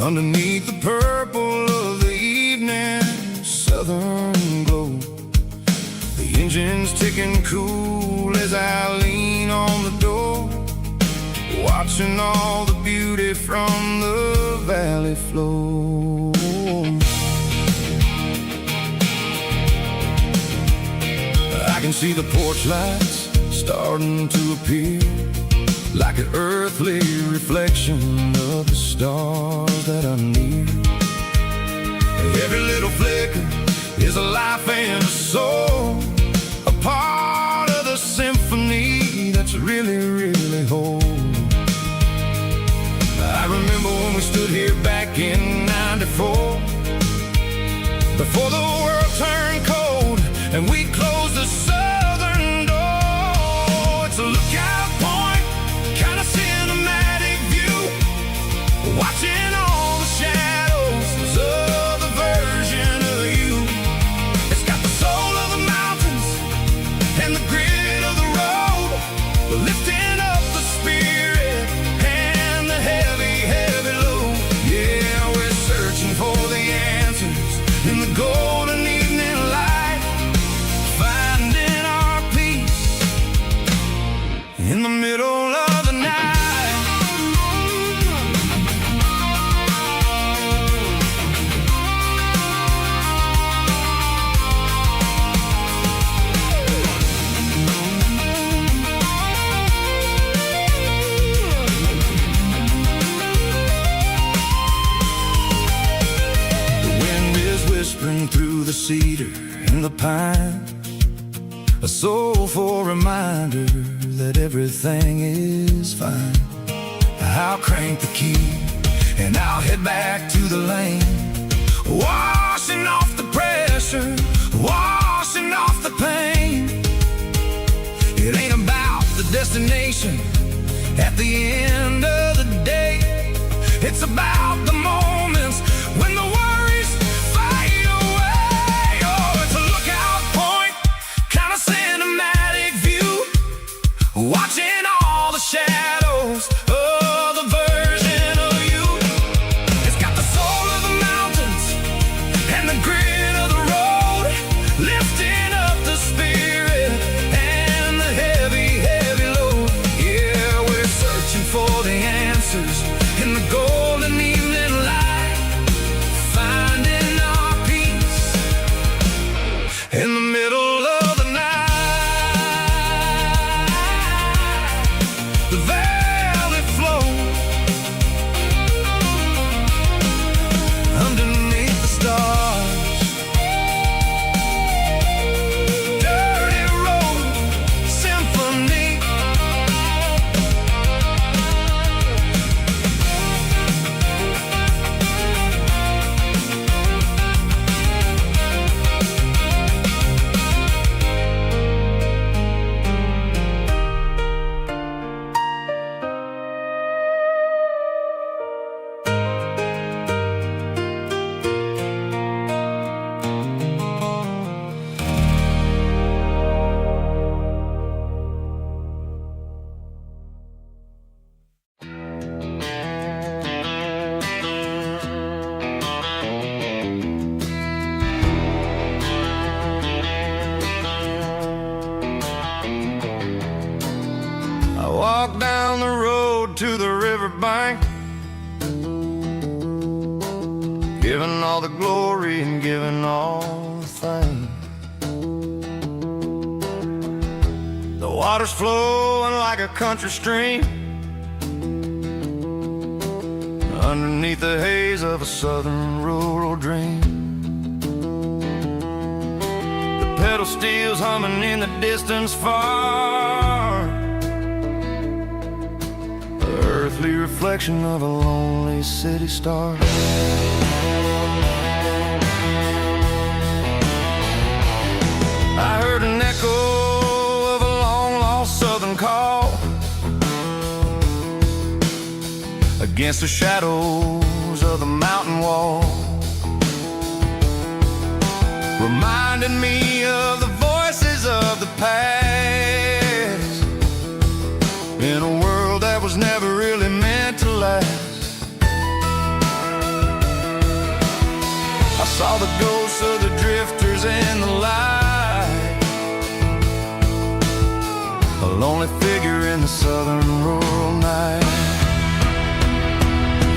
underneath the purple of the evening southern glow. The engine's ticking cool as I lean on the door, watching all the beauty from the valley flow. I can see the porch lights starting to appear, like an earthly reflection of the stars that are near. Every little flicker is a life and a soul, a part of the symphony that's really, really whole. I remember when we stood here back in '94, before the world turned cold and we closed the southern door. It's a lookout point, kind of cinematic view, watching all the shadows of the version of you. It's got the soul of the mountains and the grit of the road, lifting up the spirit and the heavy, heavy load. Yeah, we're searching for the answers in the golden evening light, finding our peace in the middle of the night. Whispering through the cedar and the pine, a soulful reminder that everything is fine. I'll crank the key and I'll head back to the lane, washing off the pressure, washing off the pain. It ain't about the destination at the end of the day, it's about the moments when the worries fade away. Oh, it's a lookout point, kind of cinematic view, watching all the shadows of the version of you. It's got the soul of the mountains and the grit of the road, lifting up the spirit and the heavy, heavy load. Yeah, we're searching for the answers in the golden evening light, finding our peace in the middle of the night. The valley flow underneath the stars, dirty road symphony. I walk down the road to the riverbank, giving all the glory and giving all the thanks. The water's flowing like a country stream, underneath the haze of a southern rural dream. The pedal steel's humming in the distance far, earthly reflection of a lonely city star. I heard an echo of a long-lost southern call against the shadows of the mountain wall, reminding me of the voices of the past, in a world that was never really meant to last. Saw the ghosts of the drifters in the light, a lonely figure in the southern rural night.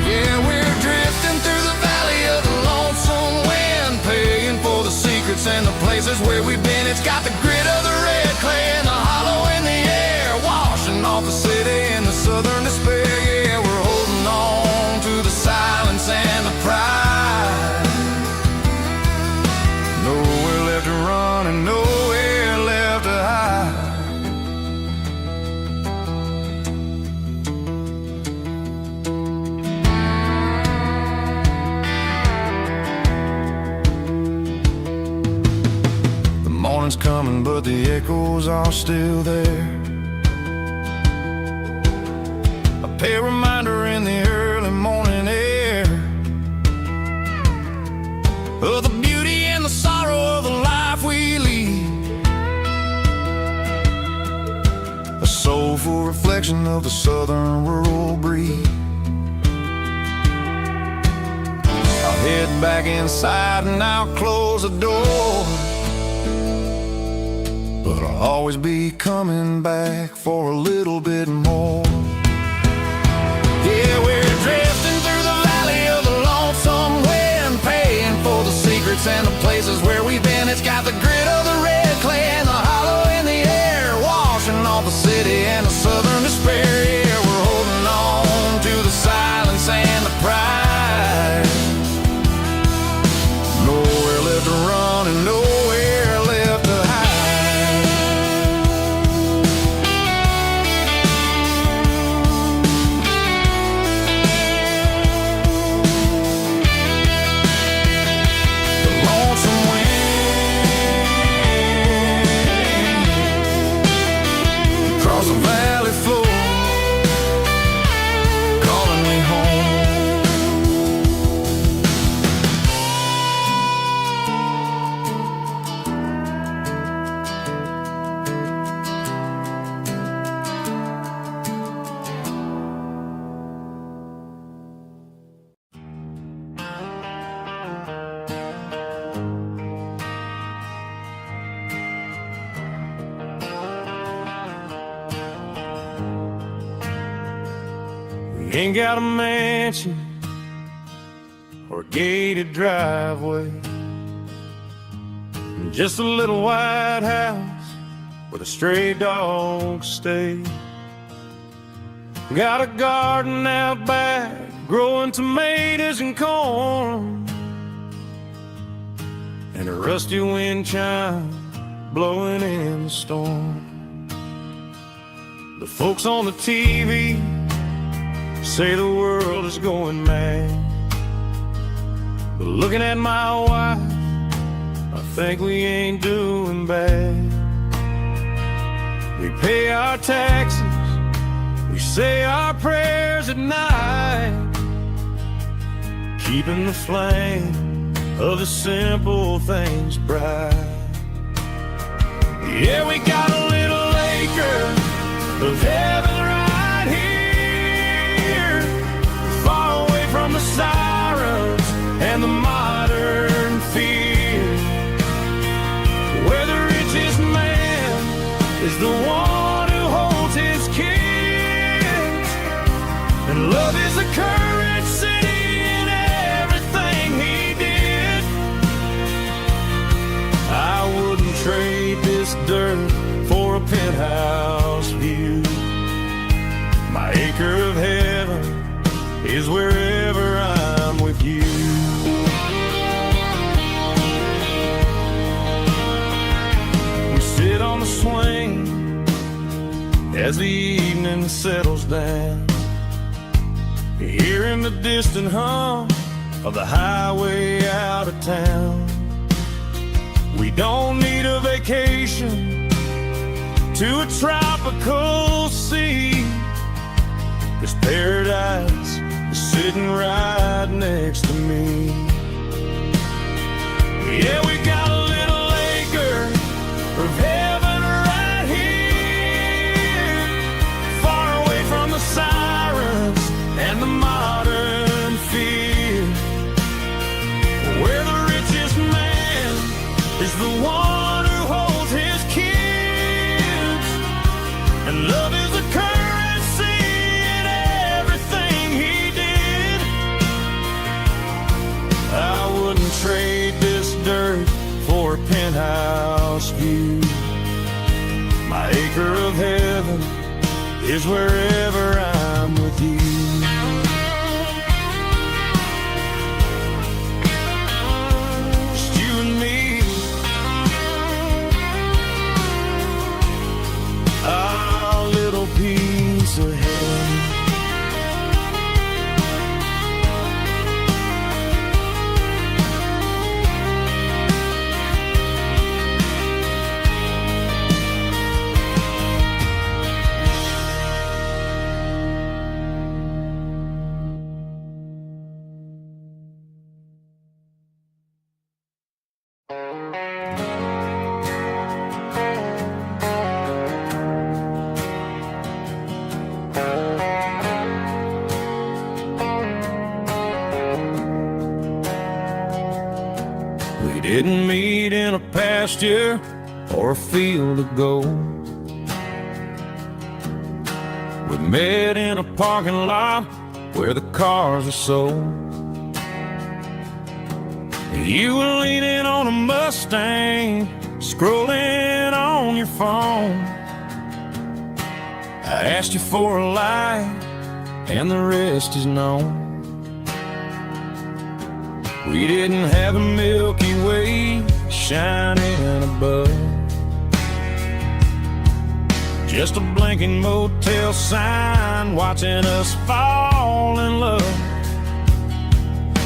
Yeah, we're drifting through the valley of the lonesome wind, paying for the secrets and the places where we've been. It's got the grit of the red clay and the hollow in the air, washing off the city and the southern despair. Yeah, we're holding on to the silence and the pride. Nowhere left to run and nowhere left to hide. The morning's coming, but the echoes are still there. A pale reminder in the early morning air of the beauty and the sorrow of the life we lead, a soulful reflection of the southern rural breed. I'll head back inside and I'll close the door, but I'll always be coming back for a little bit more. Yeah, we're drifting through the valley of the lonesome wind, paying for the secrets and the places where we've been. It's got the grit of the red clay and the hollow in the air, washing off the city and the southern despair. Yeah, we're holding on to the silence and the pride. Nowhere left to run and nowhere left to hide. Across the valley floor, calling me home. Ain't got a mansion or a gated driveway, just a little white house where the stray dogs stay. Got a garden out back, growing tomatoes and corn, and a rusty wind chime blowing in the storm. The folks on the TV say the world is going mad, but looking at my wife, I think we ain't doing bad. We pay our taxes, we say our prayers at night, keeping the flame of the simple things bright. Yeah, we got a little acre of heaven right here, far away from the sirens and the modern fear, where the richest man is the one who holds his kids, and love is the courage city in everything he did. I wouldn't trade this dirt for a penthouse view. My acre of heaven is wherever I'm with you. We sit on the swing as the evening settles down, hearing the distant hum of the highway out of town. We don't need a vacation to a tropical sea, 'cause paradise is sitting right next to me. Yeah, we got a little acre of heaven right here, far away from the sirens and the modern fear, where the richest is wherever I'm with you. Just you and me, our little piece of heaven. We didn't meet in a pasture or a field of gold. We met in a parking lot where the cars are sold. You were leaning on a Mustang, scrolling on your phone. I asked you for a light, and the rest is known. We didn't have a Milky Way shining above, just a blinking motel sign watching us fall in love.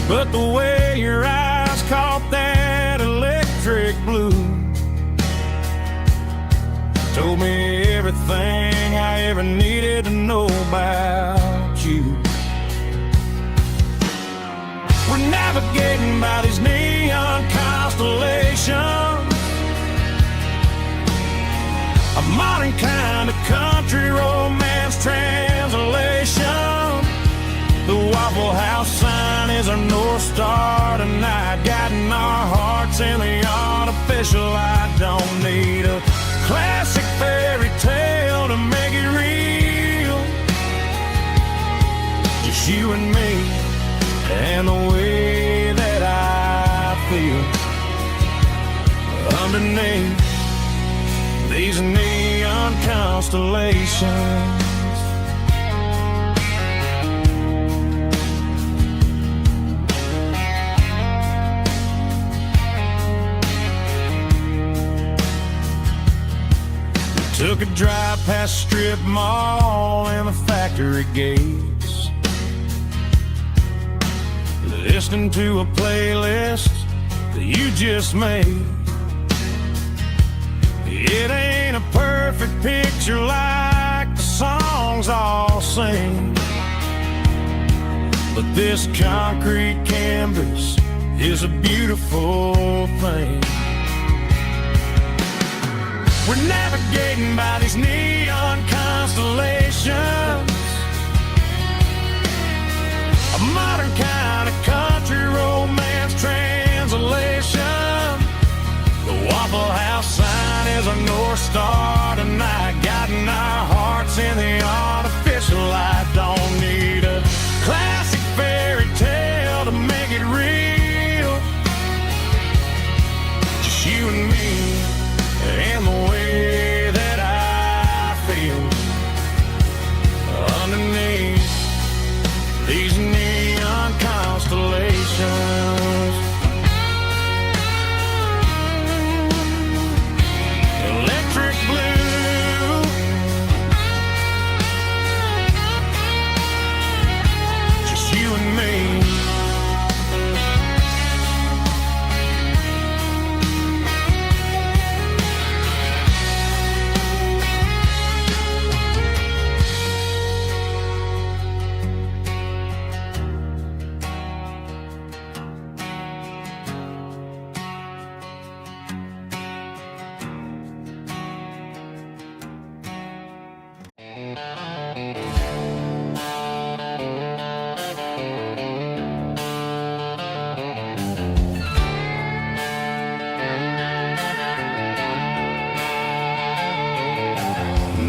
But the way your eyes caught that electric blue told me everything I ever needed to know about you. We're navigating by these neon constellations, a modern kind of country romance translation. The Waffle House sign is our North Star tonight, guiding our hearts in the artificial light. Don't need a classic fairy tale to make it real, just you and me and the way that I feel underneath these neon constellations. We took a drive past strip mall and the factory gates, listening to a playlist that you just made. It ain't a perfect picture like the songs all sing, but this concrete canvas is a beautiful thing. We're navigating by these neon constellations, a modern kind of country romance translation. The Waffle House sign is our North Star tonight, guiding our hearts in the artificial light. Don't need a classic fairy tale to make it real, just you and me and the way that I feel underneath these neon constellations. Electric blue, just you and me.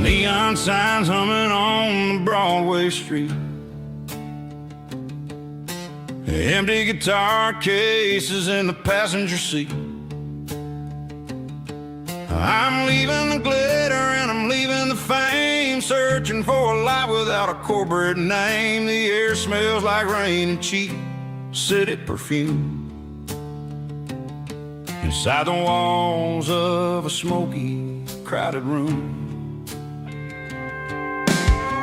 Neon signs humming on Broadway Street, empty guitar cases in the passenger seat. I'm leaving the glitter and I'm leaving the fame searching for a life without a corporate name. The air smells like rain and cheap city perfume. Inside the walls of a smoky, crowded room,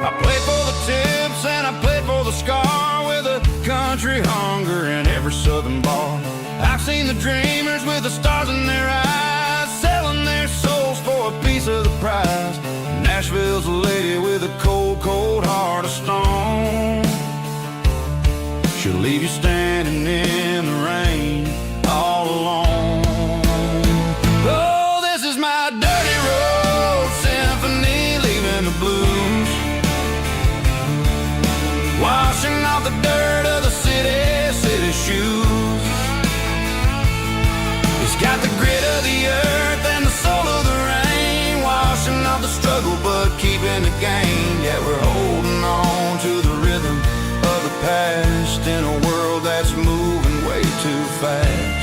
I played for the tips and I played for the scar, with a country hunger in every southern bar. I've seen the dreamers with the stars in their eyes, selling their souls for a piece of the prize. Nashville's a lady with a cold, cold heart of stone. She'll leave you standing in the rain all alone. Oh, this is my dirty road symphony, leaving the blues, washing off the dirt of the city shoes. It's got the grit of the earth and the soul of the rain, washing off the struggle but keeping the gain. Yeah, we're holding on to the rhythm of the past in a world that's moving way too fast.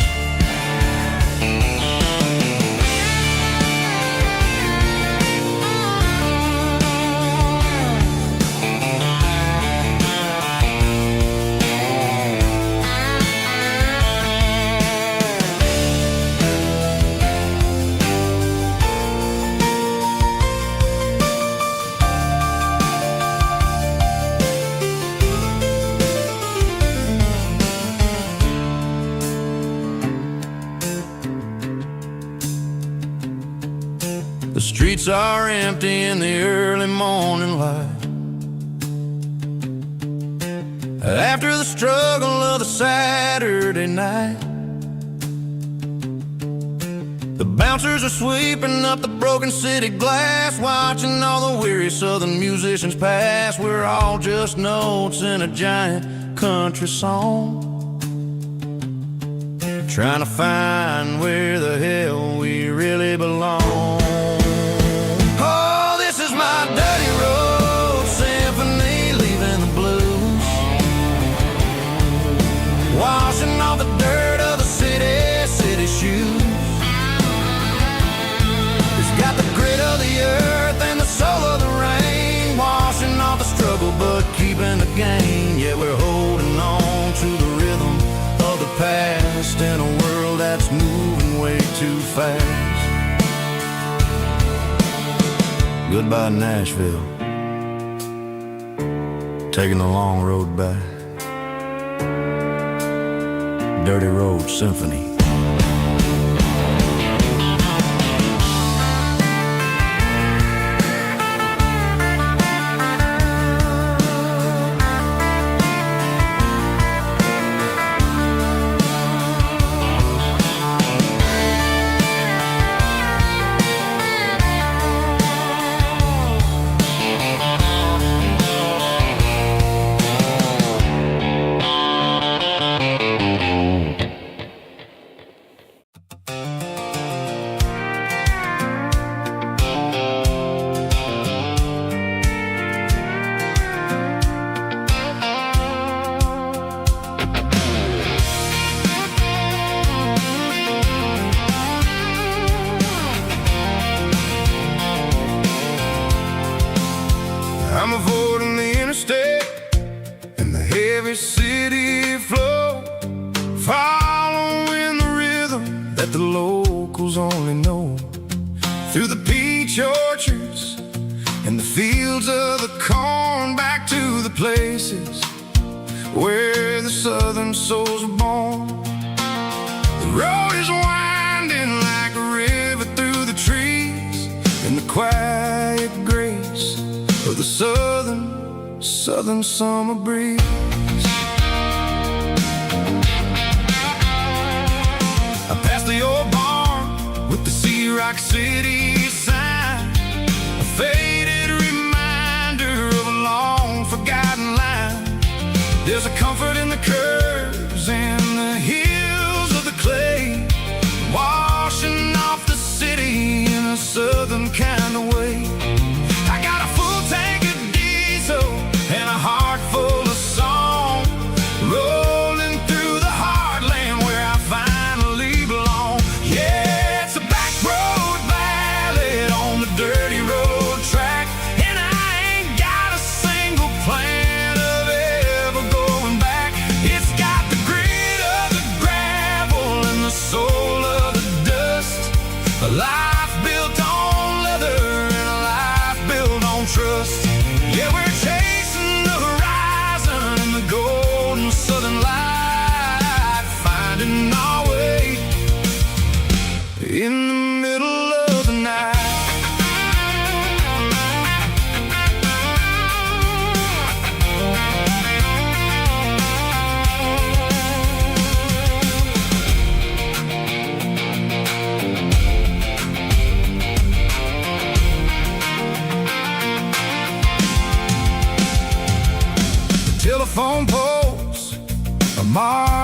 The streets are empty in the early morning light, after the struggle of the Saturday night. The bouncers are sweeping up the broken city glass, watching all the weary southern musicians pass. We're all just notes in a giant country song, trying to find where the hell we really belong. My dirty road symphony, leaving the blues, washing off the dirt of the city shoes. It's got the grit of the earth and the soul of the rain, washing off the struggle but keeping the gain. Yeah, we're holding on to the rhythm of the past in a world that's moving way too fast. Goodbye, Nashville, taking the long road back. Dirty Road Symphony. I'm avoiding the interstate and the heavy city flow, following the rhythm that the locals only know. Through the peach orchards and the fields of the corn, back to the places where the southern souls are born. The road is winding like a river through the trees, in the quiet grace of the southern summer breeze. I passed the old barn with the Sea Rock City sign, a faded reminder of a long forgotten line. There's a comfort in the curves and the hills of the clay, washing off the city in a southern kind of way. I got a full tank of diesel and a heart full of song, rolling through the heartland where I finally belong. Yeah, it's a back road back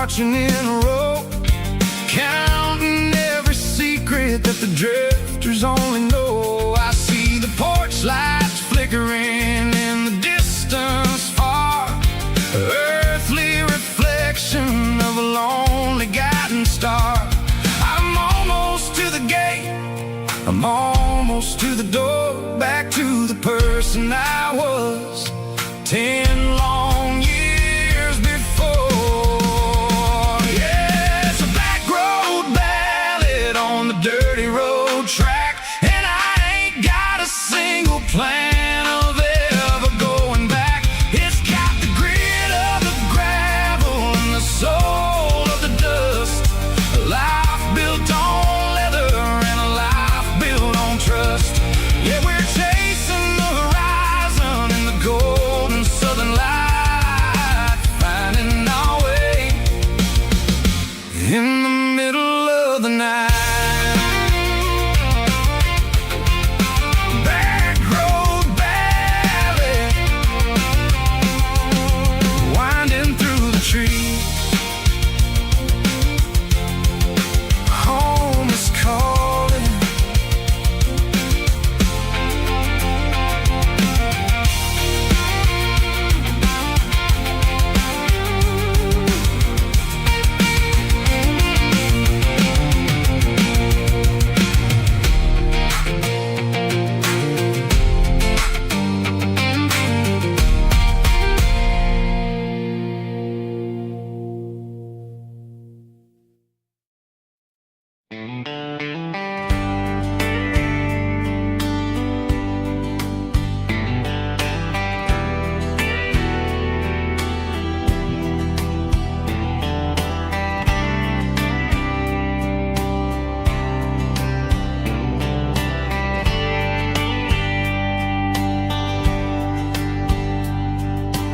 marching in a row, counting every secret that the drifters only know. I see the porch lights flickering in the distance far, earthly reflection of a lonely guiding star. I'm almost to the gate, I'm almost to the door, back to the person I was 10 long years before. Yeah, it's a back road ballad on the dirty road track, and I ain't got a single plan of ever going back. It's got the grit of the gravel and the soul of the dust, a life built on leather and a life built on trust. Yeah, we're chasing the horizon in the golden southern light, finding our way in the middle of the night. Back road ballad, winding through the trees. Home is calling.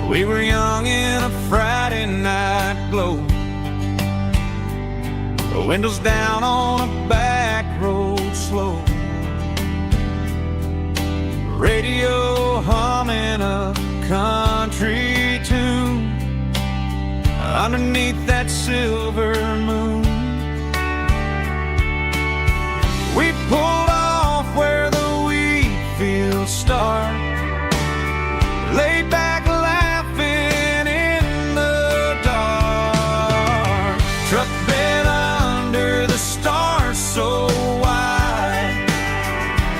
We were young in a Friday night glow, the windows down on a back road slow, radio humming a country tune underneath that silver moon. We pulled off where the wheat fields start, laid back laughing in the dark, truck bed under the stars so wide,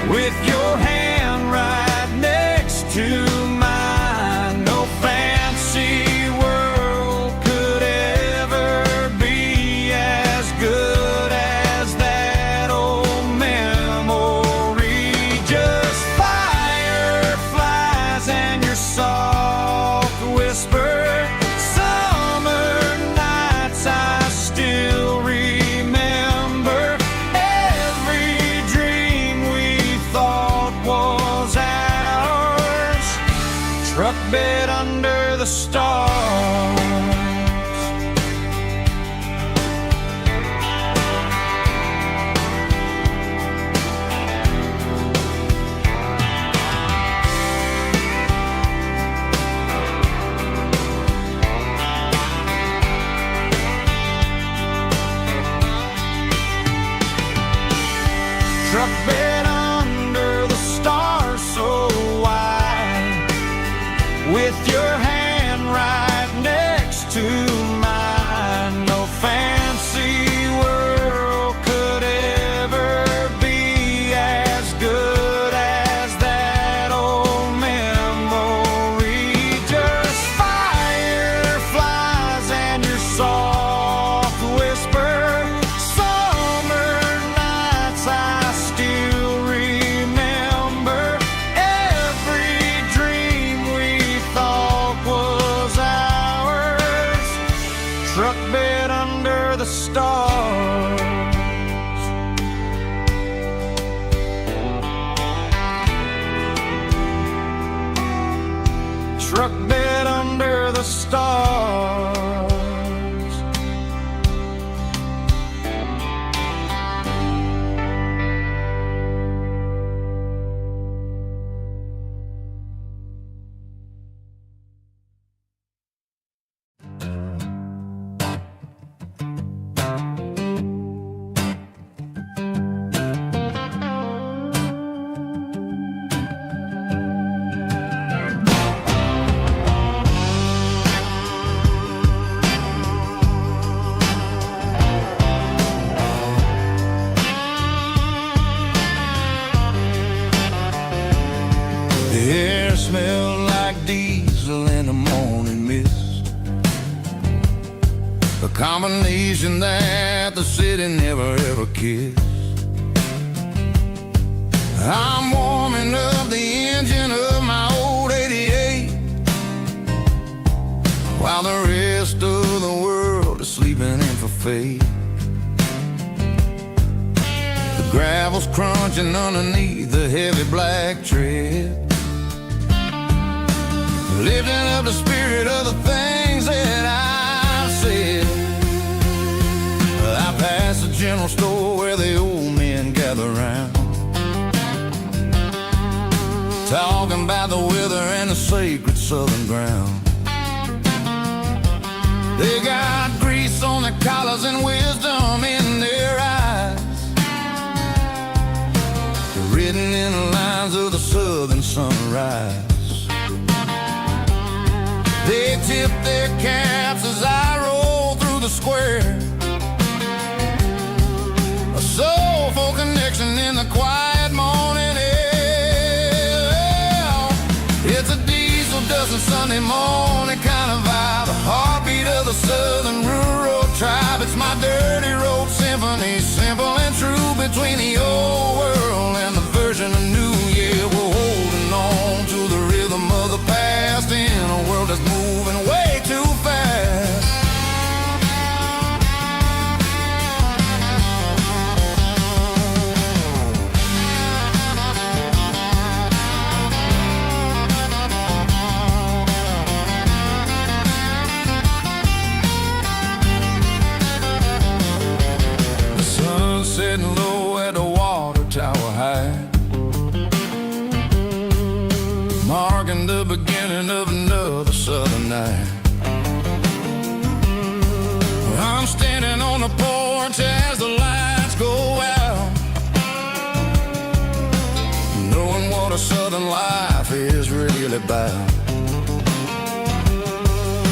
with your hand right next to mine. No fancy world could ever be as good as that old memory. Just fireflies and your soft whisper, summer nights I still remember. Every dream we thought was ours, truck bed under the stars. Truck bed under the stars so wide, with your hand right next to mine. No fancy world could ever be as good as that old memory. Just fireflies and your soft whisper, summer nights I still remember. Every dream we thought was ours, truck bed under the stars. Truck bed under the stars. a combination that the city never ever kissed. I'm warming up the engine of my old 88, while the rest of the world is sleeping in for fate. The gravel's crunching underneath the heavy black tread, lifting up the spirit of the things that I've said. I pass the general store where the old men gather round, talking about the weather and the sacred southern ground. They got grease on their collars and wisdom in their eyes, written in the lines of the southern sunrise. They tip their caps as I roll through the square, a soulful connection in the quiet morning air. It's a diesel dusting Sunday morning kind of vibe, a heartbeat of the southern rural tribe. It's my dirty road symphony, simple and true, between the old world and the version of new. Yeah, we're holding on to the rhythm of the past in a world that's moving way too fast. The sun's setting low at the water tower high, marking the beginning of another southern night. I'm standing on the porch as the lights go out, knowing what a southern life is really about.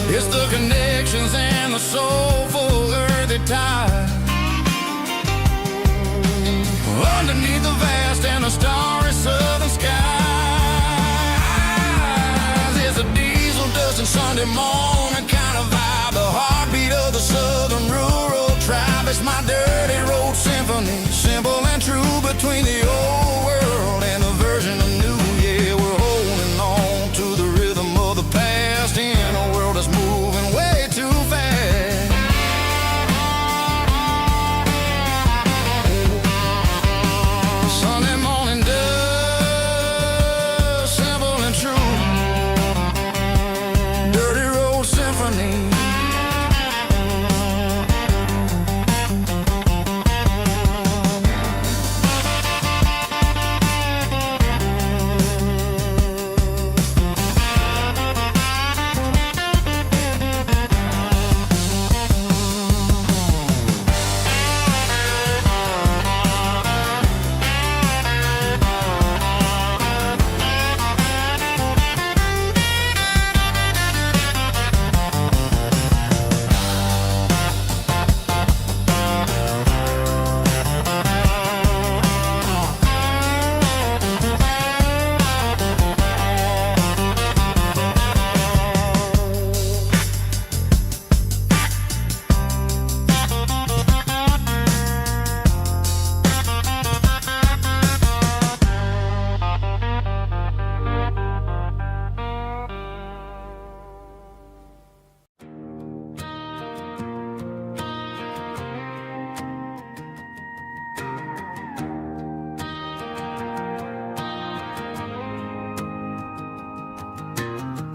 It's the connections and the soulful earthy tide, underneath the vast and the starry southern skies. It's a diesel dusting Sunday morning kind of vibe, the heartbeat of the southern rural tribe. It's my dirty road symphony, simple and true, between the old world and the version of new. Yeah, we're holding on to the rhythm of the past in a world that's moving way too fast. Sunday morning dust, simple and true, dirty road symphony.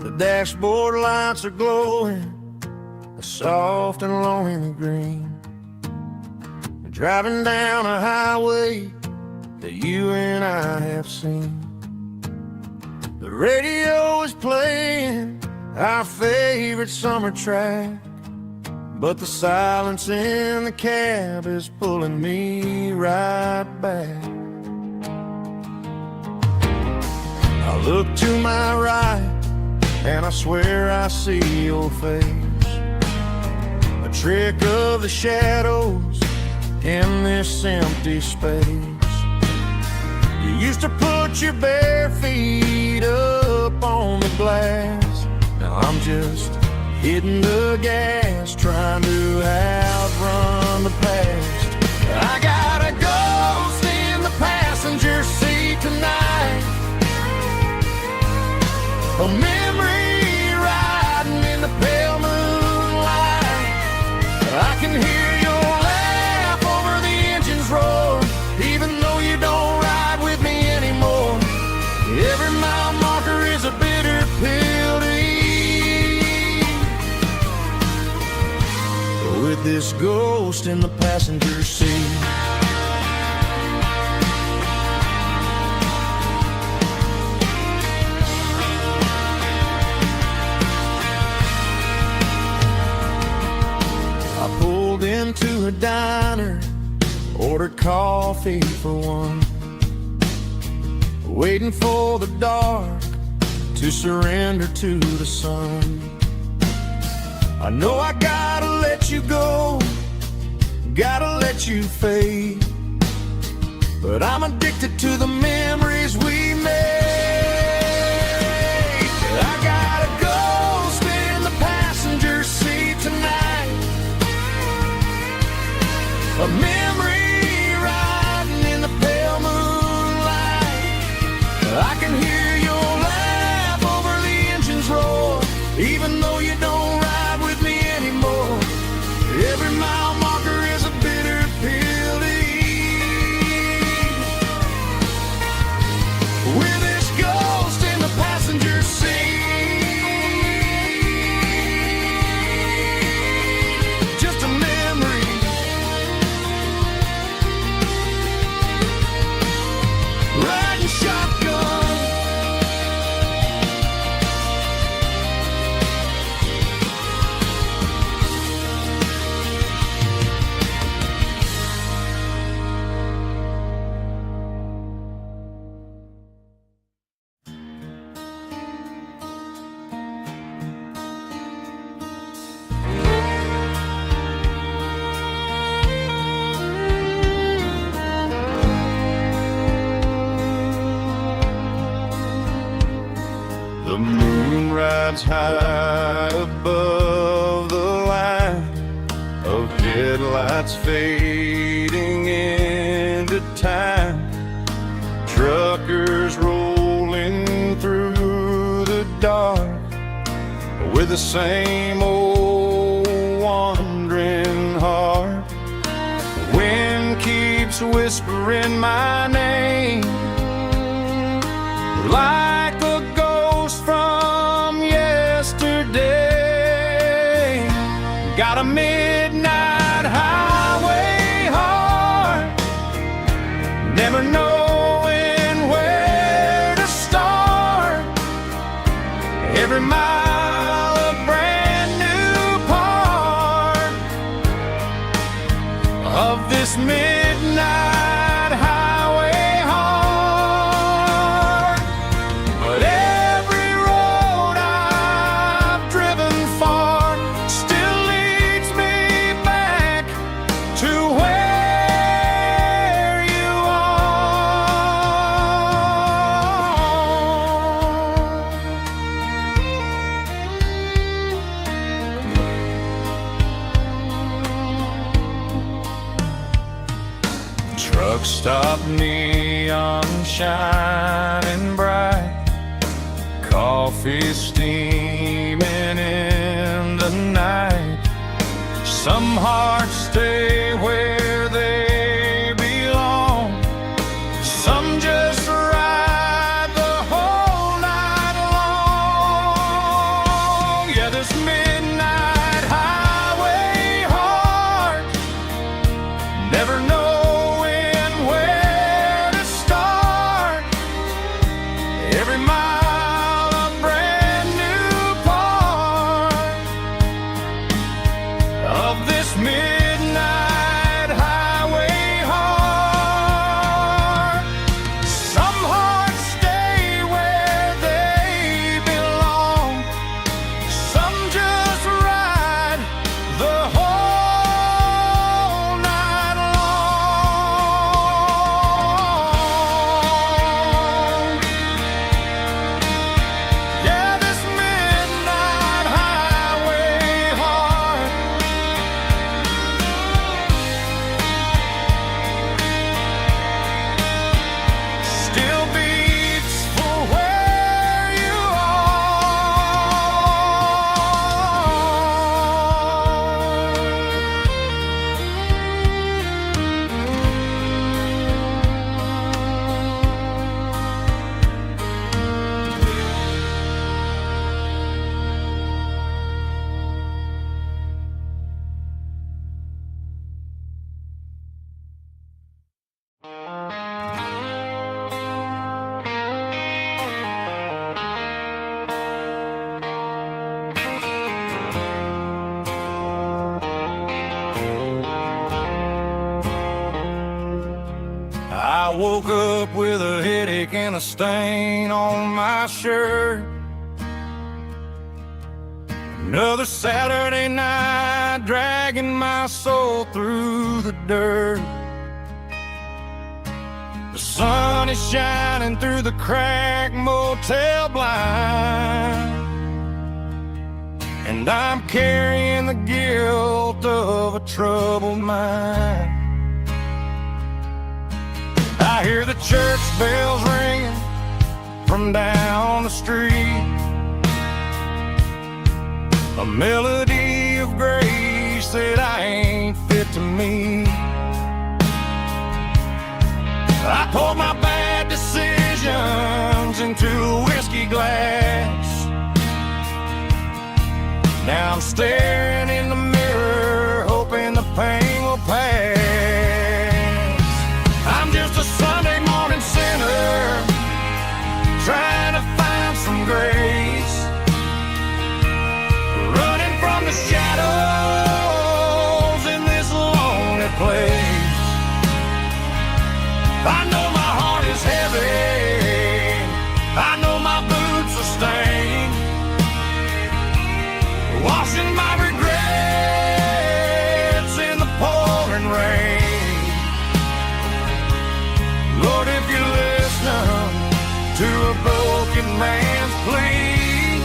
The dashboard lights are glowing, a soft and lonely green. We're driving down a highway that you and I have seen. The radio is playing our favorite summer track, but the silence in the cab is pulling me right back. I look to my right and I swear I see your face, a trick of the shadows in this empty space. You used to put your bare feet up on the glass. Now I'm just hitting the gas, trying to A memory riding in the pale moonlight. I can hear your laugh over the engine's roar, even though you don't ride with me anymore. Every mile marker is a bitter pill to eat. With this ghost in the passenger seat. I pulled into a diner, ordered coffee for one, waiting for the dark to surrender to the sun. I know I gotta let you go, gotta let you fade, but I'm addicted to the memories we made. I got a ghost in the passenger seat tonight, a memory riding in the pale moonlight. I can hear your laugh over the engine's roar, even though you don't ride with me anymore. Every mile marker is a bitter pill to eat. With this ghost in the passenger seat, just a memory. Riding shotgun. The moon rides high above the line of headlights fading into time. Truckers rolling through the dark with the same old wandering heart. The wind keeps whispering my name like a ghost from yesterday. Got a midnight highway heart, never knowing where to start. Every mile a brand new part of this midnight highway heart. But every road I've driven far still leads me back to where you are. Truck stop, neon shining bright, coffee steaming in the night. Some hearts stay where they belong, some just ride the whole night long. Yeah, this midnight highway heart, never knowing where to start. Every mile a brand new part of this midnight I woke up with a headache and a stain on my shirt. Another Saturday night, dragging my soul through the dirt. The sun is shining through the cracked motel blind, and I'm carrying the guilt of a troubled mind. I hear the church bells ringing from down the street, a melody of grace that I ain't fit to meet. I poured my bad decisions into a whiskey glass. Now I'm staring in the mirror, hoping the pain will pass. I'm just a Sunday morning sinner, trying to find some grace, running from the shadows in this lonely place. I know my heart is heavy, I know my boots are stained, washing my regrets in the pouring rain. Lord, if you listen to a broken man's plea,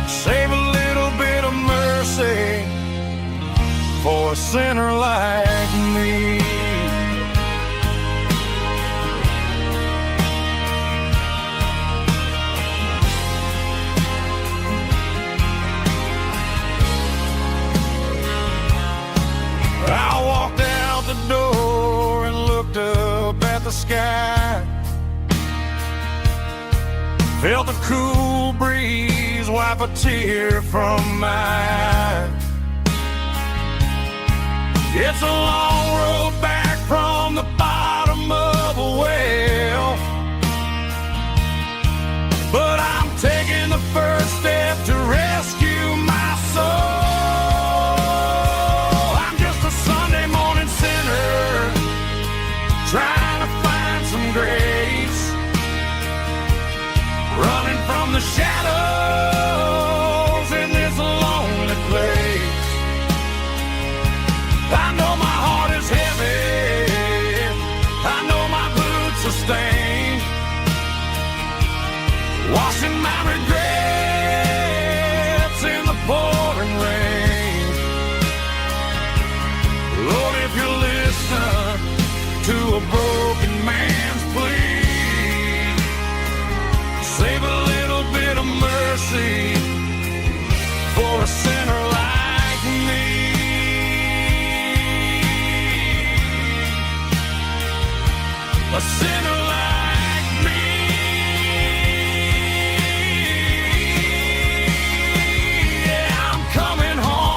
save a little bit of mercy for a sinner like me. I walked out the door and looked up at the sky, felt the cool breeze wipe a tear from my eye. It's a long road back from the bottom of a well, but I'm taking the first step to rescue my soul. Trying to find some grace, running from the shadows in this lonely place. I know my heart is heavy, I know my boots are stained, washing my regrets in the pouring rain. Lord, if you listen to a broken man's plea, save a little bit of mercy for a sinner like me. A sinner like me. Yeah, I'm coming home.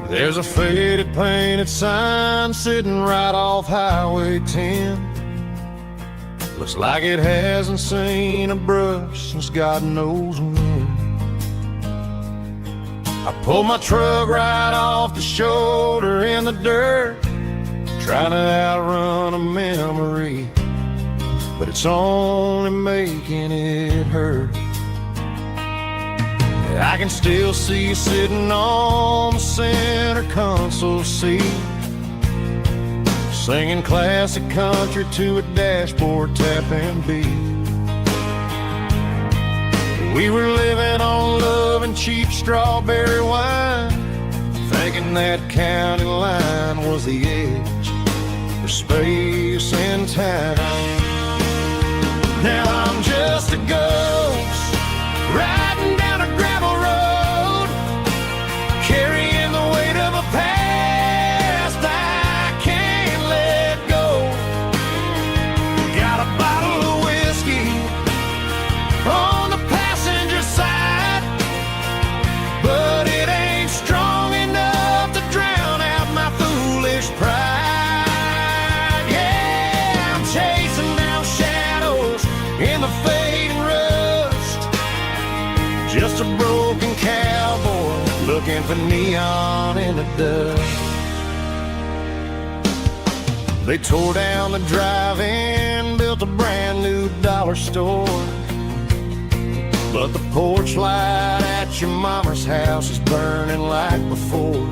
There's a faded painted sign sitting right off Highway 10. Looks like it hasn't seen a brush since God knows when. I pulled my truck right off the shoulder in the dirt, trying to outrun a memory, but it's only making it hurt. I can still see you sitting on the center console seat, singing classic country to a dashboard tapping beat. We were living on love and cheap strawberry wine, thinking that county line was the edge for space and time. Now I'm just a ghost riding down a gravel road, carrying the weight Just a broken cowboy looking for neon in the dust. They tore down the drive-in, built a brand new dollar store, but the porch light at your mama's house is burning like before.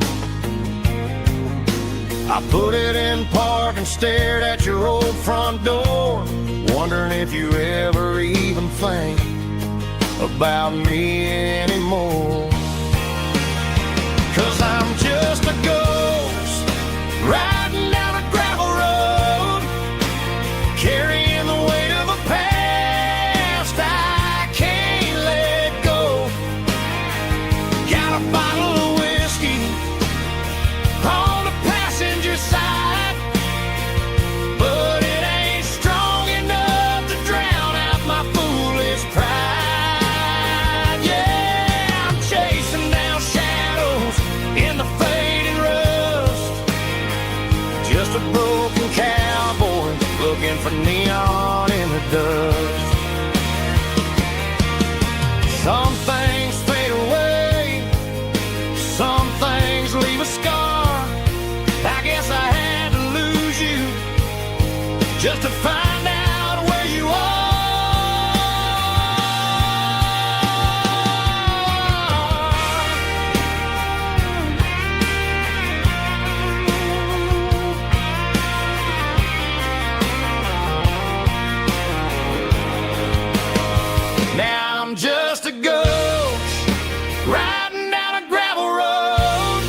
I put it in park and stared at your old front door, wondering if you ever even think about me anymore. 'Cause I'm just a ghost riding down a gravel road, carrying the weight of a past I can't let go. Got a bottle of whiskey on the passenger side, but it ain't strong enough to drown out my foolish pride. Yeah, I'm chasing down shadows in the fading rust. Just a broken cowboy looking for neon in the dust. Some things fade away, some things leave a scar. I guess I had to lose you just to find out where you are. Now I'm just a ghost riding down a gravel road,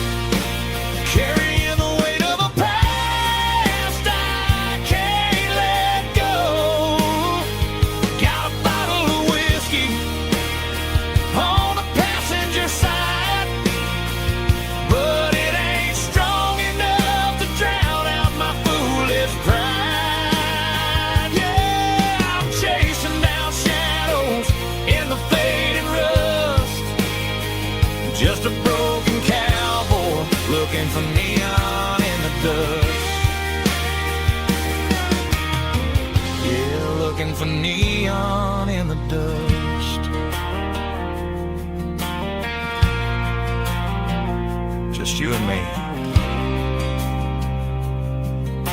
carrying the weight of a past I can't let go. Got a bottle of whiskey on the passenger side, but it ain't strong enough to drown out my foolish pride. Yeah, I'm chasing down shadows in the fading rust. Just a broken cowboy looking for neon in the dust. Yeah, looking for neon in the dust. Just you and me. I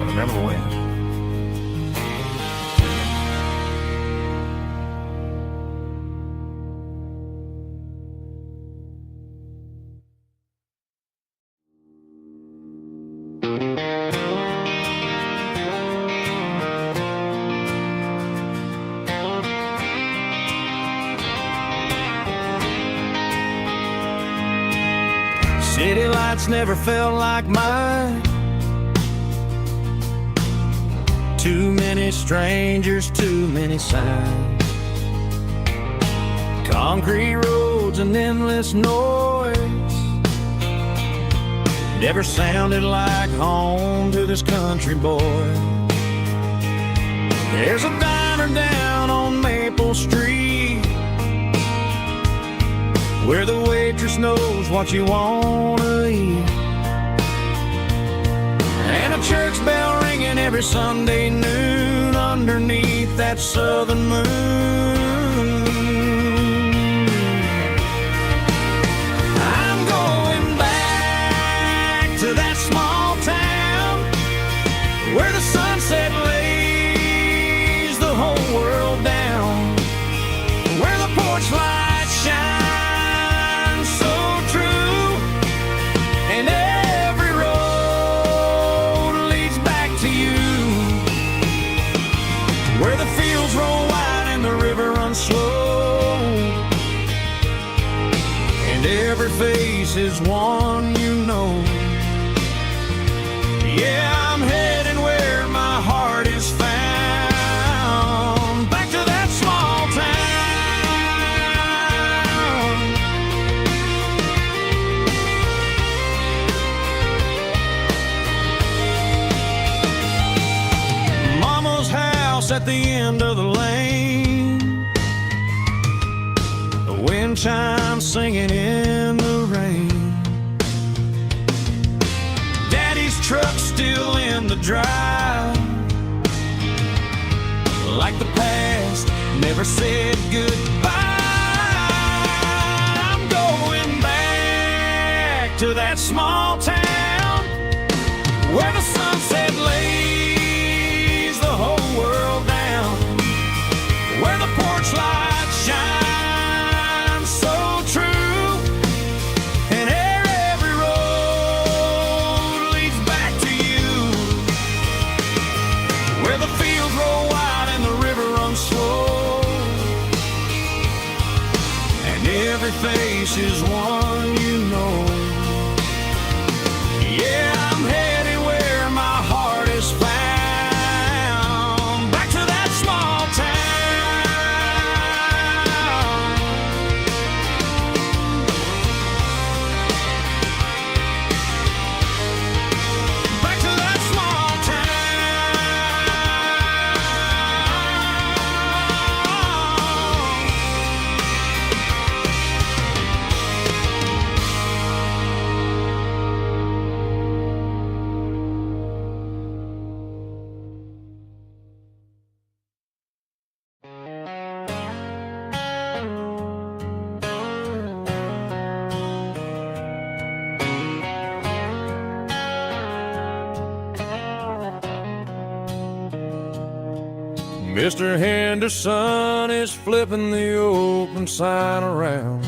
remember when. City lights never felt like mine. Too many strangers, too many signs. Concrete roads and endless noise never sounded like home to this country boy. There's a diner down on Maple Street where the waitress knows what you wanna eat, and a church bell ringing every Sunday noon underneath that southern moon. I'm going back to that small town where the sunset lays the whole world down, where the porch lights shine and every road leads back to you, where the fields roll wide and the river runs slow, and every face is one you know. Yeah, I'm heading where my heart is found, back to that small town. At the end of the lane, the wind chimes singing in the rain, Daddy's truck still in the drive, like the past never said goodbye. every face is one you know. Yeah, I'm headed where my heart is found, back to that small town. Back to that small Mr. Henderson is flipping the open sign around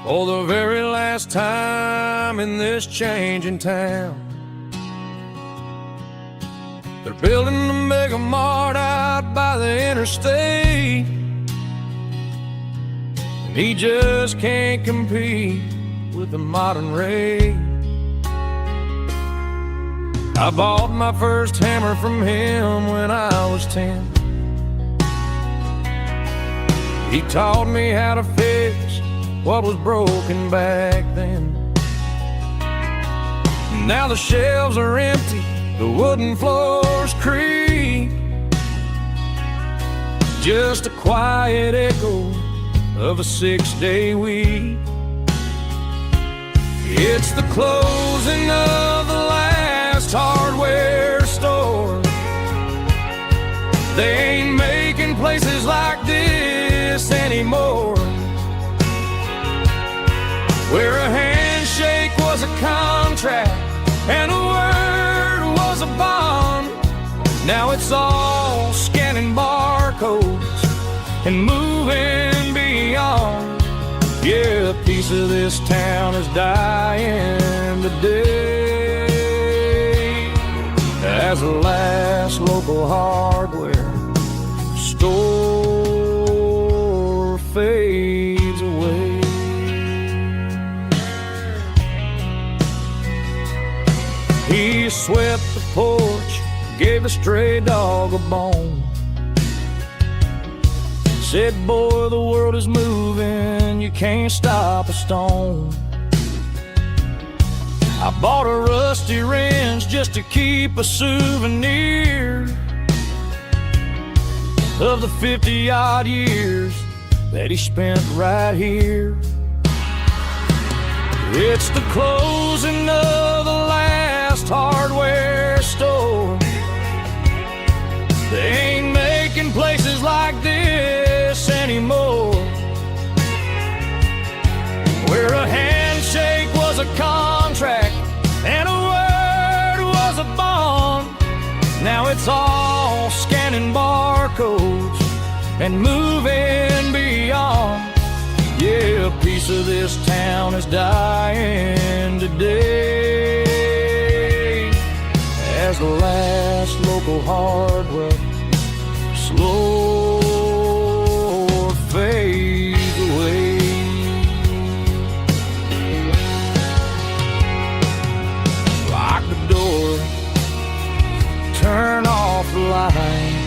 for the very last time in this changing town. They're building a mega mart out by the interstate, and he just can't compete with the modern rate. I bought my first hammer from him when I was 10. He taught me how to fix what was broken back then. Now the shelves are empty, the wooden floors creak, just a quiet echo of a 6-day week. It's the closing of the last hardware store. They ain't making places like this anymore, where a handshake was a contract and a word was a bond. Now it's all scanning barcodes and moving beyond. Yeah, a piece of this town is dying today as the last local hardware store fades away. He swept the porch, gave the stray dog a bone, said, boy, the world is moving, you can't stop a stone. I bought a rusty wrench just to keep a souvenir of the 50-odd years that he spent right here. It's the closing of the last hardware store. They ain't making places like this anymore, where a handshake was a contract and a word was a bond. Now it's all scanning barcodes and moving beyond. Yeah, a piece of this town is dying today as the last local hardware slow fades away. Lock the door, turn off the light.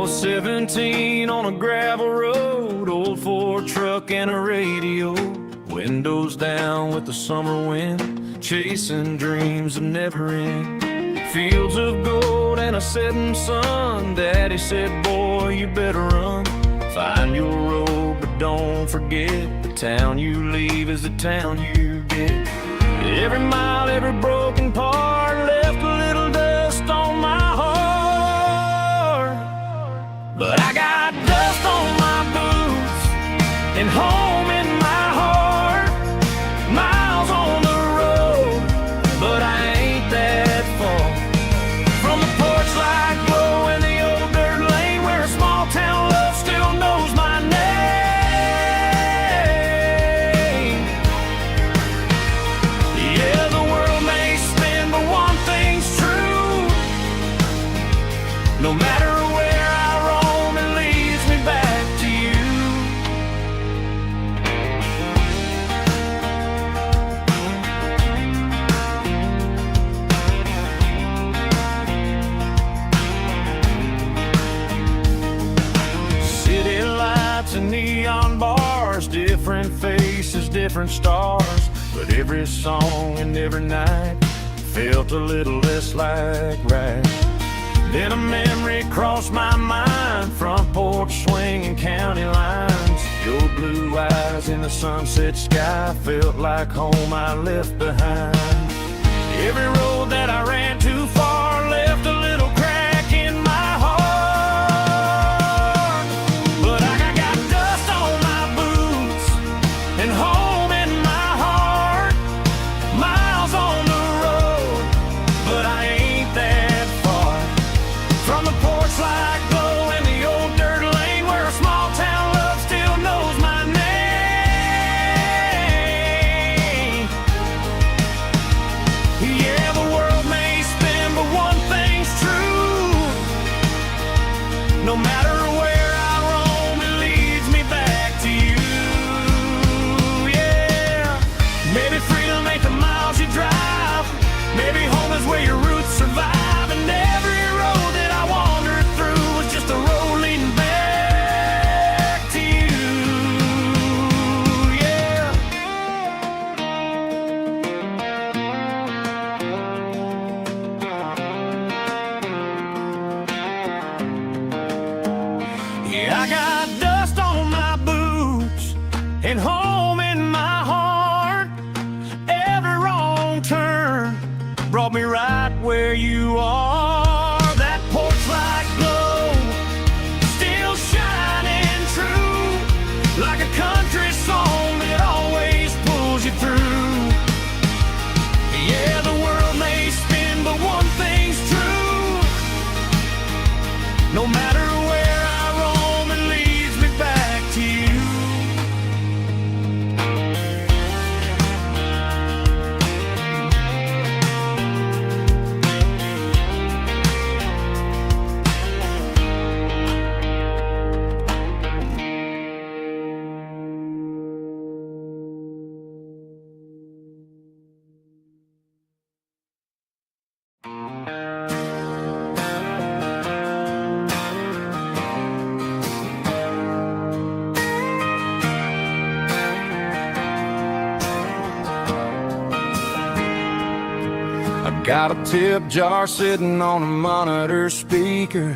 was 17 on a gravel road, old Ford truck and a radio, windows down with the summer wind, chasing dreams that never end. Fields of gold and a setting sun. Daddy said, boy, you better run. Find your road, but don't forget, the town you leave is the town you get. Every mile, every broken part left a little dust on my heart. But I got dust on my boots and home in my heart. Miles on the road, but I ain't that far from the porch light glow in the old dirt lane where a small town love still knows my name. Yeah, the world may spin, but one thing's true. No matter where I roam, it leads me back to you. City lights and neon bars, different faces, different stars, but every song and every night felt a little less like right. Then a memory crossed my mind, front porch swinging county lines. Your blue eyes in the sunset sky felt like home I left behind. Every road that I ran too far left a little crack in my heart. But I got dust on my boots and home in my heart. Miles on the road, but I ain't that far from the porch light glow in the old dirt lane where a small town love still knows my name. Yeah, the world may spin, but one thing's true. No matter where I roam, it leads me back to you. Yeah, maybe freedom ain't the miles you drive. Maybe home is where your roots survive. And every road that I wandered through was just a road leading back to you. Yeah. Yeah, I got dust on my boots and home in my heart. Every wrong turn brought me right where you are. That porch light glow still shining true, like a country song that always pulls you through. Yeah, the world may spin, but one thing's true. No matter where I roam, it leads me back to you. I got a tip jar sitting on a monitor speaker,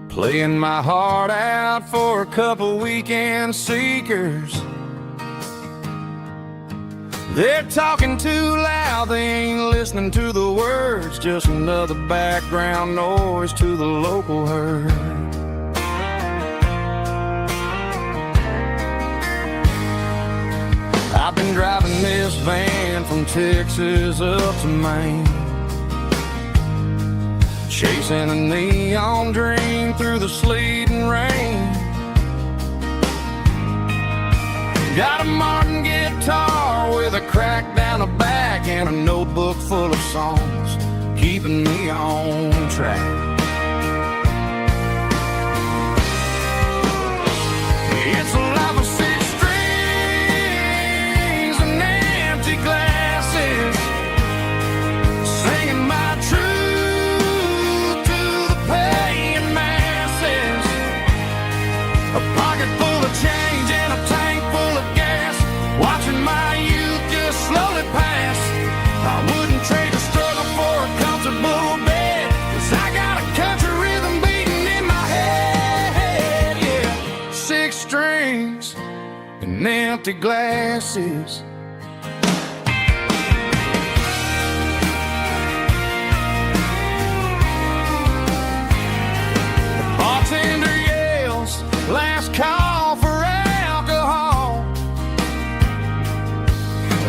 playing my heart out for a couple weekend seekers. They're talking too loud, they ain't listening to the words, just another background noise to the local herd. I've been driving this van from Texas up to Maine, chasing a neon dream through the sleet and rain. Got a Martin guitar with a crack down the back and a notebook full of songs, keeping me on track. It's a life of six strings and empty glasses, singing my truth to the past. empty glasses. The bartender yells, last call for alcohol.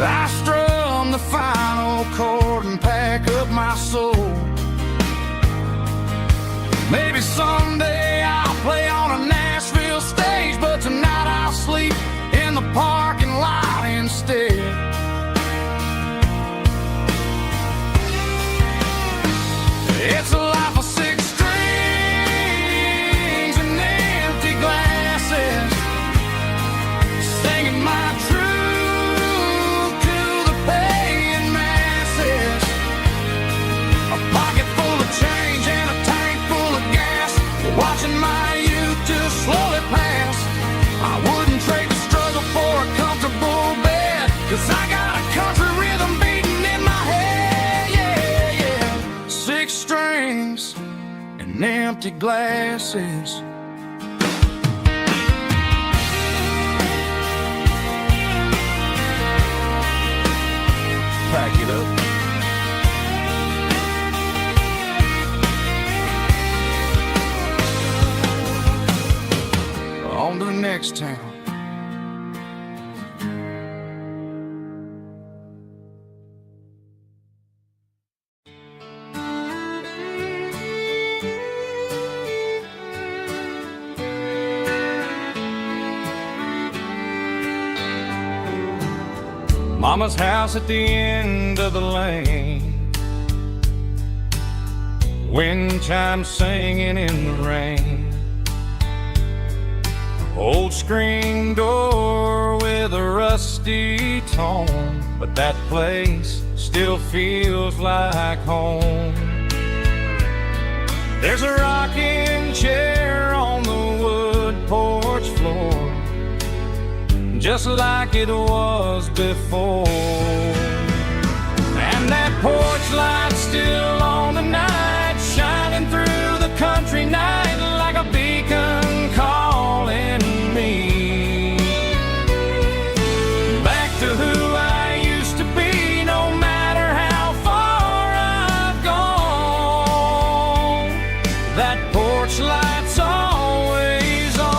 I strum the final chord and pack up my soul. Maybe someday I'll play on a Nashville stage, but tonight I'll sleep in the parking lot instead. It's a life of six strings and empty glasses, singing my truth to the paying masses. A pocket full of change and a tank full of gas, watching my youth just slowly pass. I wouldn't trade the struggle for a comfortable bed, 'cause I got a country rhythm beating in my head, yeah, yeah. Six strings and empty glasses. Pack it up. On to the next town. Mama's house at the end of the lane, wind chimes singing in the rain. Old screen door with a rusty tone, but that place still feels like home. There's a rocking chair on the wood porch floor, just like it was before. And that porch light's still on tonight, shining through the country night like a beacon calling me back to who I used to be, no matter how far I've gone. That porch light's always on.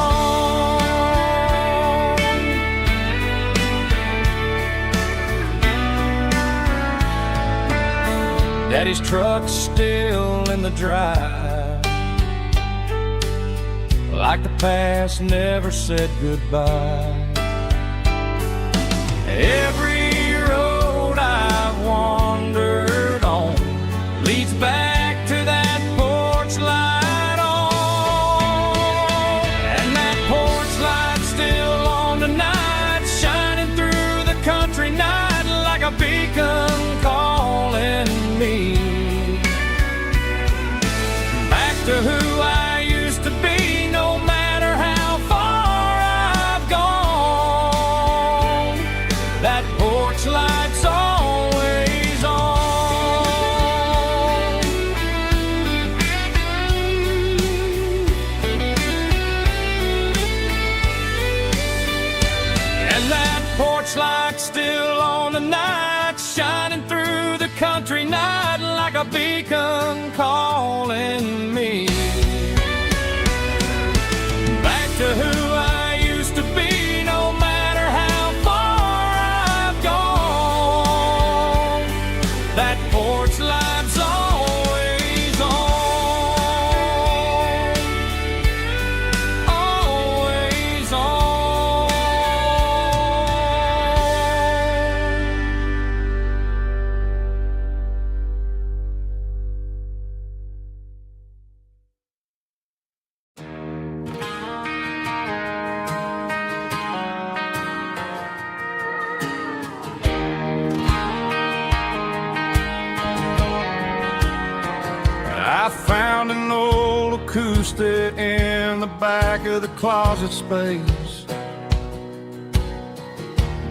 Daddy's truck's still in the drive, like the past never said goodbye. Every road I've wandered on leads back to that porch light on. And that porch light's still on tonight, shining through the country night like a beacon calling me back to who I used to be, no matter how far I've gone. That porch light's always on. And that porch light's still on tonight, shining through the country night like a beacon calling me back to who I used to be, no matter how far I've gone. That porch light's always on, always on. I found an old acoustic in the back of the closet space.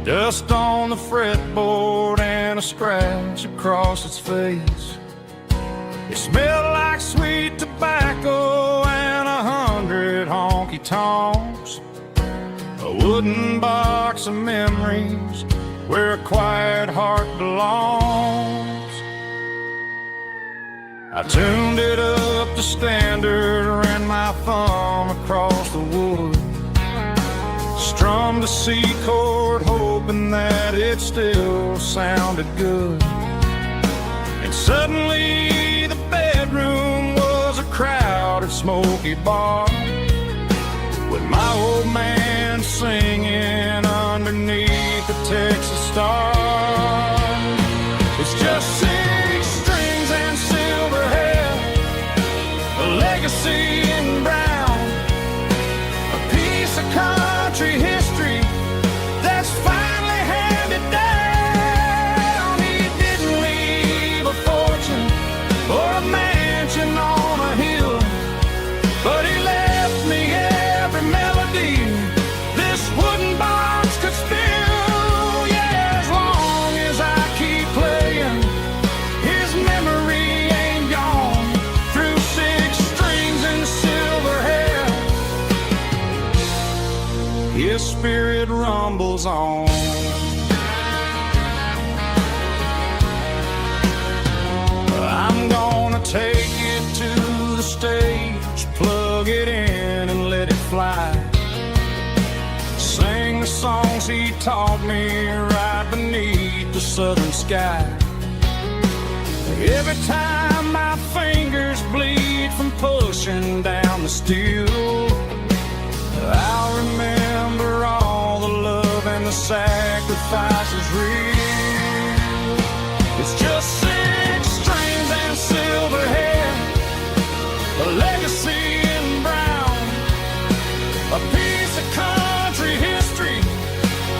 Dust on the fretboard and a scratch across its face. It smelled like sweet tobacco and 100 honky-tonks. A wooden box of memories where a quiet heart belongs. I tuned it up to standard, ran my thumb across the wood, strummed a C chord hoping that it still sounded good. And suddenly the bedroom was a crowded smoky bar, with my old man singing underneath the Texas stars. It's just 6 strings and silver hair, a legacy in brown, a piece of country history that's finally handed down. He didn't leave a fortune or a mansion on a hill, but he left me every melody this wooden box could spill. Yeah, as long as I keep playing, his memory ain't gone. Through 6 strings and silver hair, his spirit rumbles on. I'm gonna take it to the stage, plug it in and let it fly. Sing the songs he taught me right beneath the southern sky. Every time my fingers bleed from pushing down the steel, I'll remember all the love and the sacrifices real. It's just 6 strings and silver hair, a legacy in brown, a piece of country history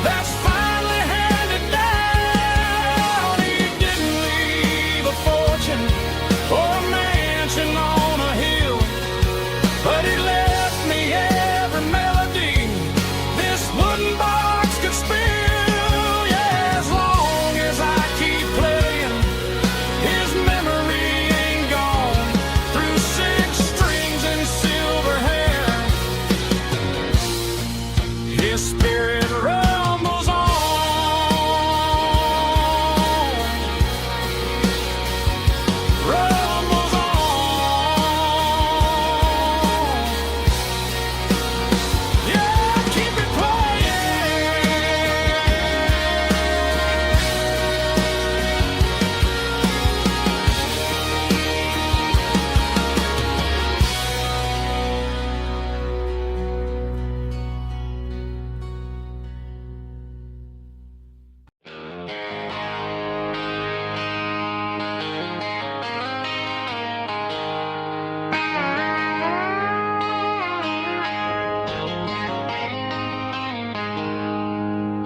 that's finally handed down. He didn't leave a fortune or a mansion on a hill, but he left me every melody this wooden box could spill. Yeah, as long as I keep playing, his memory ain't gone. Through 6 strings and silver hair, his spirit rumbles on. Rumbles on. Yeah, keep it playing.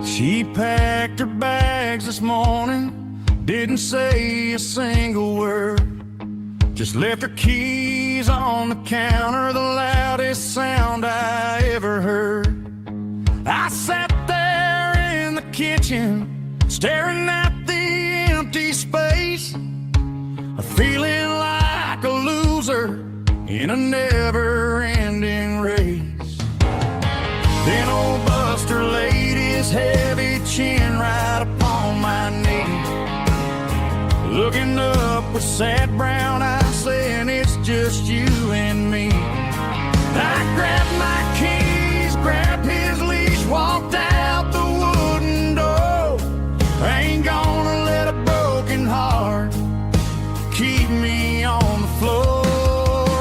She packed her bags this morning, didn't say a single word, just left her keys on the counter, the loudest sound I ever heard. I sat there in the kitchen, staring at the empty space, feeling like a loser in a never-ending race. Then old Buster laid his heavy chin right upon my knee, looking up with sad brown eyes, saying it's just you and me. I grabbed my keys, grabbed his leash, walked out the wooden door. I ain't gonna let a broken heart keep me on the floor.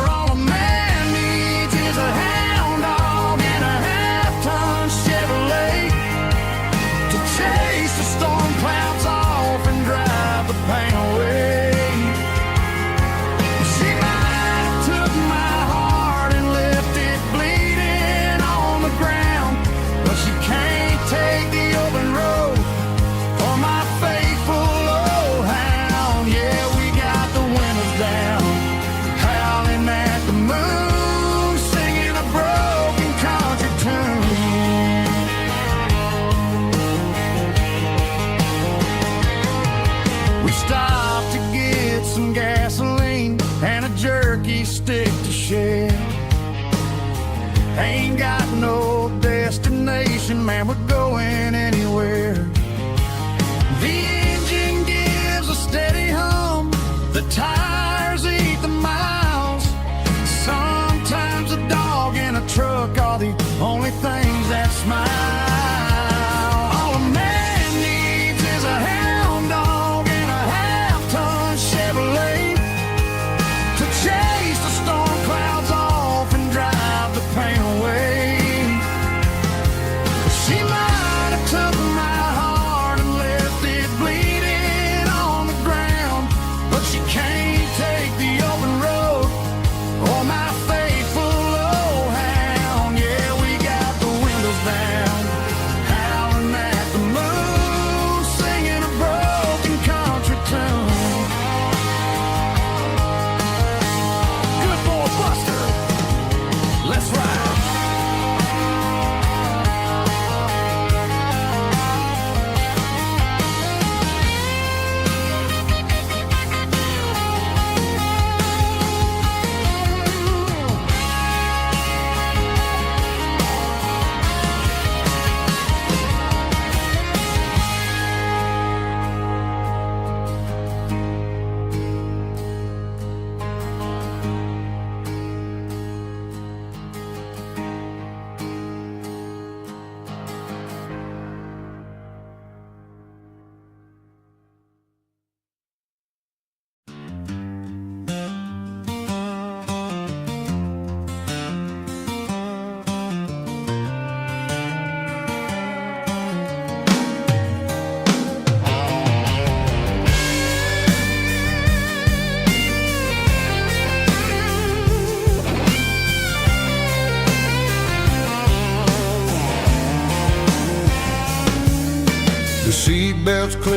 All a man needs is a hound dog and a half-ton Chevrolet to chase the storm clouds off and drive the pain away. She might have took my heart and left it bleeding on the ground, but she can't take the open road for my faithful old hound. Yeah, we got the windows down, howling at the moon, singing a broken country tune. We stopped to get some gasoline and a jerky stick to share. Ain't got no destination, man,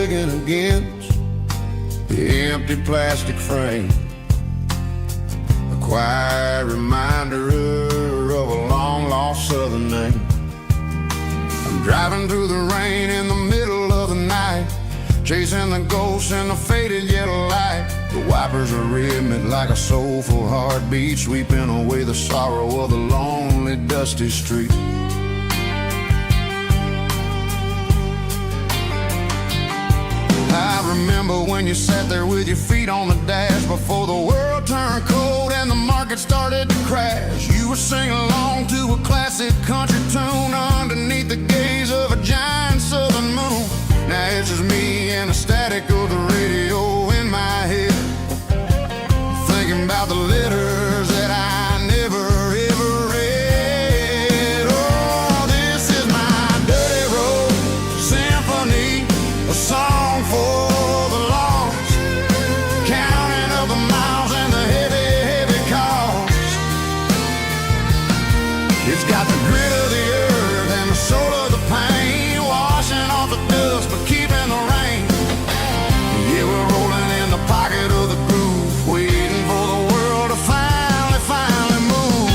digging against the empty plastic frame. A quiet reminder of a long-lost southern name. I'm driving through the rain in the middle of the night, chasing the ghosts in the faded yellow light. The wipers are rhythmic like a soulful heartbeat, sweeping away the sorrow of the lonely, dusty street. I remember when you sat there with your feet on the dash before the world turned cold and the market started to crash. You were singing along to a classic country tune underneath the gaze of a giant southern moon. Now it's just me and the static of the radio in my head, thinking about the letters that I never ever read. Oh, this is my dirty road symphony, a song for the lost, counting up the miles and the heavy, heavy cost. It's got the grit of the earth and the soul of the pain, washing off the dust but keeping the rain. Yeah, we're rolling in the pocket of the groove, waiting for the world to finally move.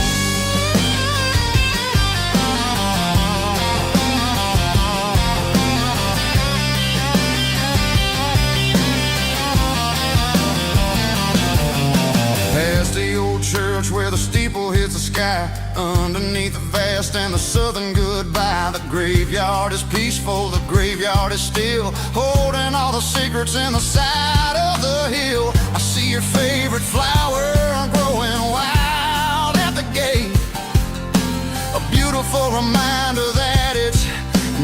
Past the old church where the steeple hits the sky, underneath the vast and the southern goodbye. The graveyard is peaceful, the graveyard is still, holding all the secrets in the side of the hill. I see your favorite flower growing wild at the gate, a beautiful reminder that it's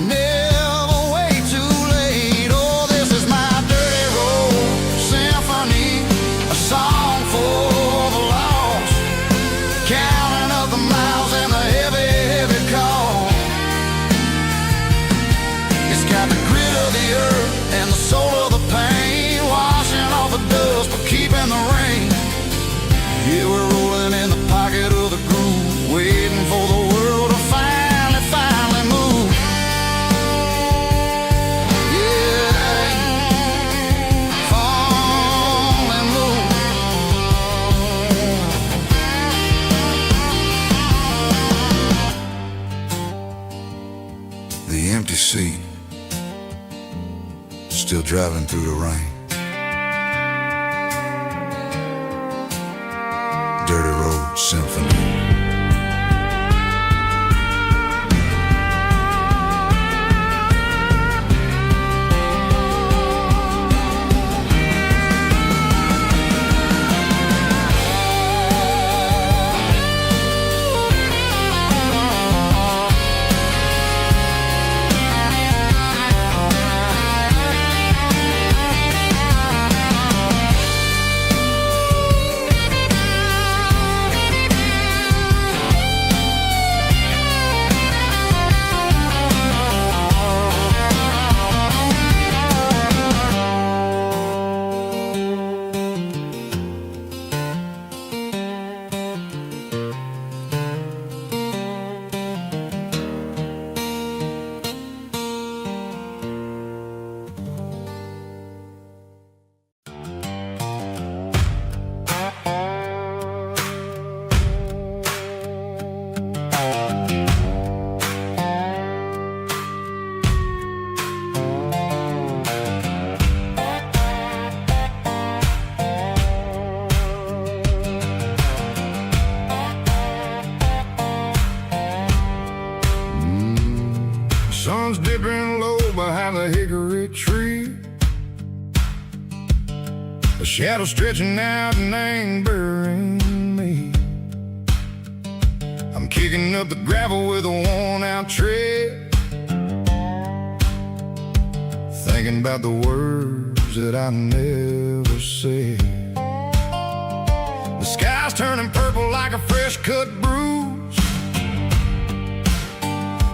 never way too late. Oh, this is my dirty road symphony, a song for the lost, counting up the miles and the heavy, heavy call. It's got the grit of the earth and the soul of the pain, washing off the dust but keeping the rain. Yeah, we're rolling in the pocket of the groove, waiting for the world to finally move. Yeah, finally move. The empty seat, still driving through the rain. Dirty road symphony. Sun's dipping low behind the hickory tree, a shadow stretching out and ain't burying me. I'm kicking up the gravel with a worn-out tread, thinking about the words that I never said. The sky's turning purple like a fresh-cut bruise,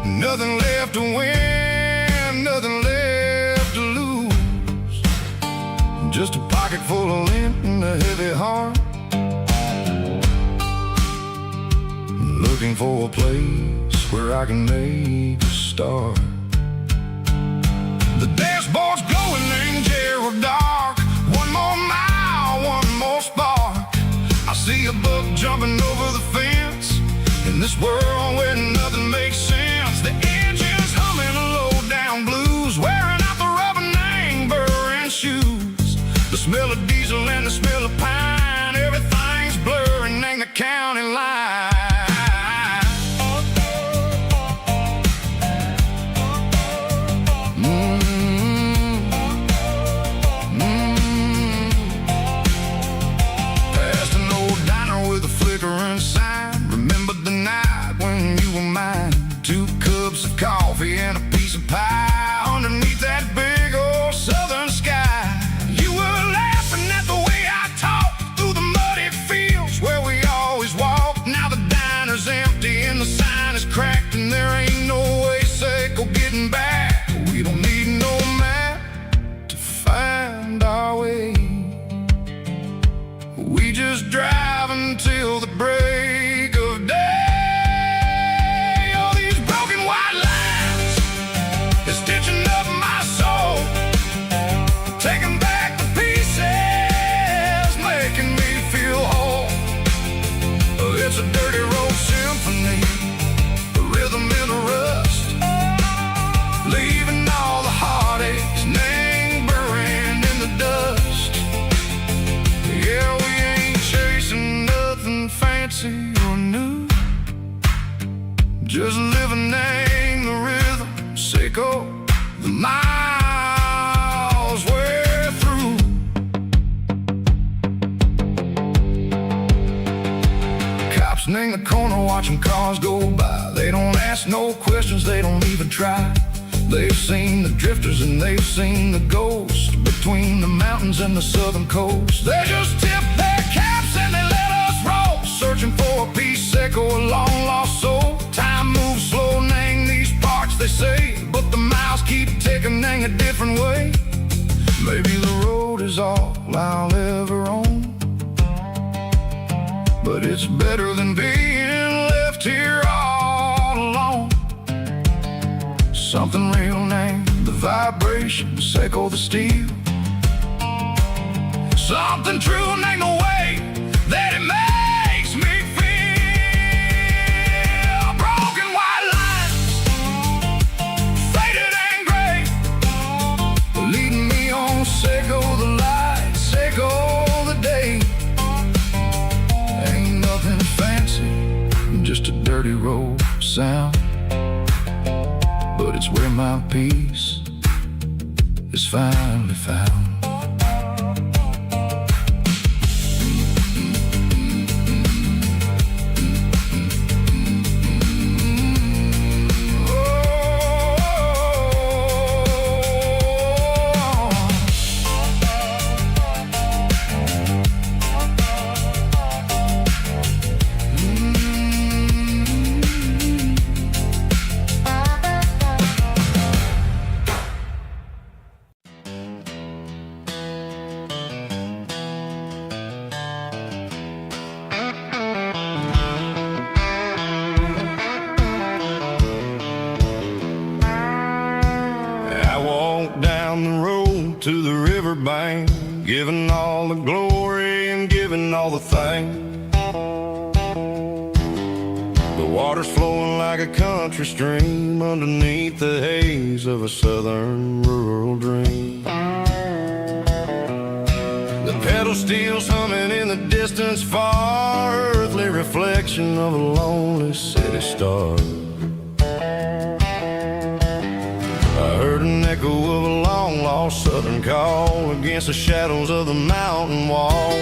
nothing left to win, nothing left to lose, just a pocket full of lint and a heavy heart, looking for a place where I can make a start. The dashboard's glowing, ain't still dark. One more mile, one more spark. I see a buck jumping over the fence. In this world where nothing makes sense, the engine's humming a low-down blues, wearing out the rubber name, burring shoes. The smell of diesel and the smell of pine, everything's blurring in the county line. Past an old diner with a flickering sign. Remember the night when you were mine. 2 cups of coffee and a piece of pie underneath that big old southern sky. You were laughing at the way I talked through the muddy fields where we always walked. Now the diner's empty and the sign is cracked, and there ain't no way Seco getting back. We don't need no map to find our way. We just drive until the break of day. All these broken white lines is stitching up my soul, taking back the pieces, making me feel whole. It's a dirty road symphony, a rhythm in the rust, leaving all the heartaches, name buried in the dust. Yeah, we ain't chasing nothing fancy or new, just living in the rhythm, Seco, the miles we're through. Cops in the corner watching cars go by. They don't ask no questions, they don't even try. They've seen the drifters and they've seen the ghosts between the mountains and the southern coast. They just tip their caps and they let us roll, searching for a piece, Seco, a long lost soul. Time moves slow, nang these parts, they say, but the miles keep ticking, nang a different way. Maybe the road is all I'll ever own, but it's better than being left here all alone. Something real named the vibration, Seco the steel. Something true named the way that it makes me feel. Broken white lines, faded and gray, leading me on, Seco the light, Seco the day. Ain't nothing fancy, just a dirty road sound, but it's where my peace is finally found. To the riverbank, giving all the glory and giving all the thanks. The water's flowing like a country stream underneath the haze of a southern rural dream. The pedal steel's humming in the distance far, earthly reflection of a lonely city star. I heard an echo of a long-lost southern call against the shadows of the mountain wall,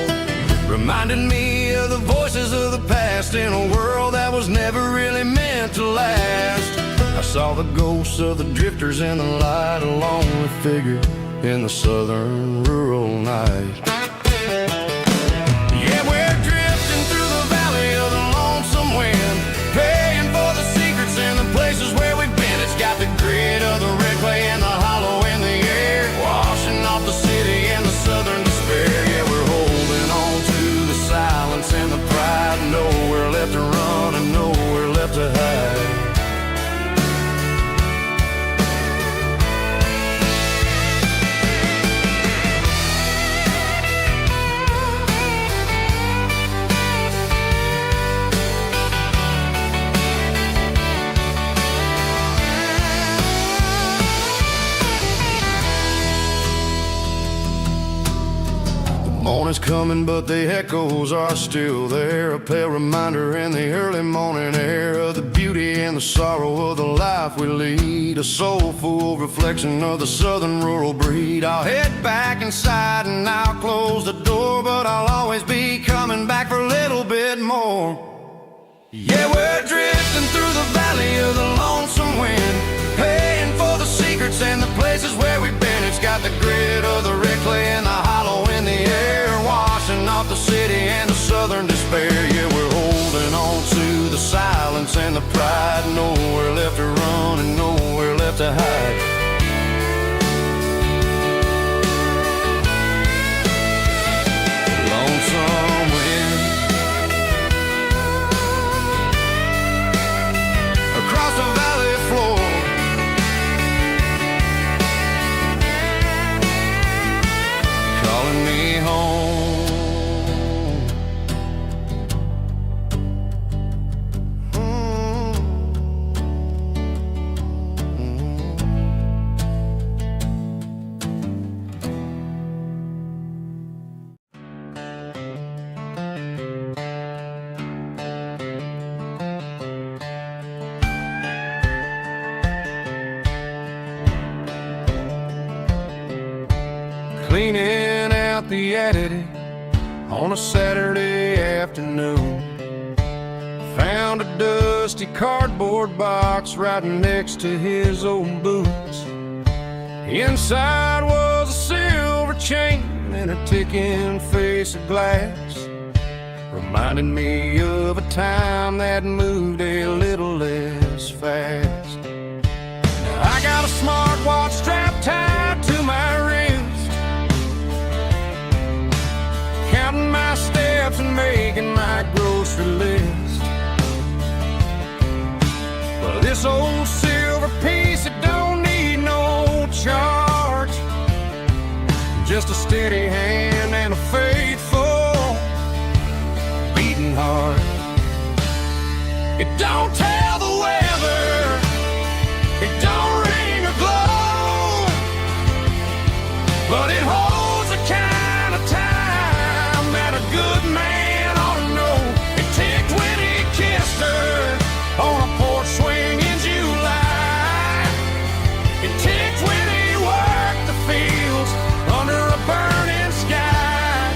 reminded me of the voices of the past in a world that was never really meant to last. I saw the ghosts of the drifters in the light, a lonely figure in the southern rural night. Yeah, we're drifting through the valley of the lonesome wind, paying for the secrets and the places where we've been. It's got the grit of the red clay and the hollow in the air, washing off the city and the southern despair. Yeah, we're holding on to the silence and the pride, nowhere left to run and nowhere left to hide. is coming, but the echoes are still there. A pale reminder in the early morning air of the beauty and the sorrow of the life we lead. A soulful reflection of the southern rural breed. I'll head back inside and I'll close the door, but I'll always be coming back for a little bit more. Yeah, we're drifting through the valley of the lonesome wind, paying for the secrets and the places where we've been. It's got the grit of the red clay and the hollow in the air, washing off the city and the southern despair. Yeah, we're holding on to the silence and the pride. Nowhere left to run and nowhere left to hide. Lonesome wind across the valley floor, calling me home. Cleaning out the attic on a Saturday afternoon, found a dusty cardboard box right next to his old boots. Inside was a silver chain and a ticking face of glass, reminding me of a time that moved a little less fast. Now I got a smartwatch strapped tied to my wrist, counting my steps and making my grocery list. Well, this old silver piece, it don't need no charge, just a steady hand and a faithful beating heart. It don't tell the weather, it don't ring or glow, but it holds the kind of time that a good man ought to know. It ticked when he kissed her on a porch swing in July. It ticked when he worked the fields under a burning sky.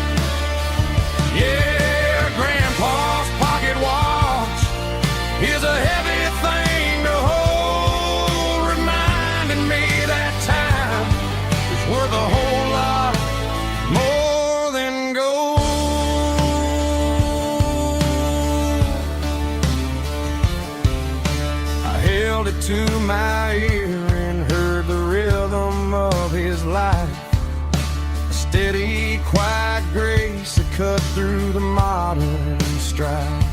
Yeah, Grandpa's pocket watch is a heavy thing to hold, reminding me that time is worth a whole lot more than gold. I held it to my ear and heard the rhythm of his life, a steady, quiet grace that cut through the modern strife.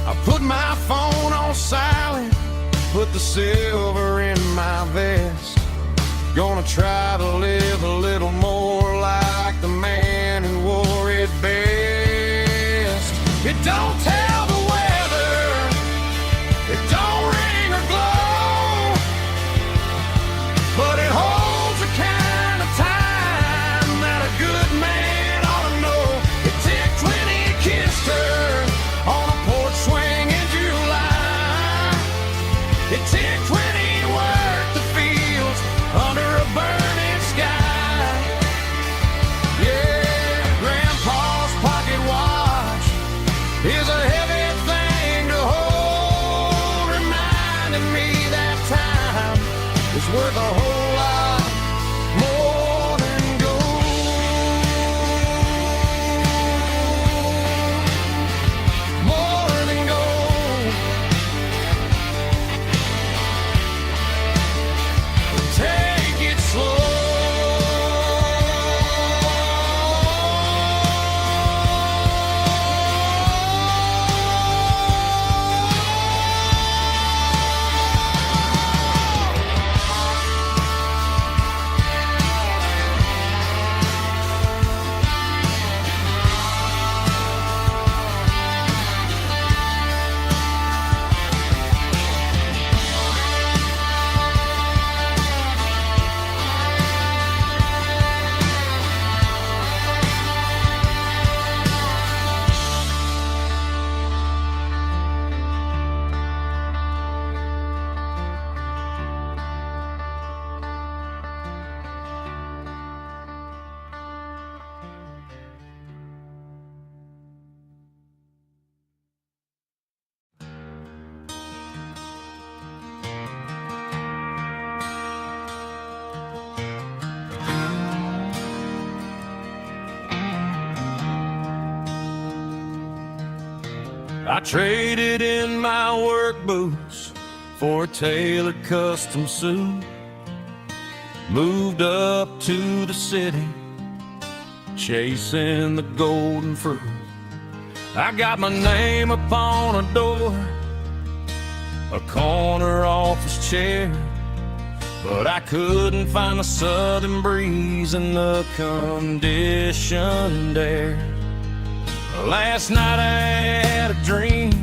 I put my phone on silent, put the silver in my vest. Gonna try to live a little more like the man who wore it best. It don't tell the weather, it don't ring or glow, but it holds the kind of time that a good man ought to know. It ticked when he kissed her on a porch swing in July. It ticked when he worked the fields under a burning sky. Yeah, Grandpa's pocket watch is a heavy thing to hold, reminding me that time is worth a whole lot more than gold. More than gold. Take it slow. I traded in my work boots for a tailored custom suit. Moved up to the city, chasing the golden fruit. I got my name upon a door, a corner office chair, but I couldn't find the southern breeze in the conditioned air. Last night I had a dream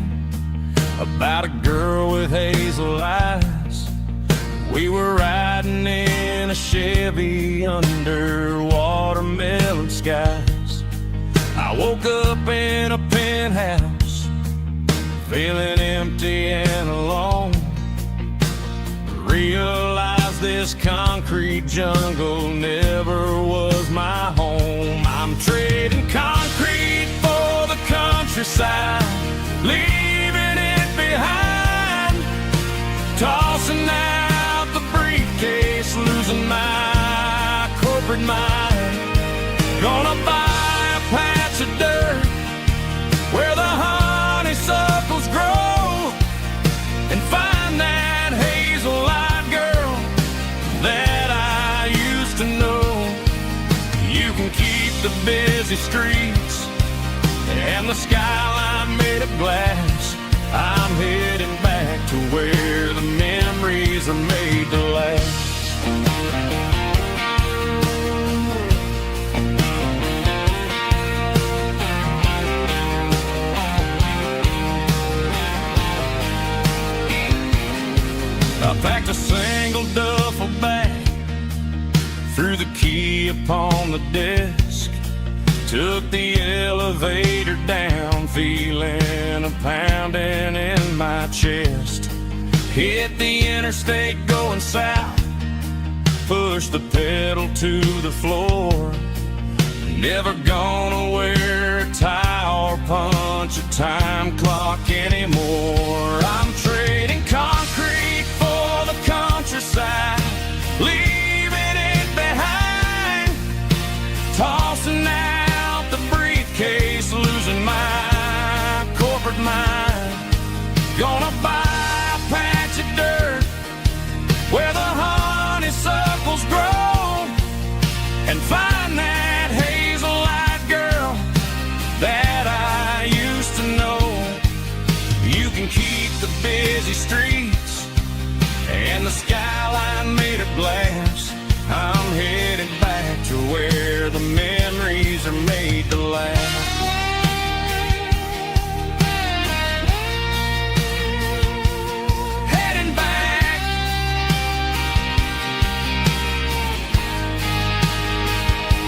about a girl with hazel eyes. We were riding in a Chevy under watermelon skies. I woke up in a penthouse, feeling empty and alone. Realized this concrete jungle never was my home. I'm trading concrete for the countryside, leaving it behind, tossing out the briefcase, losing my corporate mind. Gonna buy a patch of dirt where the honeysuckles grow and find that hazel-eyed girl that I used to know. You can keep the busy streets and the skyline made of glass. I'm heading back to where the memories are made to last. I packed a single duffel bag, threw the key upon the desk, took the elevator down, feeling a pounding in my chest. Hit the interstate going south, pushed the pedal to the floor. Never gonna wear a tie or punch a time clock anymore. I'm trading concrete for the countryside, leaving it behind, tossing out the briefcase, losing my corporate mind. Gonna buy a patch of dirt where the honeysuckles grow and find that hazel-eyed girl that I used to know. You can keep the busy streets and the skyline made of glass. I'm headed back to where the memories are made to last. Heading back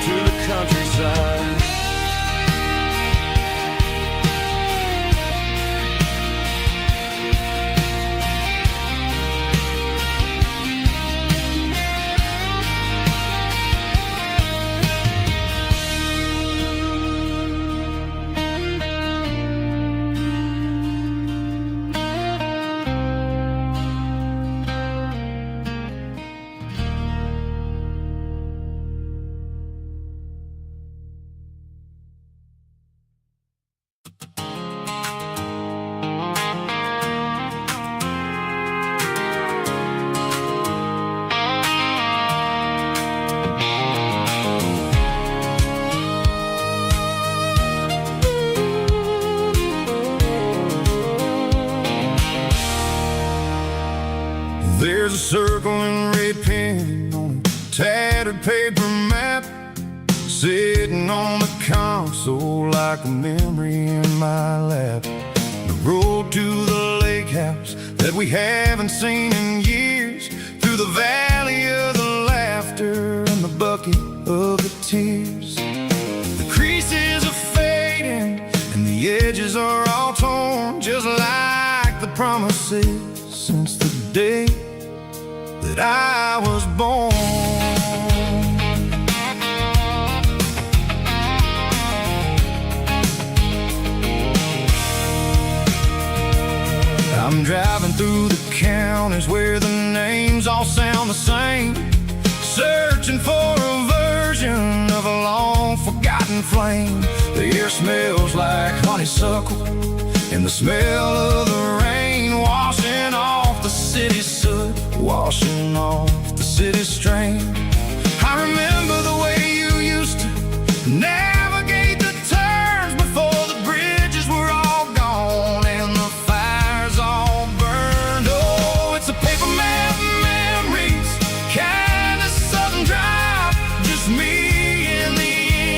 to the countryside. There's a circle and red pen on a tattered paper map, sitting on the console like a memory in my lap. The road to the lake house that we haven't seen in years, through the valley of the laughter and the bucket of the tears. The creases are fading and the edges are all torn, just like the promises since the day that I was born. I'm driving through the counties where the names all sound the same, searching for a version of a long forgotten flame. The air smells like honeysuckle, and the smell of the rain washing off the city soot, washing off the city strain. I remember the way you used to navigate the turns before the bridges were all gone and the fires all burned. Oh, it's a paper map memories, kind of southern drive, just me and the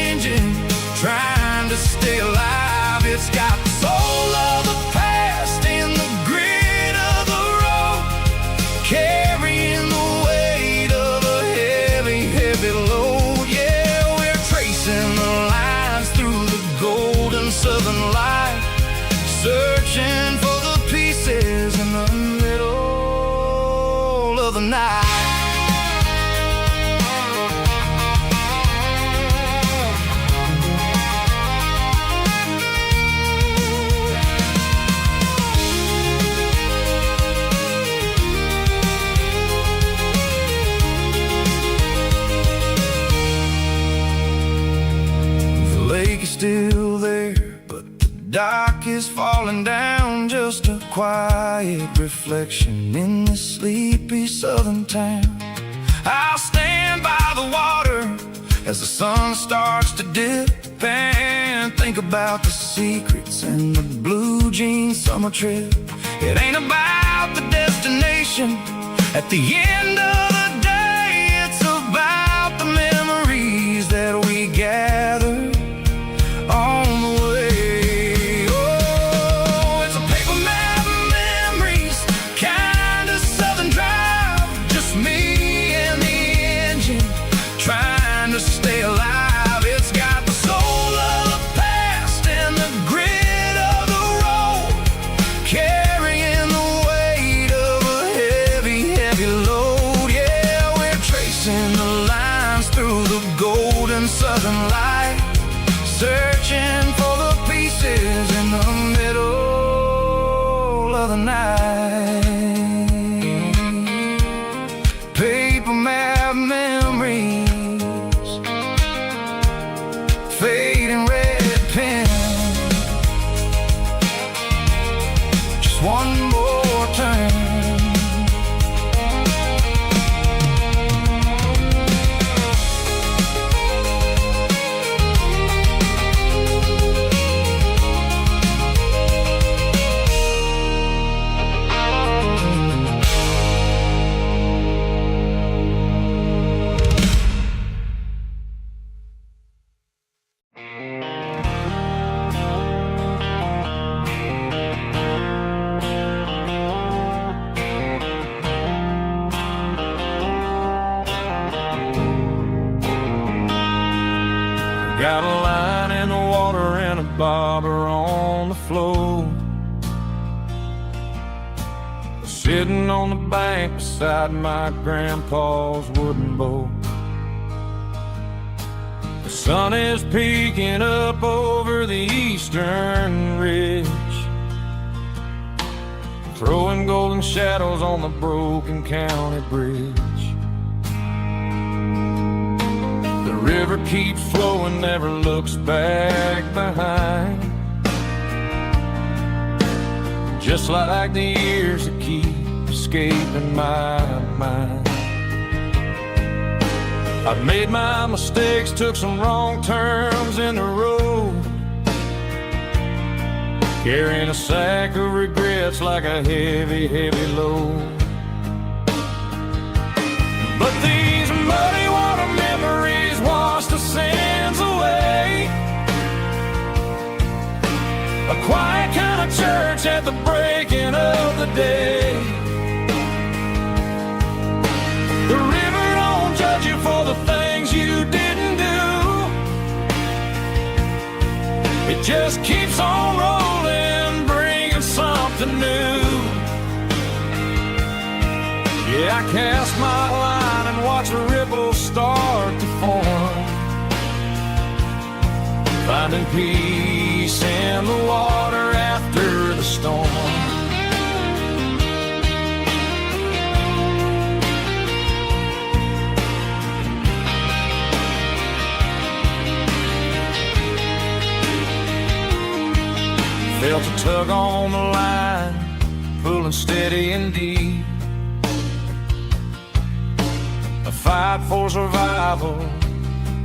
engine trying to stay alive. It's got the soul of the past and the grit of the road, carrying the weight of a heavy, heavy load. Yeah, we're tracing the lines through the golden southern light, searching for the pieces in the middle of the night. Still there, but the dock is falling down, just a quiet reflection in this sleepy southern town. I'll stand by the water as the sun starts to dip and think about the secrets and the blue jean summer trip. It ain't about the destination at the end of the day, it's about the memories that we gather on the way. Oh, it's a paper map memories, kind of southern drive, just me and the engine trying to stay alive. It's got the soul of the past and the grit of the road, carrying the weight of a heavy, heavy load. Yeah, we're tracing the lines through the golden southern light, searching for the pieces in the middle of the night. Paper map memories, fading red pen, just one more turn. Got a line in the water and a bobber on the floor, sitting on the bank beside my grandpa's wooden boat. The sun is peeking up over the eastern ridge, throwing golden shadows on the broken county bridge. The river keeps flowing, never looks back behind, just like the years that keep escaping my mind. I've made my mistakes, took some wrong turns in the road, carrying a sack of regrets like a heavy, heavy load. But these muddy water memories wash the sins away, a quiet kind of church at the breaking of the day. The river don't judge you for the things you didn't do, it just keeps on rolling, bringing something new. Yeah, I cast my line and watch the ripples start to form, finding peace in the water after the storm. Felt a tug on the line, pulling steady and deep. A fight for survival,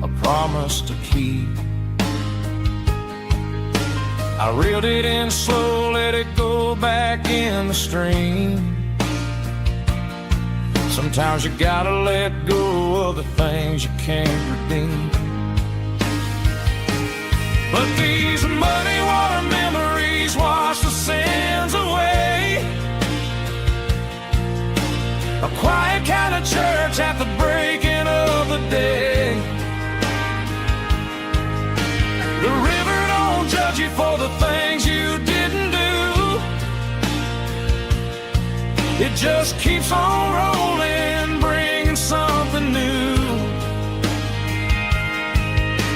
a promise to keep. I reeled it in slow, let it go back in the stream. Sometimes you gotta let go of the things you can't redeem. But these muddy water memories wash the sins away. A quiet kind of church at the breaking of the day. The river don't judge you for the things you didn't do. It just keeps on rolling, bringing something new.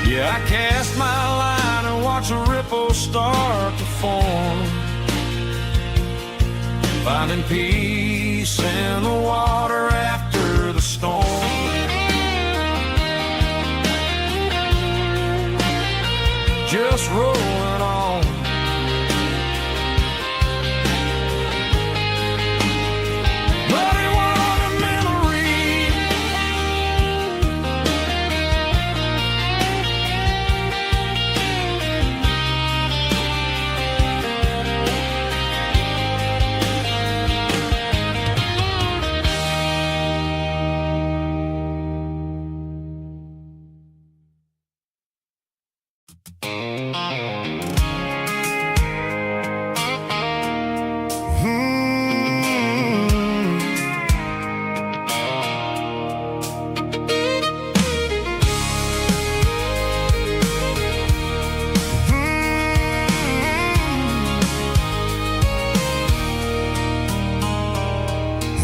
Yeah, I cast my line and watch a ripple start to form, finding peace in the water after the storm. Just rolling on. Muddy water memory.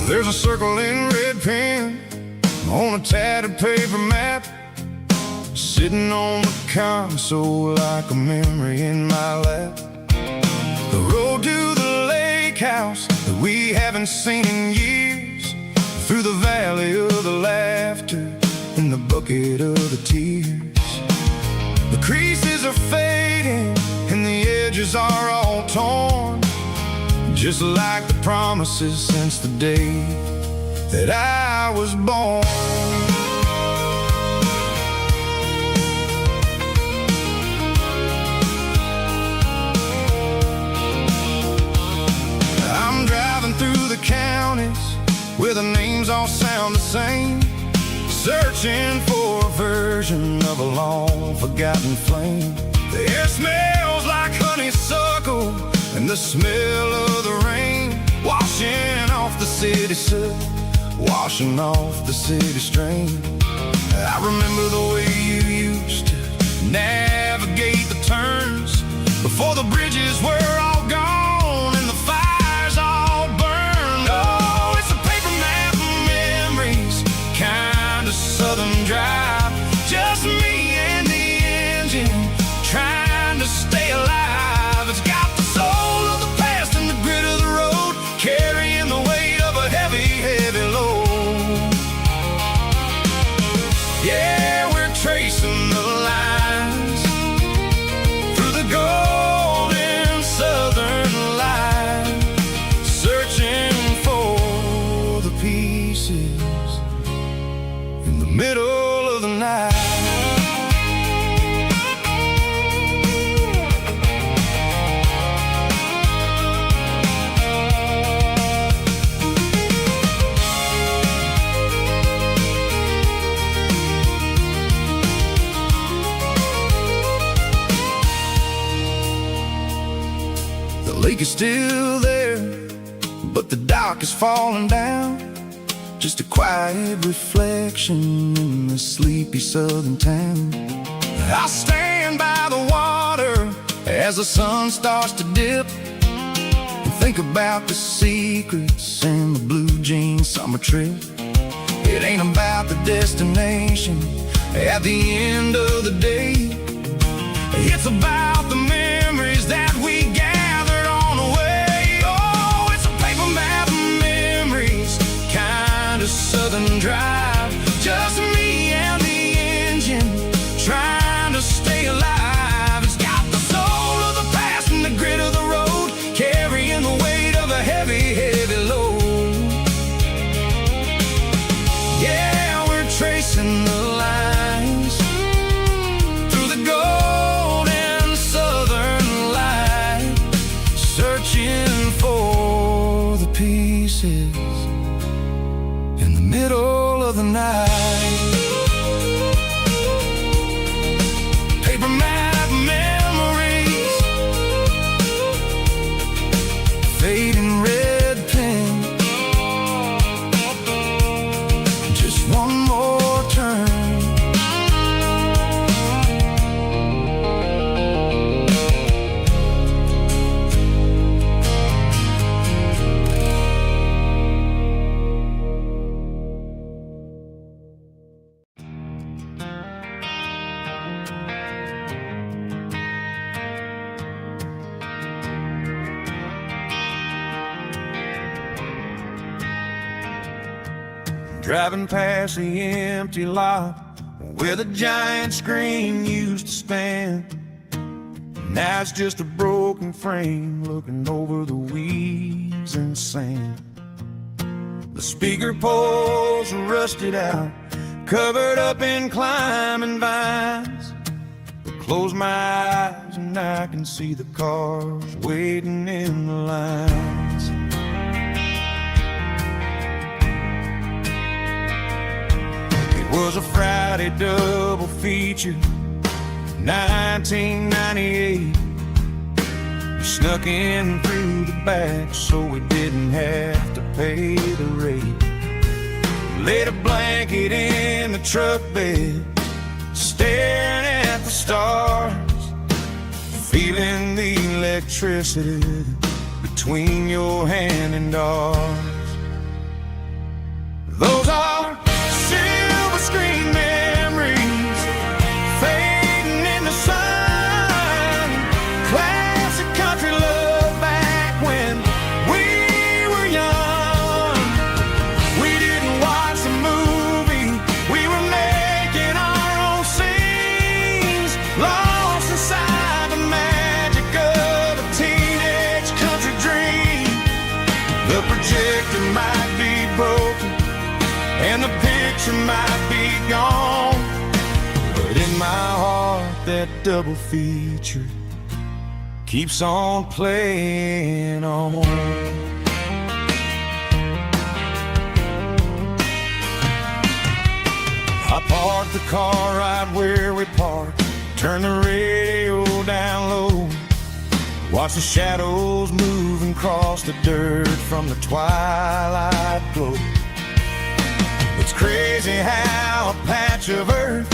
There's a circle in red pen on a tattered paper map, sitting on the console like a memory in my lap. The road to the lake house that we haven't seen in years, through the valley of the laughter and the bucket of the tears. The creases are fading and the edges are all torn, just like the promises since the day that I was born. I'm driving through the counties where the names all sound the same, searching for a version of a long forgotten flame. The air smells like honeysuckle and the smell of the rain, washing off the city soot, washing off the city strain. I remember the way you used to navigate the turns before the bridges were all gone and the fires all burned. Oh, it's a paper map of memories, kind of southern drive, just me and the engine trying to stay alive. It's got the soul of the past and the grit of the road, carrying the weight of a heavy, heavy load. Yeah, we're tracing the lines through the golden southern light, searching for the pieces in the middle of the night. The lake is still there, but the dock is falling down, just a quiet reflection in the sleepy southern town. I stand by the water as the sun starts to dip, and think about the secrets and the blue jean summer trip. It ain't about the destination at the end of the day, it's about the memories that we gathered on the way. Oh, it's a paper map of memories, kind of southern drive, just me and the engine trying to stay alive. It's got the soul of the past and the grit of the road, of the night. Paper map memories, fading red pen, just one more turn. Driving past the empty lot where the giant screen used to stand. Now it's just a broken frame looking over the weeds and sand. The speaker poles are rusted out, covered up in climbing vines. But close my eyes and I can see the cars waiting in the lines. It was a Friday double feature, 1998. We snuck in through the back so we didn't have to pay the rate. Laid a blanket in the truck bed, staring at the stars, feeling the electricity between your hand and ours. Those are silver screen memories, fading in the sun. Classic country love back when we were young. We didn't watch the movie, we were making our own scenes, lost inside the magic of a teenage country dream. The projector might be broken and the picture might be gone, but in my heart that double feature keeps on playing on. I parked the car right where we parked, turned the radio down low, watch the shadows move and cross the dirt from the twilight glow. It's crazy how a patch of earth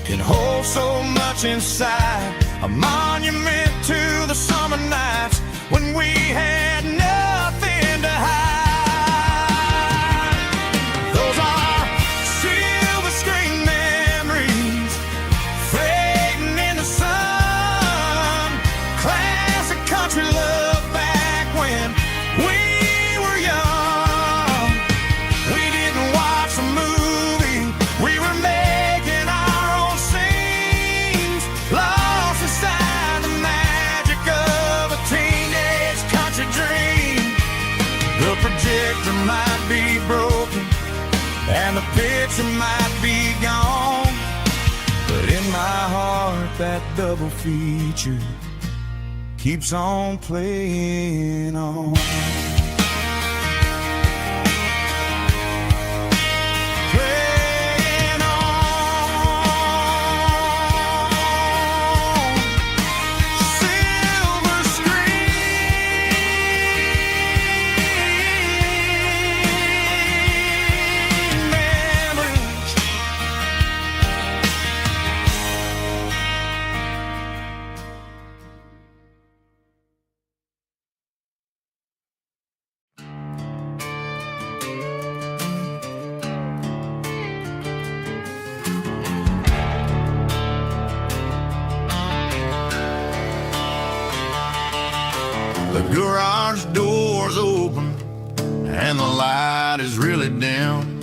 can hold so much inside, a monument to the summer nights when we had nothing to hide. Those are silver screen memories, fading in the sun. Classic country love back when we were young. We didn't watch the movie, we were making our own scenes, lost inside the magic of a teenage country dream. The projector might be broken and the picture might be gone, but in my heart that double feature keeps on playing on. Playing on. Silver screen memories. The garage door's open and the light is really dim.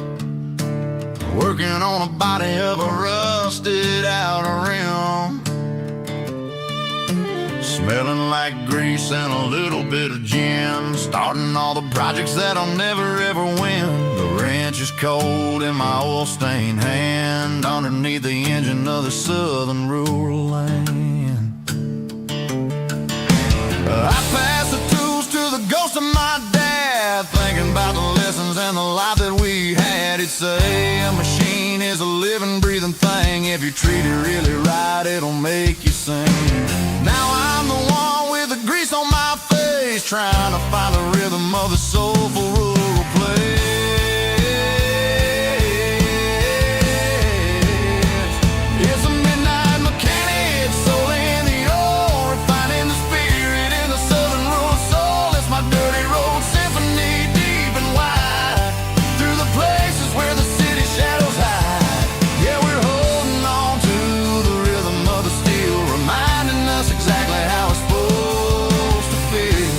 Working on a body of a rusted out rim. Smelling like grease and a little bit of gin. Starting all the projects that'll never ever win. The wrench is cold in my oil-stained hand, underneath the engine of the southern rural land. I pass the tools to the ghost of my dad, thinking about the lessons and the life that we had. daddy say a machine is a living, breathing thing. If you treat it really right, it'll make you sing. Now I'm the one with the grease on my face, trying to find the rhythm of the soulful rural place. It's a midnight mechanic, soul in the ore, refining the spirit in the southern rural soul. It's my dirty road symphony, deep and wide, through the places where the city shadows hide. Yeah, we're holding on to the rhythm of the steel, reminding us exactly how it's supposed to feel.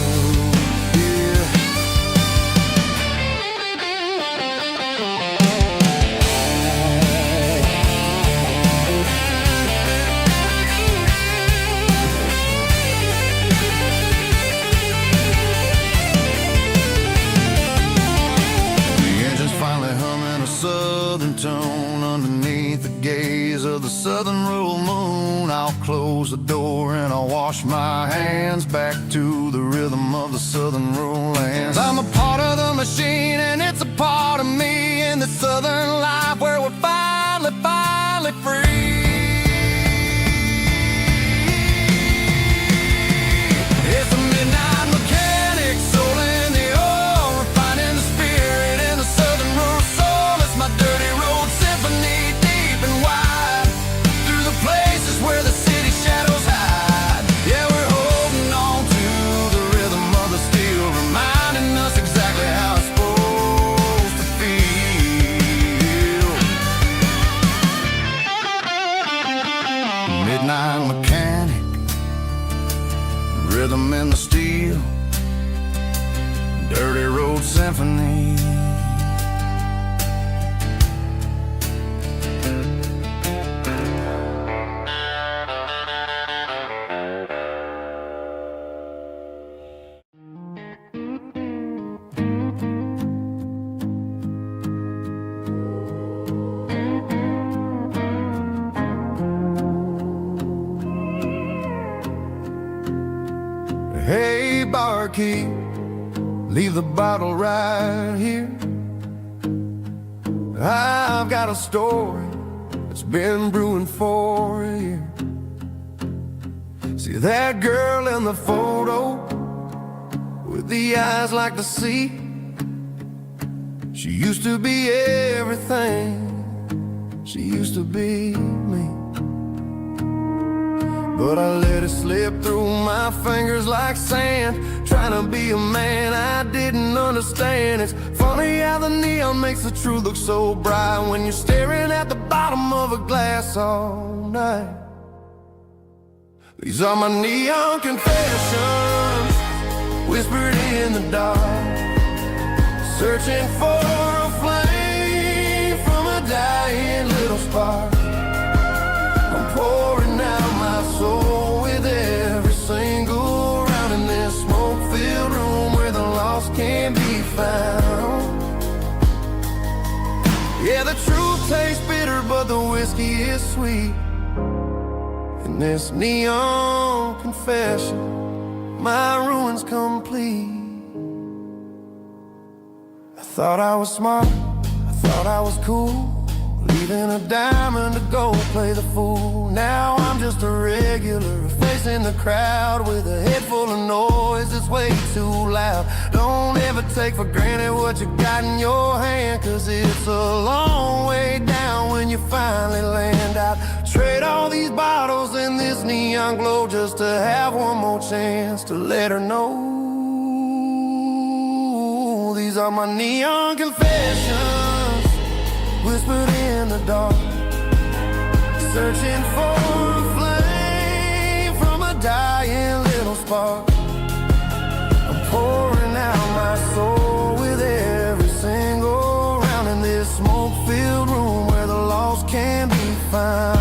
The engine's finally humming a southern tone underneath the gaze of the southern rural moon. I'll close the door and I'll wash my hands, back to the rhythm of the southern rural lands. I'm a part of the machine and it's a part of me, in the southern life where we're finally free. It's a midnight mechanic, soul in the ore, refining the spirit in the southern rural soul. It's my dirty road symphony, deep and wide, through the places where the city shadows hide. Yeah, we're holding on to the rhythm of the steel, reminding us exactly how it's supposed to feel. Midnight mechanic, rhythm in the steel, dirty road symphony. Hey, barkeep, leave the bottle right here. I've got a story that's been brewing for a year. See that girl in the photo with the eyes like the sea? She used to be everything, she used to be me. But I let it slip through my fingers like sand, trying to be a man I didn't understand. It's funny how the neon makes the truth look so bright when you're staring at the bottom of a glass all night. These are my neon confessions, whispered in the dark, searching for a flame from a dying little spark. I'm pouring out my soul with every single round in this smoke-filled room where the lost can be found. Yeah, the truth tastes bitter, but the whiskey is sweet. In this neon confession, my ruin's complete. I thought I was smart, I thought I was cool, leaving a diamond to go play the fool. Now I'm just a regular, facing the crowd with a head full of noise that's way too loud. Don't ever take for granted what you got in your hand, cause it's a long way down when you finally land out. Trade all these bottles and this neon glow just to have one more chance to let her know. These are my neon confessions, whispered in the dark, searching for a flame from a dying little spark. I'm pouring out my soul with every single round in this smoke-filled room where the lost can be found.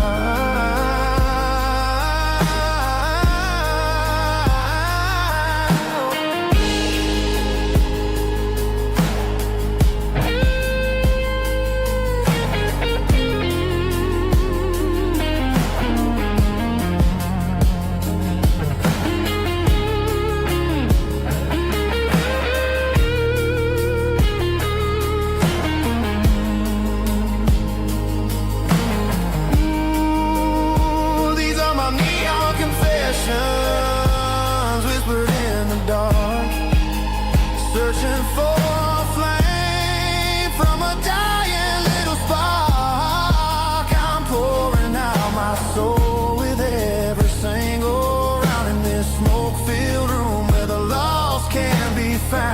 searching for a flame from a dying little spark. I'm pouring out my soul with every single round in this smoke-filled room where the lost can be found.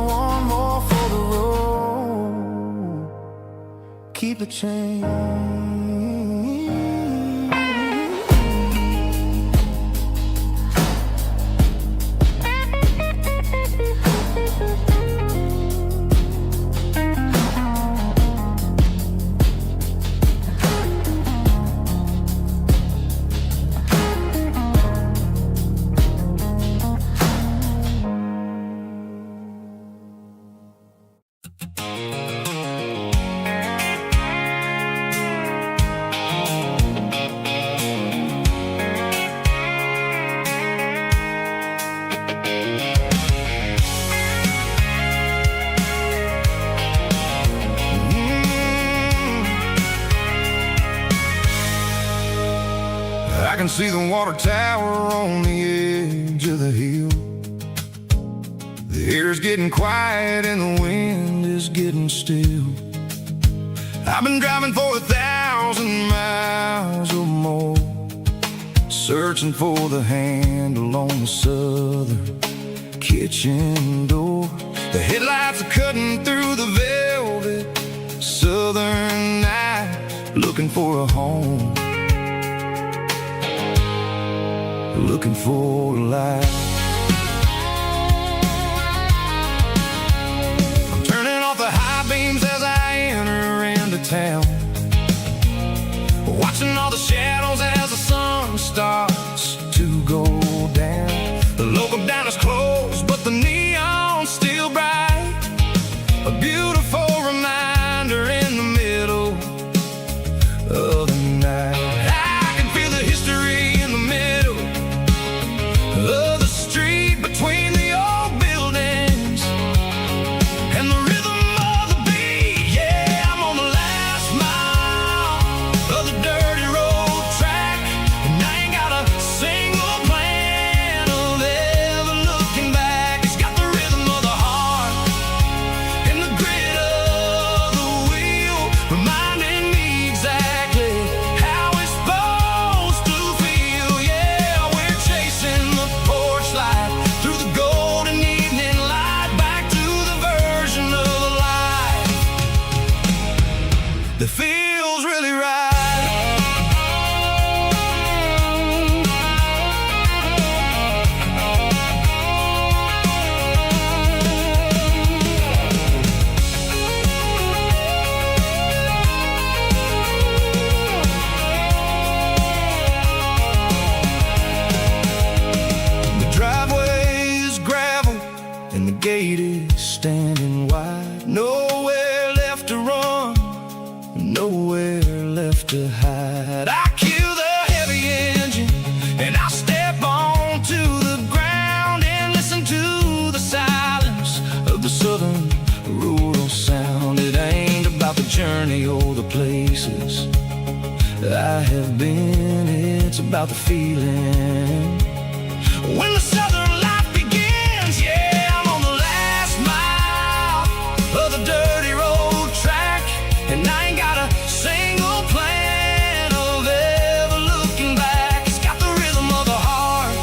One more for the road. Keep the change. I can see the water tower on the edge of the hill. The air's getting quiet and the wind is getting still. I've been driving for 1,000 miles or more, searching for the handle on the southern kitchen door. The headlights are cutting through the velvet southern night, looking for a home, looking for a light. I'm turning off the high beams as I enter into town, watching all the shadows as the sun starts to go down. The local diner's closed, but the neon's still bright, a beautiful reminder in the middle of the night. I can feel the history in the middle of the street between the old buildings and the rhythm of the beat. Yeah, I'm on the last mile of the dirty road track, and I ain't got a single plan of ever looking back. It's got the rhythm of the heart and the grit of the wheel, reminding me exactly how it's supposed to feel. Yeah, we're chasing the porch light through the golden evening light, back to the version of life that feels really right. The driveway is gravel and the gate is standing wide. Nowhere left to run, nowhere left to hide. I kill the heavy engine and I step onto the ground and listen to the silence of the southern rural sound. It ain't about the journey or the places I have been, it's about the feeling when the southern life begins. Yeah, I'm on the last mile of the dirty road track, and I ain't got a single plan of ever looking back. It's got the rhythm of the heart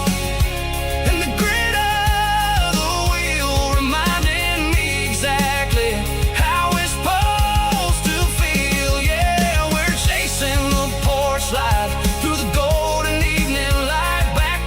and the grit of the wheel, reminding me exactly how it's supposed to feel. Yeah, we're chasing the porch light through the golden evening light, back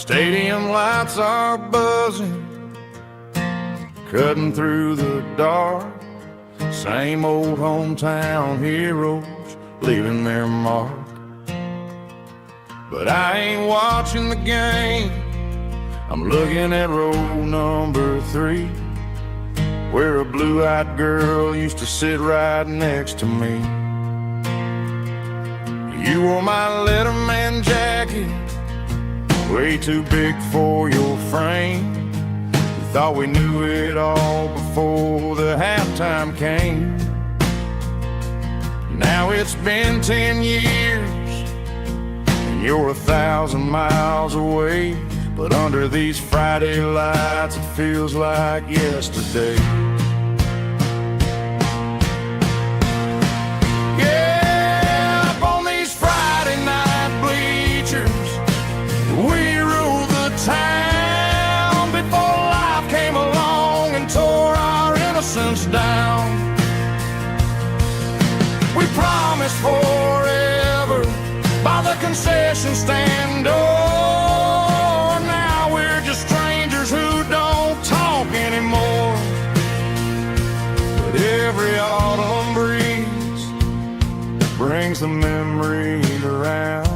Stadium lights are buzzing, cutting through the dark. Same old hometown heroes leaving their mark. But I ain't watching the game, I'm looking at row number 3, where a blue-eyed girl used to sit right next to me. You wore my Letterman jacket, way too big for your frame. We thought we knew it all before the halftime came. Now it's been 10 years, and you're 1,000 miles away. But under these Friday lights, it feels like yesterday. Yeah, up on these Friday night bleachers, we ruled the town before life came along and tore our innocence down. We promised forever by the concession stand door. Now we're just strangers who don't talk anymore. But every autumn breeze brings the memory around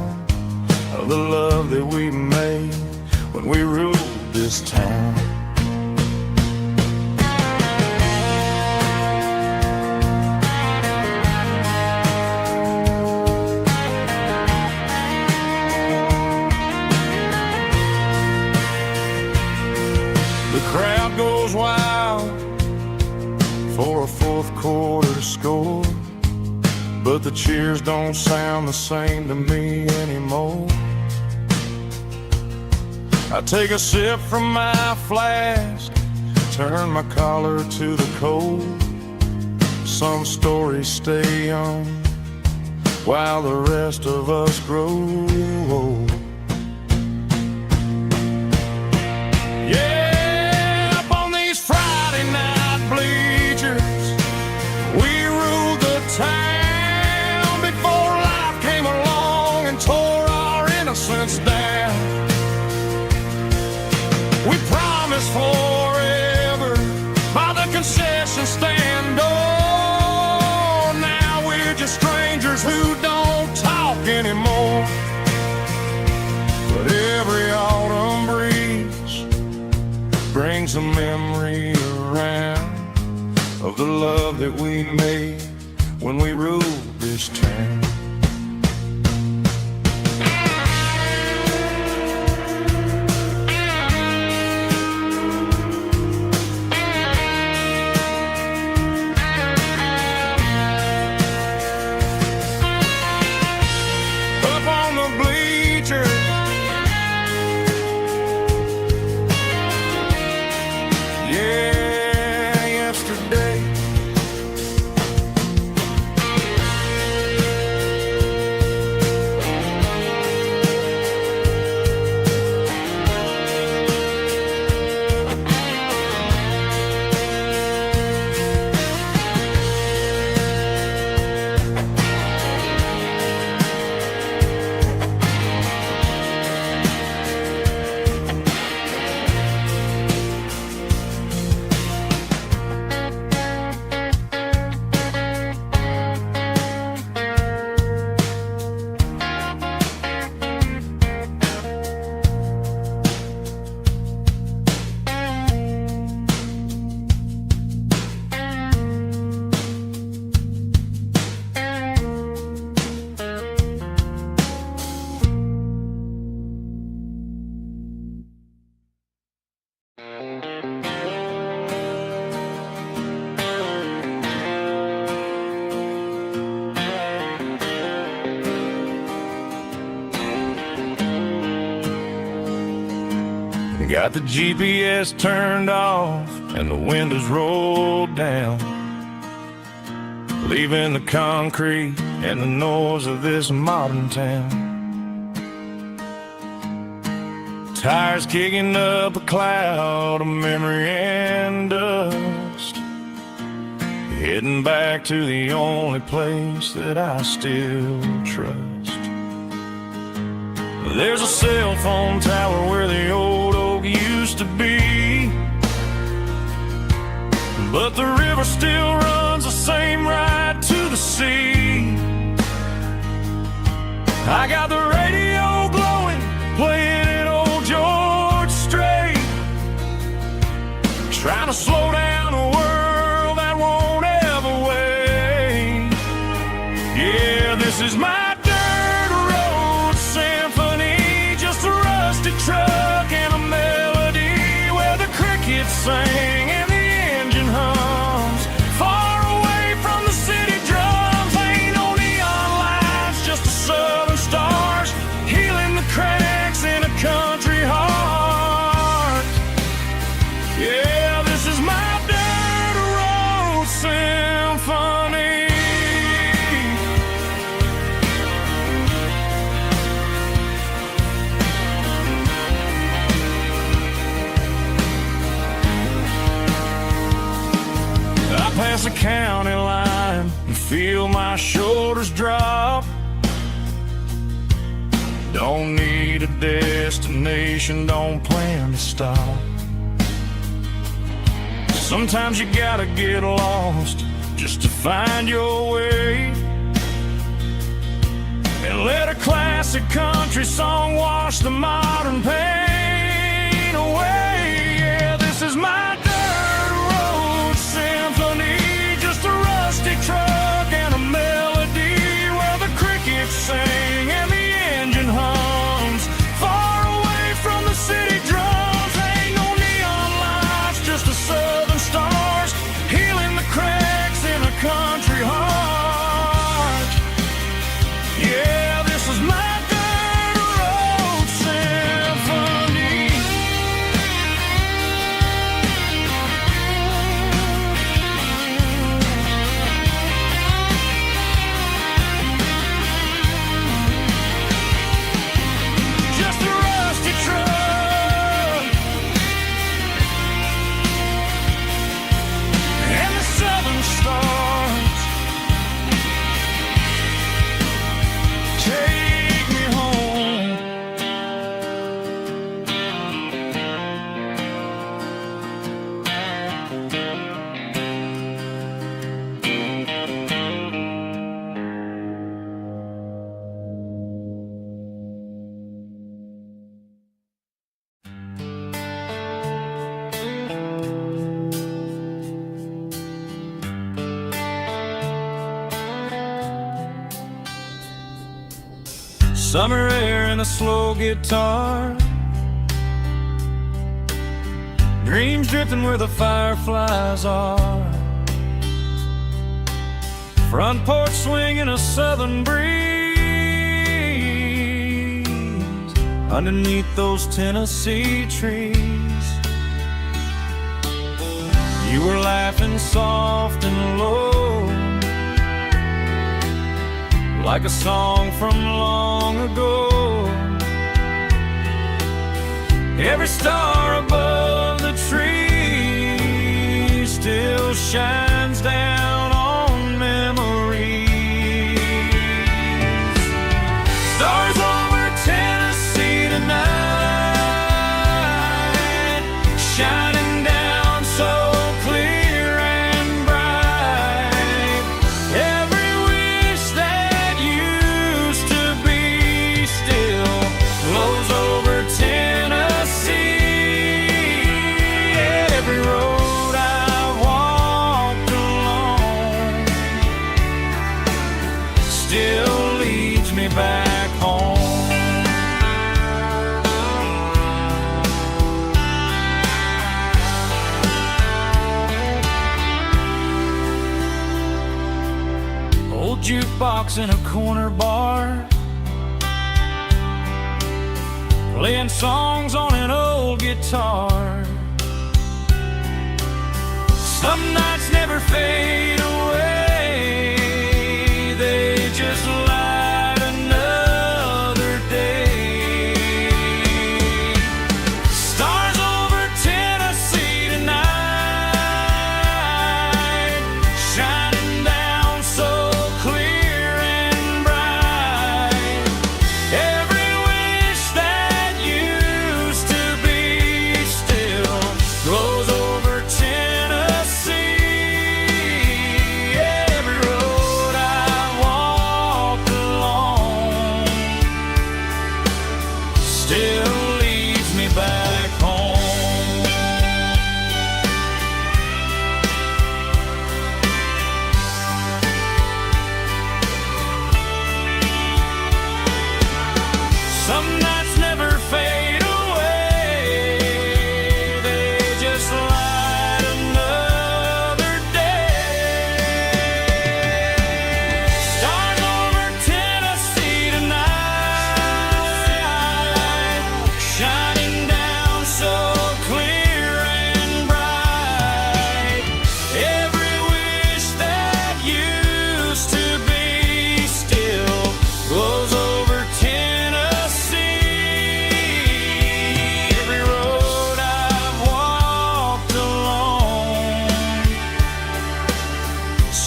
of the love that we made when we ruled this town. The crowd goes wild for a fourth quarter score, but the cheers don't sound the same to me anymore. I take a sip from my flask, turn my collar to the cold. Some stories stay young while the rest of us grow old. Yeah, up on these Friday night bleachers, we ruled the town before life came along and tore our innocence down. We promised forever by the concession stand door. Now we're just strangers who don't talk anymore. But every autumn breeze brings a memory around of the love that we made when we ruled this town. Got the GPS turned off and the windows rolled down, leaving the concrete and the noise of this modern town. Tires kicking up a cloud of memory and dust, heading back to the only place that I still trust. There's a cell phone tower where the old oak used to be, but the river still runs the same right to the sea. I got the radio glowing, playing it old George Strait, trying to slow down a world that won't ever wait. Yeah, this is my dirt road symphony, just a rusty truck and a melody where the crickets sing and the engine hums. Far away from the city drums, ain't no neon lights, just the southern stars healing the cracks in a country heart. Yeah, this is my dirt road symphony. I pass the county line and feel my shoulders drop. Don't need a destination, don't plan to stop. Sometimes you gotta get lost just to find your way, and let a classic country song wash the modern pain away. Yeah, this is my dirt road symphony, just a rusty truck and a melody where the crickets sing and the engine hums. Far away from the city drums, ain't no neon lights, just the southern stars healing the cracks in a country heart. Yeah, this is my dirt road symphony. Just a rusty truck and the southern stars take me home. Summer air and a slow guitar, dreams drifting where the fireflies are. Front porch swinging a southern breeze underneath those Tennessee trees. You were laughing soft and low, like a song from long ago. Every star above the tree still shines down on memories. Stars over Tennessee tonight, shining down so clear and bright. Every wish that used to be still glows over Tennessee. Every road I've walked along still leads me back home. Old jukebox in a corner bar, playing songs on an old guitar. Some nights never fade away, they just light another day. Stars over Tennessee tonight, shining down so clear and bright. Every wish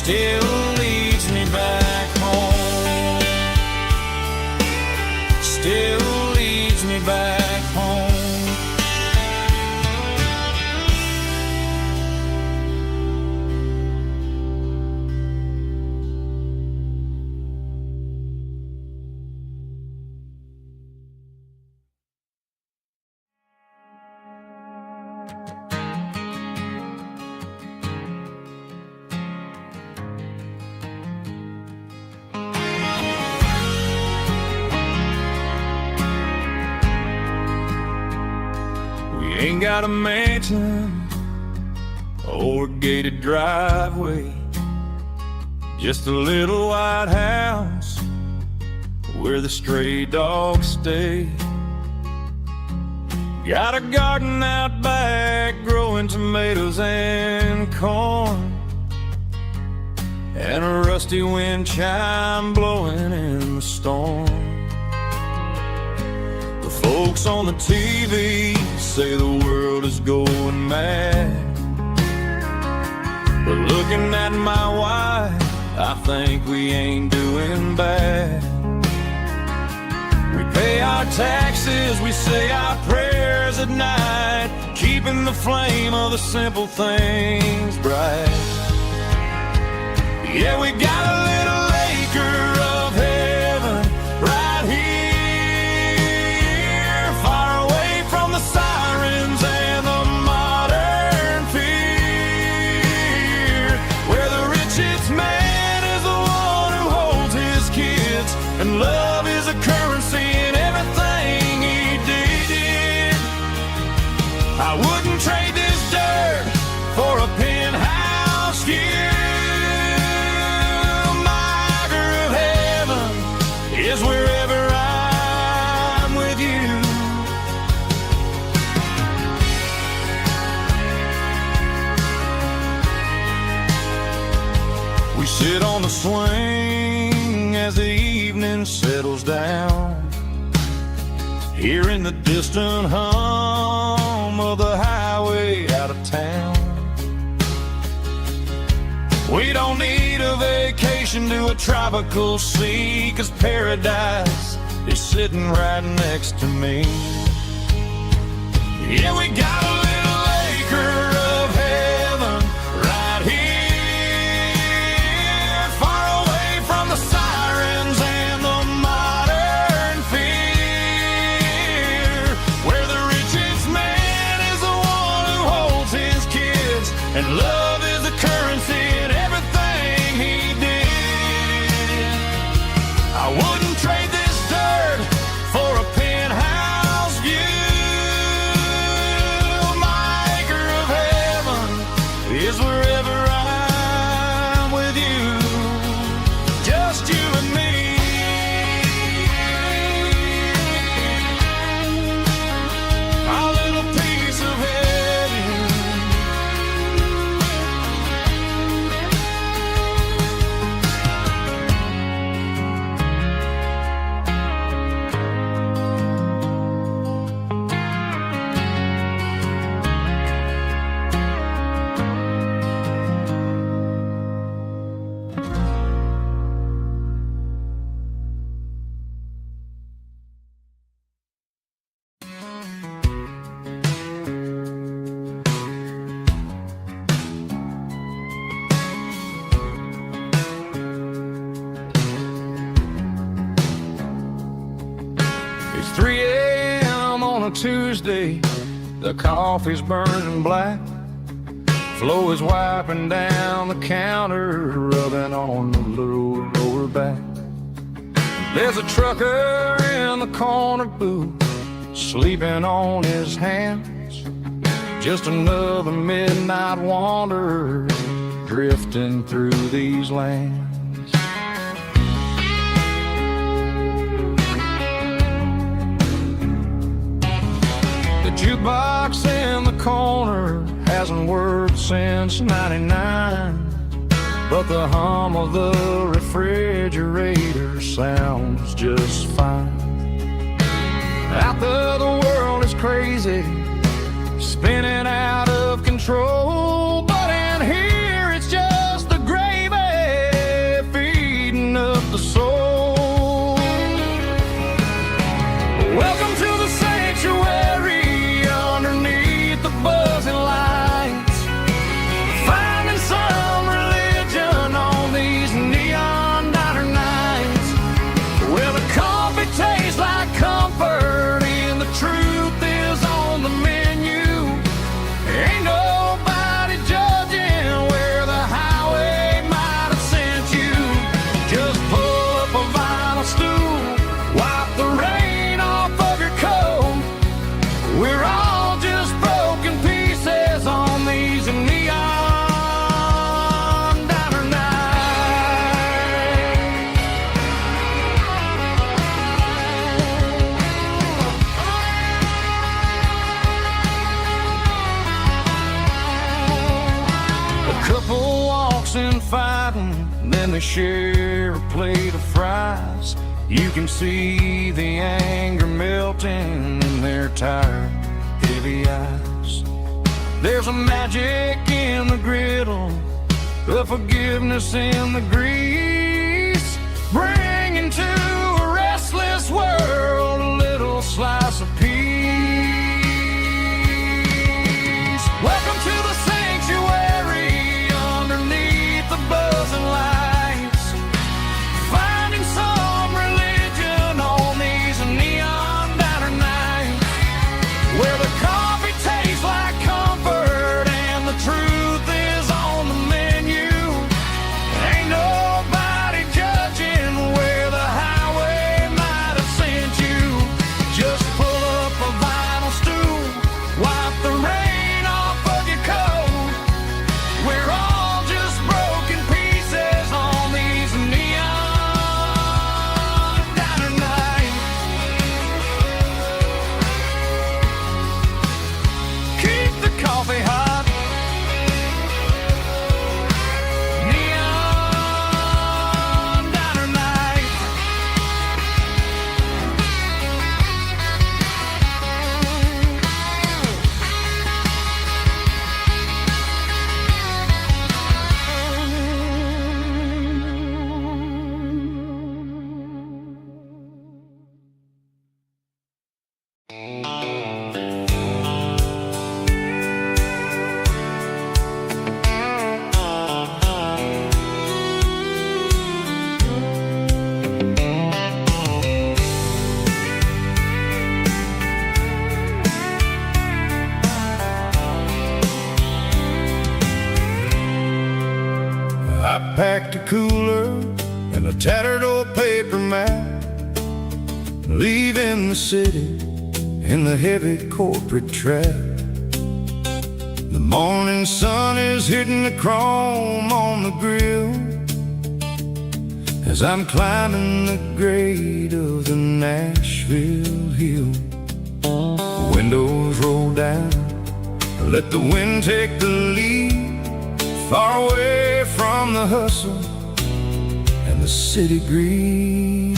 still leads me back home. Still leads me back home. Ain't got a mansion or a gated driveway, just a little white house where the stray dogs stay. Got a garden out back growing tomatoes and corn, and a rusty wind chime blowing in the storm. Folks on the TV say the world is going mad, but looking at my wife, I think we ain't doing bad. We pay our taxes, we say our prayers at night, keeping the flame of the simple things bright. Yeah, we got a little acre of heaven right here, sirens and the modern fear, where the richest man is the one who holds his kids, and love is a currency in everything he did. I wouldn't trade this dirt for a penthouse view. My acre of heaven is wherever I'm with you. We sit on the swing as the evening settles down, hearing the distant hum of the highway out of town. We don't need a vacation to a tropical sea, 'cause paradise is sitting right next to me. Yeah, we got a little acre of heaven right here, far away from the sirens and the modern fear, where the richest man is the one who holds his kids, and love is the currency in everything he did. I wouldn't trade this dirt for a penthouse view. My acre of heaven is wherever I'm with you, just you and me. Our little piece of heaven. It's 3 a.m. on a Tuesday, the coffee's burning black, Flo is wiping down the counter, rubbing on the little lower back. There's a trucker in the corner booth, sleeping on his hands, just another midnight wanderer drifting through these lands. The jukebox in the corner hasn't worked since '99, but the hum of the refrigerator sounds just fine. Out there the world is crazy, spinning out of control, but in here it's just the gravy then they share a plate of fries. You can see the anger melting in their tired, heavy eyes. There's a magic in the griddle, a forgiveness in the grease, bringing to a restless world a little slice of peace. Welcome to the sanctuary underneath the buzzing lights, finding some religion on these neon diner nights, where the coffee tastes like comfort and the truth is on the menu. Ain't nobody judging where the highway might have sent you. Just pull up a vinyl stool, wipe the rain off of your coat. We're all just broken pieces on these neon diner nights. Keep the coffee hot. Neon diner night. I packed a cooler and a tattered old paper map, leaving the city in the heavy corporate trap. The morning sun is hitting the chrome on the grill as I'm climbing the grade of the Nashville hill. The windows roll down, let the wind take the lead, far away from the hustle and the city greed.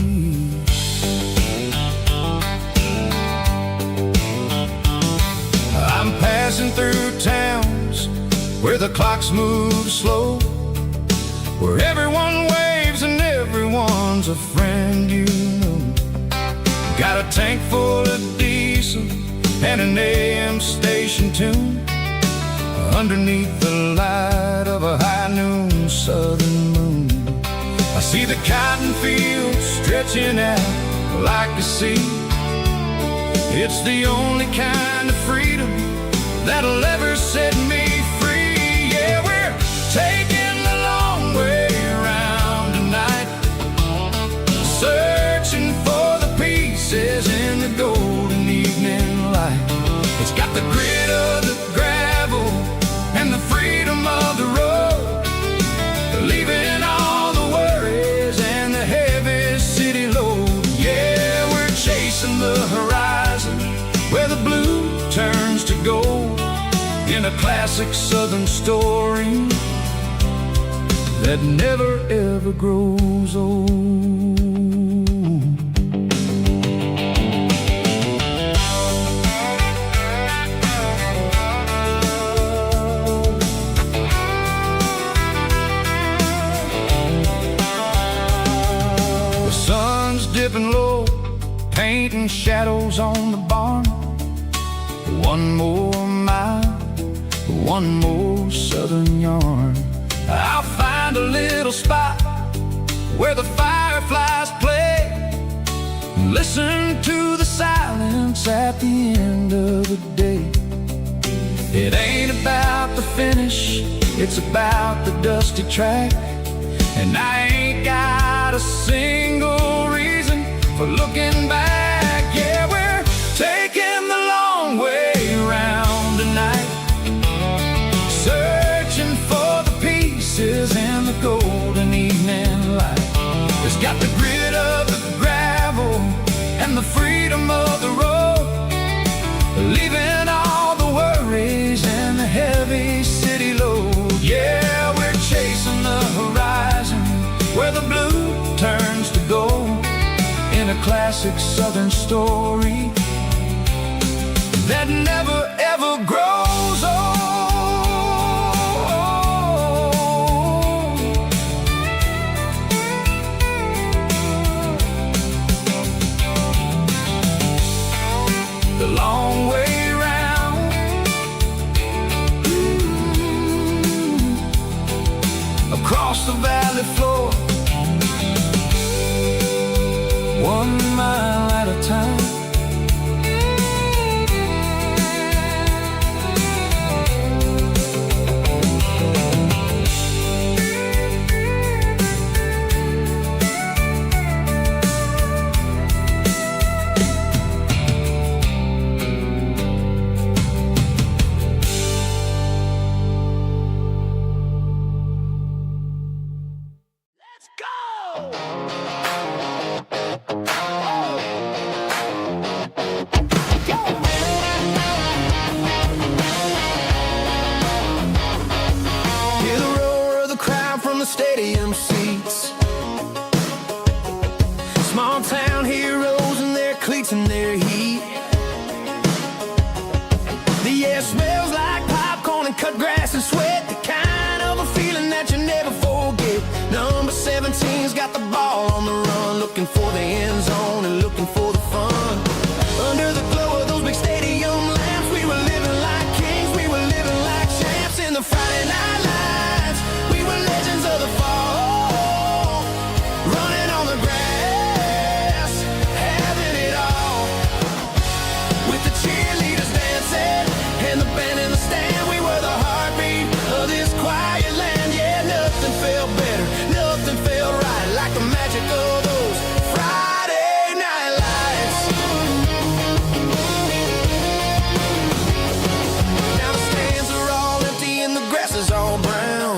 I'm passing through towns where the clocks move slow, where everyone waves and everyone's a friend you know. Got a tank full of diesel and an AM station tune underneath the light of a high noon southern moon. I see the cotton fields stretching out like a sea. It's the only kind of freedom that'll ever set me free. Yeah, we're taking the long way around tonight, searching for the pieces in the golden evening light. It's got the grit of the gravel and the freedom of the road, leaving all the worries and the heavy city load. Yeah, we're chasing the horizon where the blue turns to gold, in a classic southern story that never ever grows old. Dipping low, painting shadows on the barn. One more mile, one more southern yarn. I'll find a little spot where the fireflies play, and listen to the silence at the end of the day. It ain't about the finish, it's about the dusty track. And I ain't got a single reason for looking back. Yeah, we're taking the long way around tonight, searching for the pieces in the golden evening light. It's got the grit of the gravel and the freedom of the road, leaving all the worries and the heavy city load. Yeah, we're chasing the horizon where the blue turns to gold in a classic southern story that never ever grows old. The long way round, across the valley floor, 1 mile at a time. Stadium seats, small town heroes in their cleats and their heat. The air smells like popcorn and cut grass and sweat, the kind of a feeling that you never forget. Number 17's got the ball on the run, looking for the end zone and looking for the fun. Under the glow of those big stadium lamps, we were living like kings, we were living like champs in the Friday night lights. We were legends of the fall, running on the grass, having it all, with the cheerleaders dancing and the band in the stand. We were the heartbeat of this quiet land. Yeah, nothing felt better, nothing felt right like the magic of those Friday night lights. Now the stands are all empty and the grass is all brown,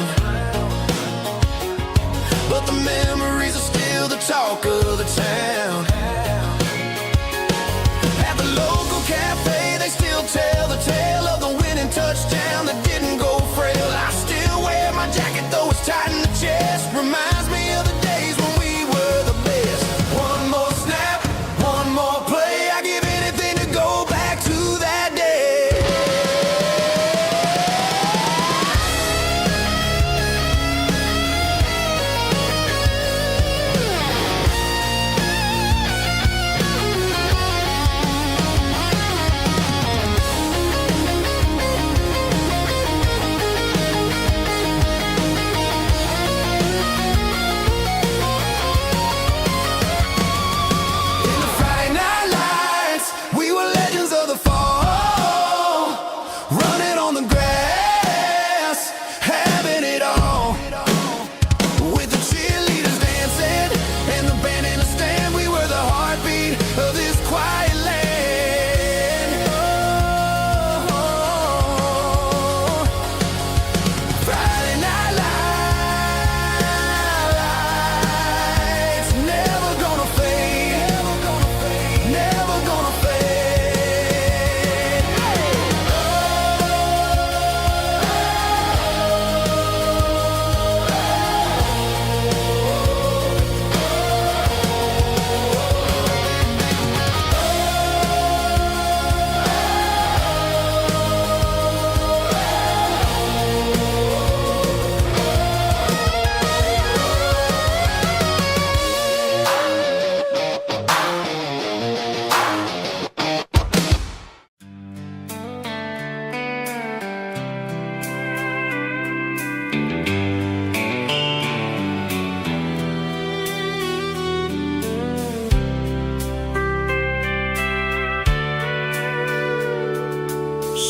but the memories are still the talk of the town. At the local cafe, they still tell the tale of the winning touchdown that didn't go frail. I still wear my jacket though it's tight in the chest. Reminds me of the days when we were the best. One more snap, one more play. I give anything to go back to that day. In the Friday night lights, we were legends of the fall, running on the grass, having it all, with the cheerleaders dancing and the band in the stand. We were the heartbeat of this quiet land. Oh, Friday night lights, never gonna fade, never gonna fade.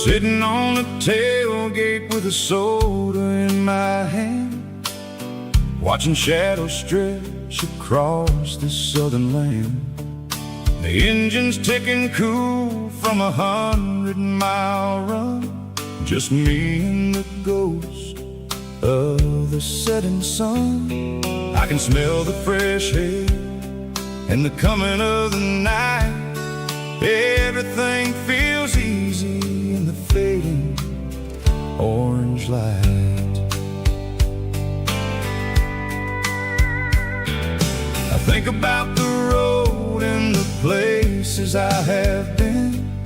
Sitting on the tailgate with a soda in my hand, watching shadows stretch across this southern land. The engine's ticking cool from 100-mile run, just me and the ghost of the setting sun. I can smell the fresh air and the coming of the night. Everything feels easy in the fading orange light. Think about the road and the places I have been,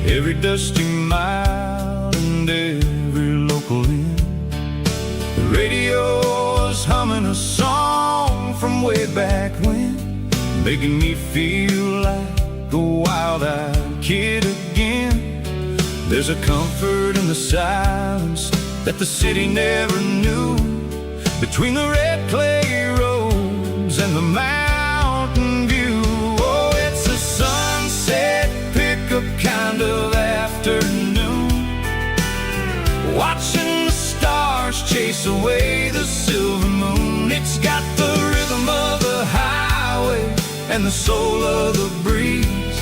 every dusty mile and every local inn. The radio is humming a song from way back when, making me feel like a wild-eyed kid again. There's a comfort in the silence that the city never knew, between the red clay roads and the mountain view. Oh, it's a sunset pickup kind of afternoon, watching the stars chase away the silver moon. It's got the rhythm of the highway and the soul of the breeze,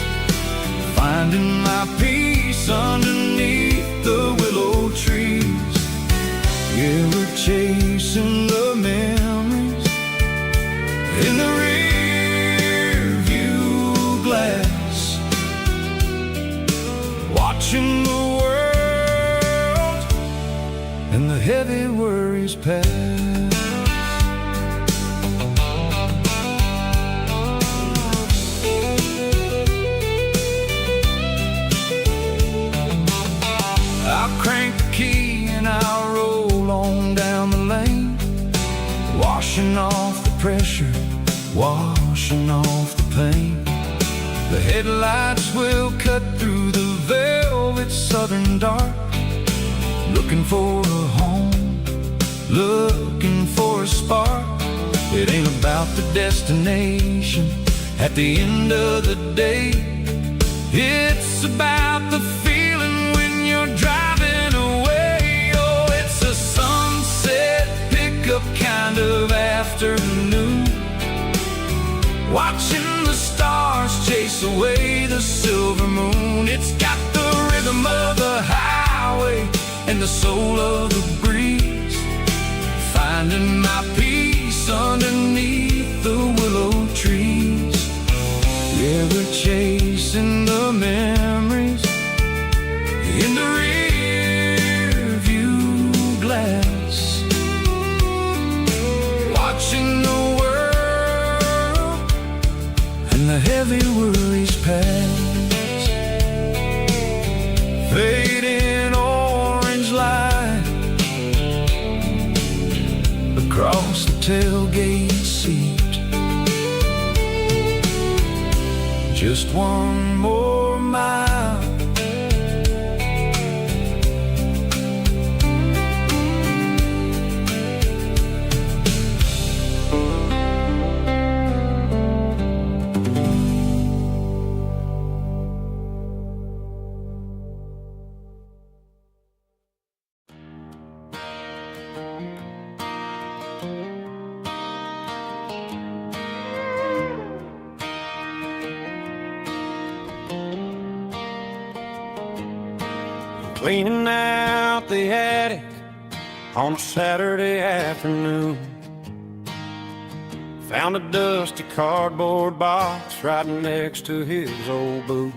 finding my peace underneath the willow trees. Yeah, we're chasing the memories in the rear view glass, watching the world and the heavy worries pass. I'll crank the key and I'll roll on down the lane, washing off the pressure, washing off the pain. The headlights will cut through the velvet southern dark, looking for a home, looking for a spark. It ain't about the destination at the end of the day, it's about the feeling when you're driving away. Oh, it's a sunset pickup kind of afternoon, watching the stars chase away the silver moon. It's got the rhythm of the highway and the soul of the breeze, finding my peace underneath the willow trees. Yeah, we're chasing the memories in the rear view glass, watching the world and the heavy worries pass. Fading orange light across the tailgate seat, just one more mile. Cleaning out the attic on a Saturday afternoon, found a dusty cardboard box right next to his old boots.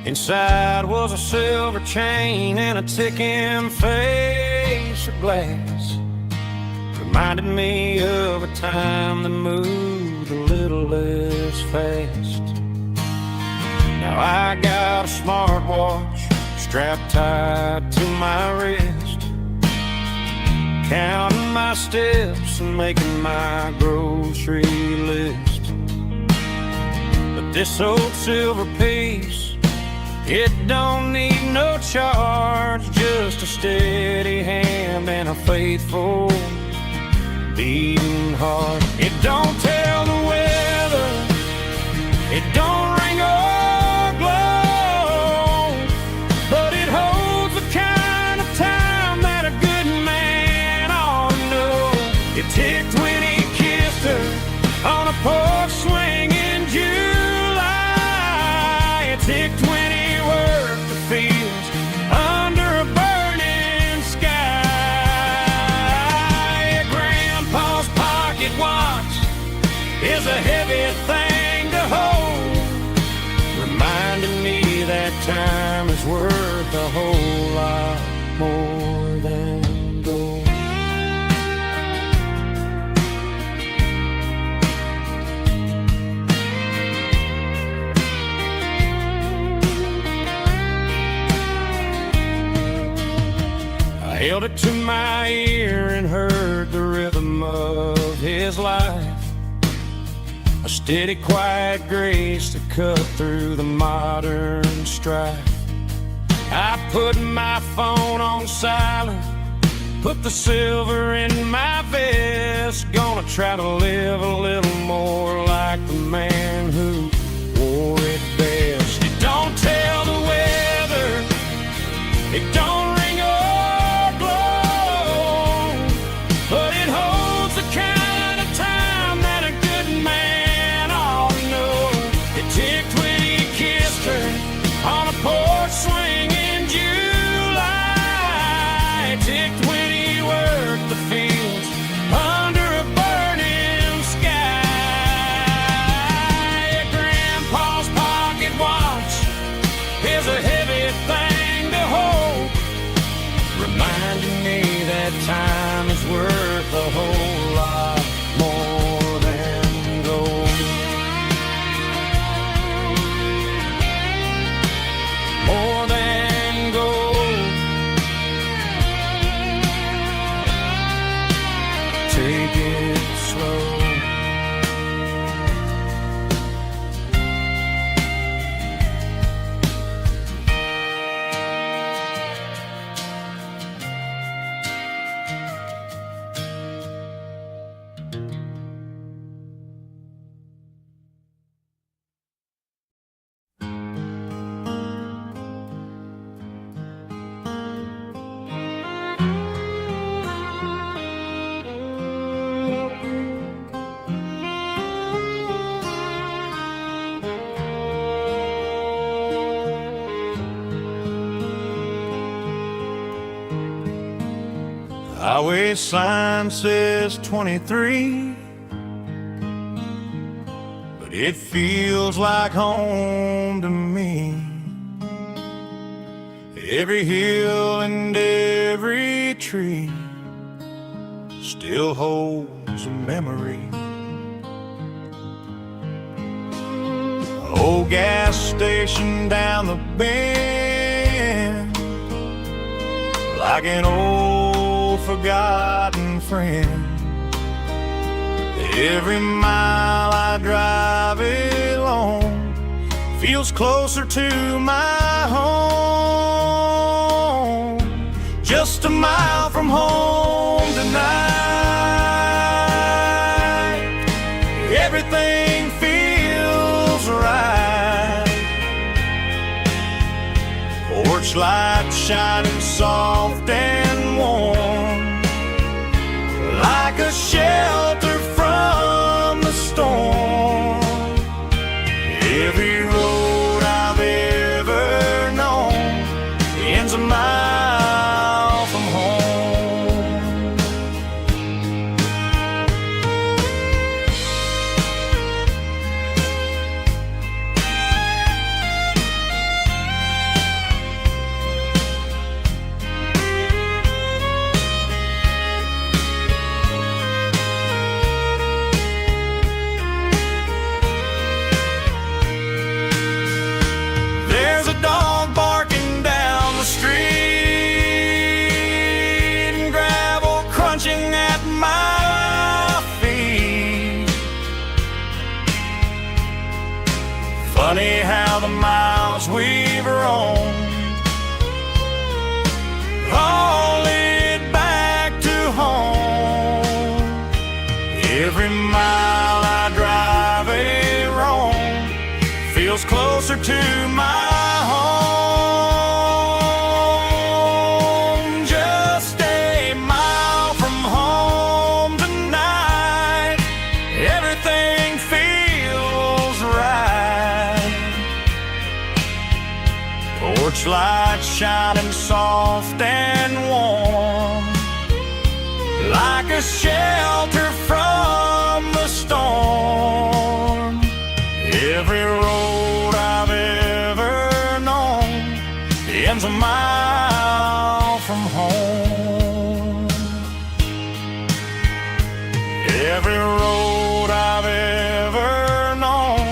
Inside was a silver chain and a ticking face of glass, reminded me of a time that moved a little less fast. Now I got a smartwatch strapped tight to my wrist, counting my steps and making my grocery list. But this old silver piece, it don't need no charge, just a steady hand and a faithful beating heart. It don't tell the weather, it don't ring or glow, but it holds the kind of time that a good man ought to know. It ticked when he kissed her on a porch swing in July. It ticked when he worked the fields under a burning sky. Grandpa's pocket watch is a heavy thing to hold, reminding me that time is worth a whole lot more than gold. to my ear and heard the rhythm of his life. A steady, quiet grace to cut through the modern strife. I put my phone on silent, put the silver in my vest. Gonna try to live a little more like the man who wore it best. It don't tell the weather, it don't ring or blow, but it holds the kind of time that a good man ought to know. It ticked when he kissed her on a porch swing in July. It ticked when he worked the fields under a burning sky. Yeah, Grandpa's pocket watch is a heavy thing to hold, reminding me that time is worth a whole lot more than gold. More than gold. Take it slow. Highway sign says 23, but it feels like home to me. Every hill and every tree still holds a memory. Old gas station down the bend, like an old forgotten friend. Every mile I drive along feels closer to my home. Just a mile from home tonight, everything feels right. Porch light shining soft and warm, like a shelter from the storm. Every road I've ever known ends a mile from home. There's a dog barking down the street and gravel crunching at my feet. Funny how the miles we've roamed all lead back to home. Every mile I drive roam feels closer to my home. Just a mile from home tonight, everything feels right. Porch light shining soft and warm, like a shelter from the storm. Every road I've ever known ends a mile from home. Every road I've ever known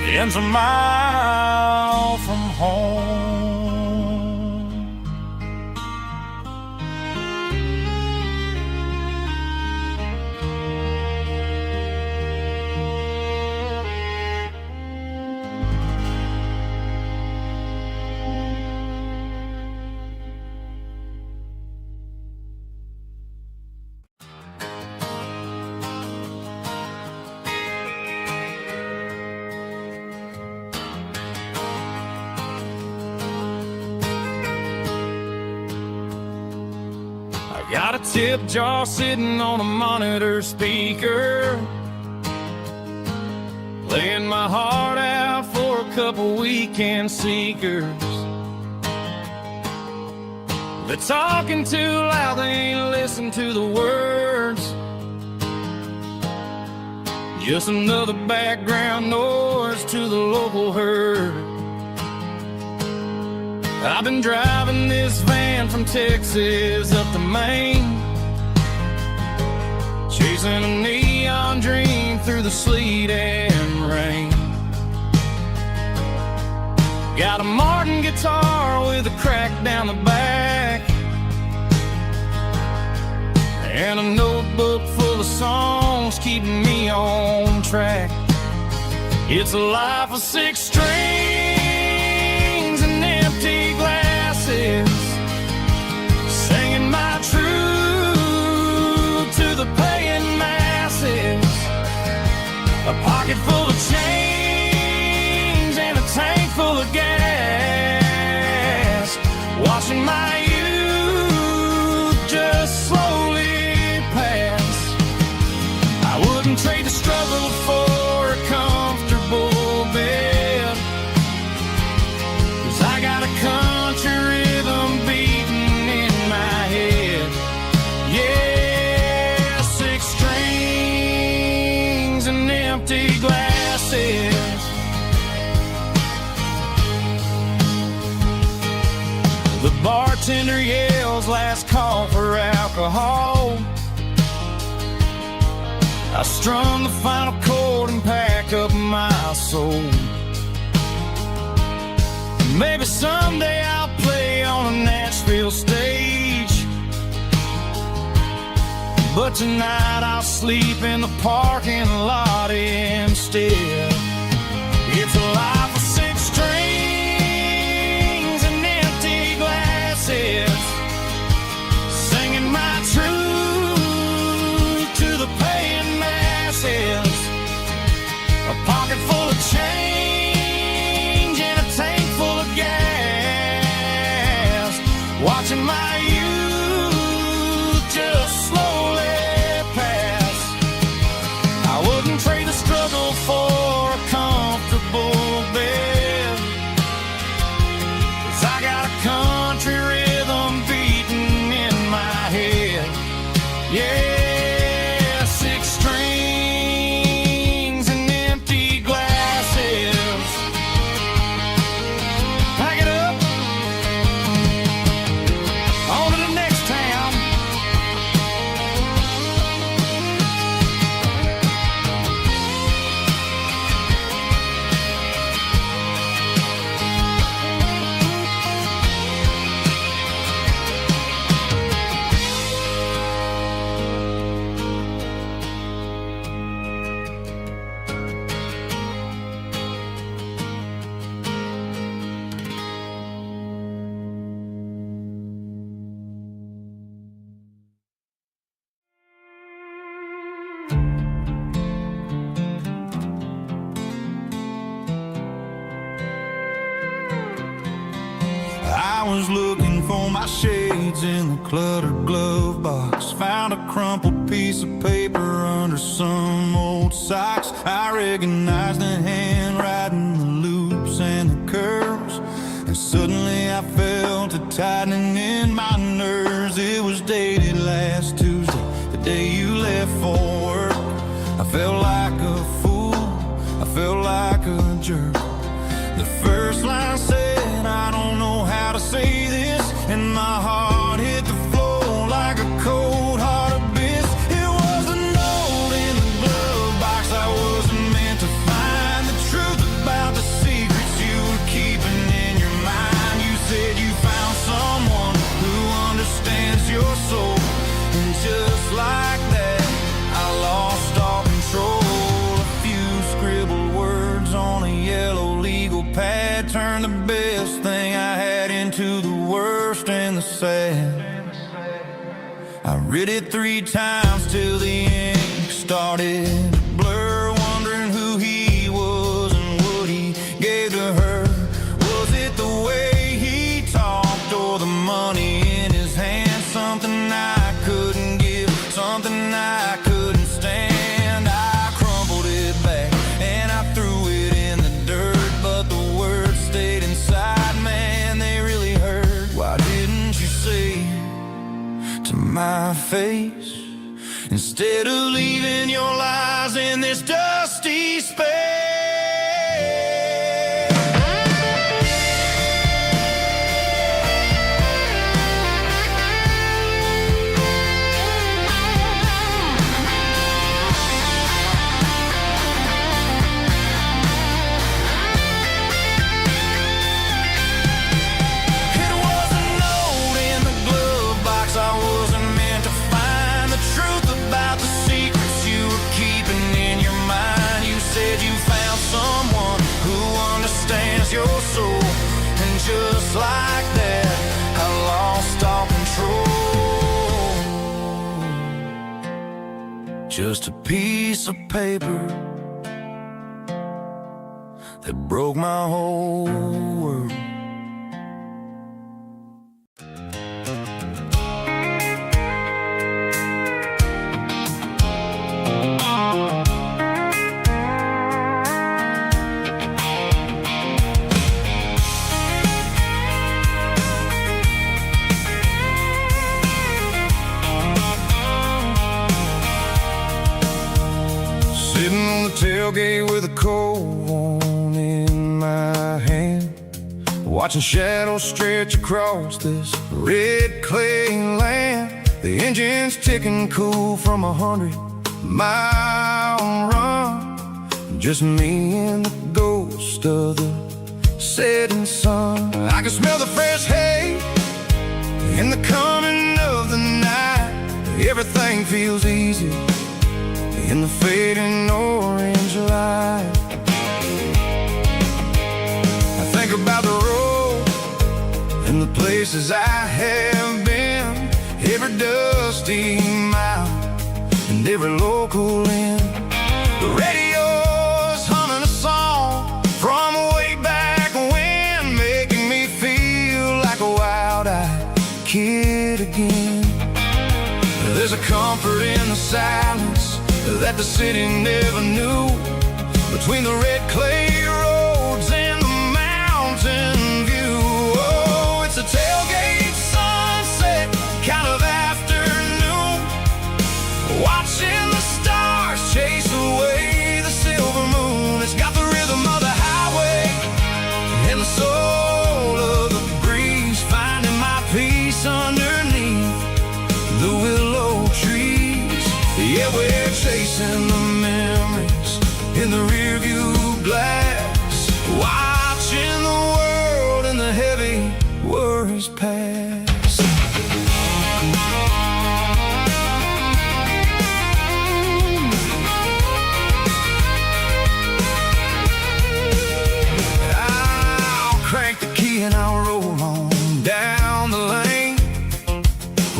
ends a mile from home. Got a tip jar sitting on a monitor speaker, laying my heart out for a couple weekend seekers. They're talking too loud, they ain't listen to the words. Just another background noise to the local herd. I've been driving this van from Texas up to Maine, chasing a neon dream through the sleet and rain. Got a Martin guitar with a crack down the back, and a notebook full of songs keeping me on track. It's a life of 6 strings and empty glasses, singing my truth to the paying masses. A pocket full of change and a tank full of gas, watching my youth just slowly pass. I wouldn't trade the struggle for a comfortable bed, 'cause I got a country rhythm beating in my head. Yeah, 6 strings and empty glasses. The bartender yells last call for alcohol. I strum the final chord and pack up my soul. Maybe someday I'll play on a Nashville stage, but tonight I'll sleep in the parking lot instead. It's a life of 6 strings and empty glasses, singing my truth to the paying masses. A pocket full of change and a tank full of gas, watching my youth just slowly pass. I wouldn't trade the struggle for a comfortable bed, 'cause I got a country rhythm beating in my head. Yeah, 6 strings and empty glasses. Pack it up, on to the next town. I was looking for my shades in the cluttered glove box, found a crumpled piece of paper under some old socks. I recognized the handwriting, the loops and the curves, and suddenly I felt a tightening in my nerves. It was dated last Tuesday, the day you left for work. I felt like a fool, I felt like a jerk. The first line said, I don't know how to say this, and my heart hit the floor like a cold hard abyss. It was a note in the glove box I wasn't meant to find, the truth about the secrets you were keeping in your mind. You said you found someone who understands your soul, and just like that I lost all control. A few scribbled words on a yellow legal pad turned the best thing I had into the worst and the sad. I read it 3 times till the ink started to blur, wondering who he was and what he gave to her. Was it the way he talked or the money in his hand? Something I could face, instead of leaving your lies in this dusty space. Your soul, and just like that, I lost all control. Just a piece of paper that broke my whole world. Sitting on the tailgate with a cold one in my hand, watching shadows stretch across this red clay land. The engine's ticking cool from 100-mile run. Just me and the ghost of the setting sun. I can smell the fresh hay in the coming of the night. Everything feels easy in the fading orange light. I think about the road and the places I have been, every dusty mile and every local inn. The radio's humming a song from way back when, making me feel like a wild-eyed kid again. There's a comfort in the silence that the city never knew, between the red clay roads and the mountain view. Oh, it's a tailgate sunset kind of afternoon, watching the stars chase away the silver moon. It's got the rhythm of the highway and the soul of the breeze, finding my peace underneath the willow trees. Yeah, we're chasing the memories in the rearview glass, watching the world and the heavy worries pass. I'll crank the key and I'll roll on down the lane,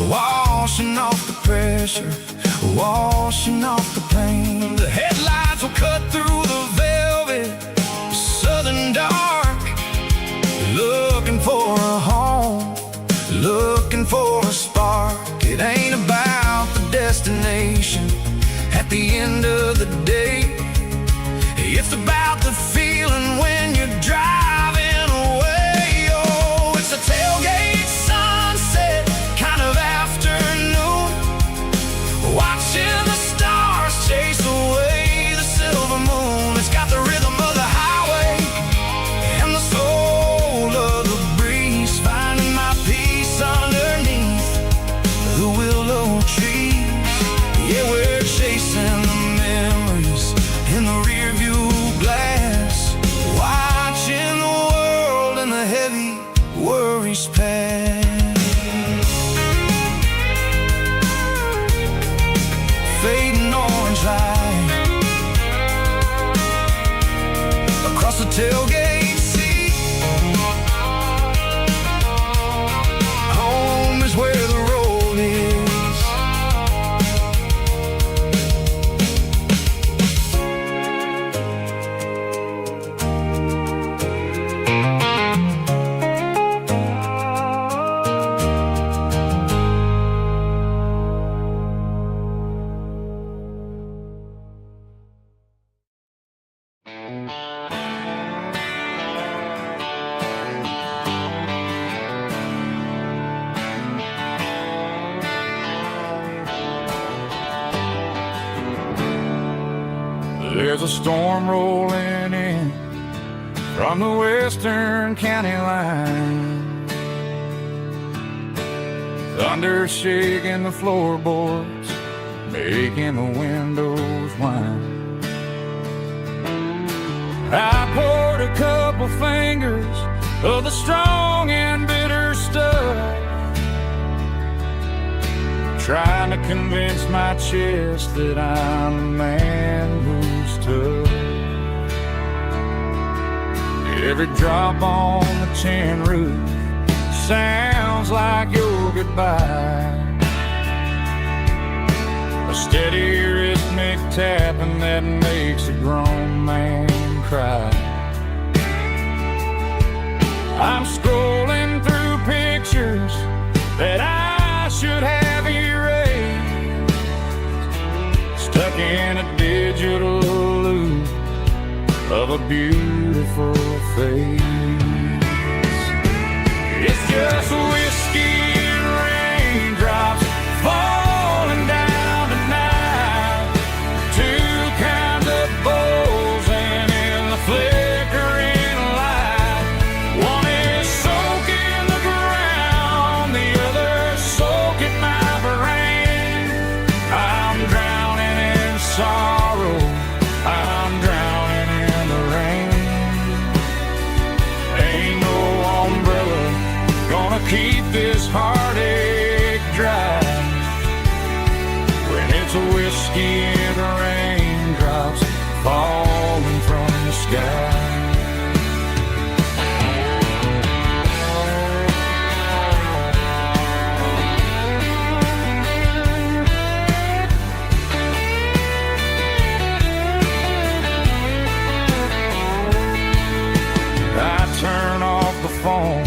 washing off the pressure, washing off the pain. The headlights will cut through the velvet southern dark, looking for a home, looking for a spark. It ain't about the destination at the end of the day, it's about the feeling when you're driving away. Oh, it's a tailgate sunset kind of afternoon, watching the stars chase away the silver moon. It's got the rhythm of the highway and the soul of the breeze, finding my peace underneath the willow trees. Yeah, we're chasing the memories in the rearview glass, watching the world and the heavy worries pass. Fading orange light across the tailgate seat. Home is where the road is. There's a storm rolling in from the western county line, thunder shaking the floorboards, making the windows whine. I poured a couple fingers of the strong and bitter stuff, trying to convince my chest that I'm a man who's tough. Every drop on the tin roof sounds like your goodbye, a steady rhythmic tapping that makes a grown man cry. I'm scrolling through pictures that I should have erased, stuck in a digital loop of a beautiful face. It's just whiskey and raindrops falling down tonight, two kinds of bowls and in the flickering light. One is soaking the ground, the other soaking my brain. I'm drowning in sorrow, I'm drowning in the rain. Ain't no umbrella gonna keep this heartache dry when it's a whiskey and raindrops falling from the sky. I turn off the phone,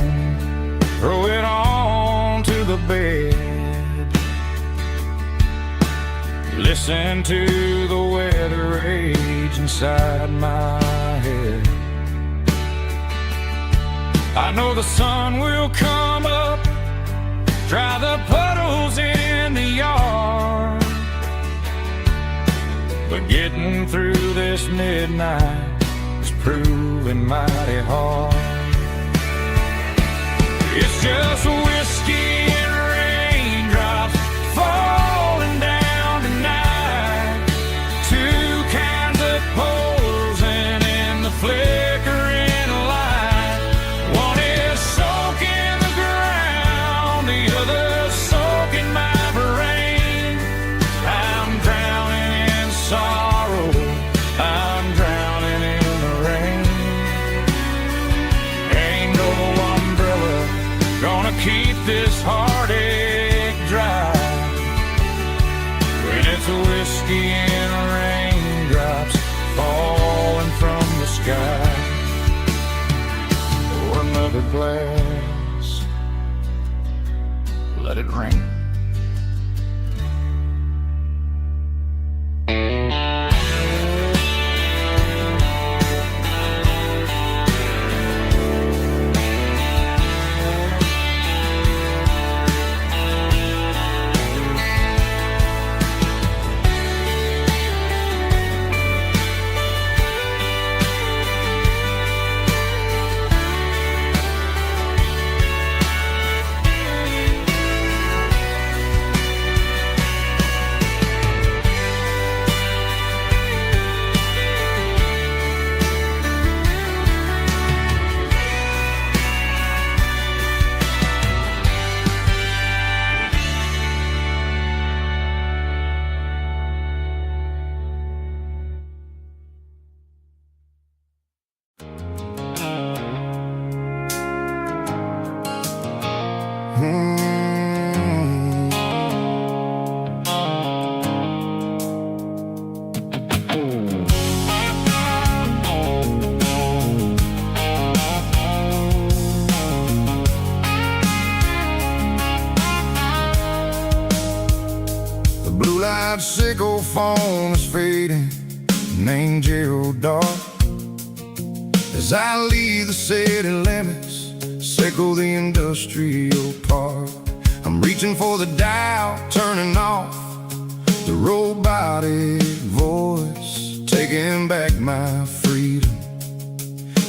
throw it on to the bed, listen to the weather rage inside my head. I know the sun will come up, dry the puddles in the yard, but getting through this midnight is proving mighty hard. It's just whiskey and raindrops falling down tonight, two kinds of poles and in the flickering light. One is soaking the ground, the other soaking my brain. I'm drowning in sorrow, I'm drowning in the rain. Ain't no umbrella gonna keep this heartache dry when it's a whiskey and raindrops falling from the sky. Pour another glass, let it rain. Blue-light sickle phone is fading, an angel dark. As I leave the city limits, sickle the industrial park. I'm reaching for the dial, turning off the robotic voice, taking back my freedom,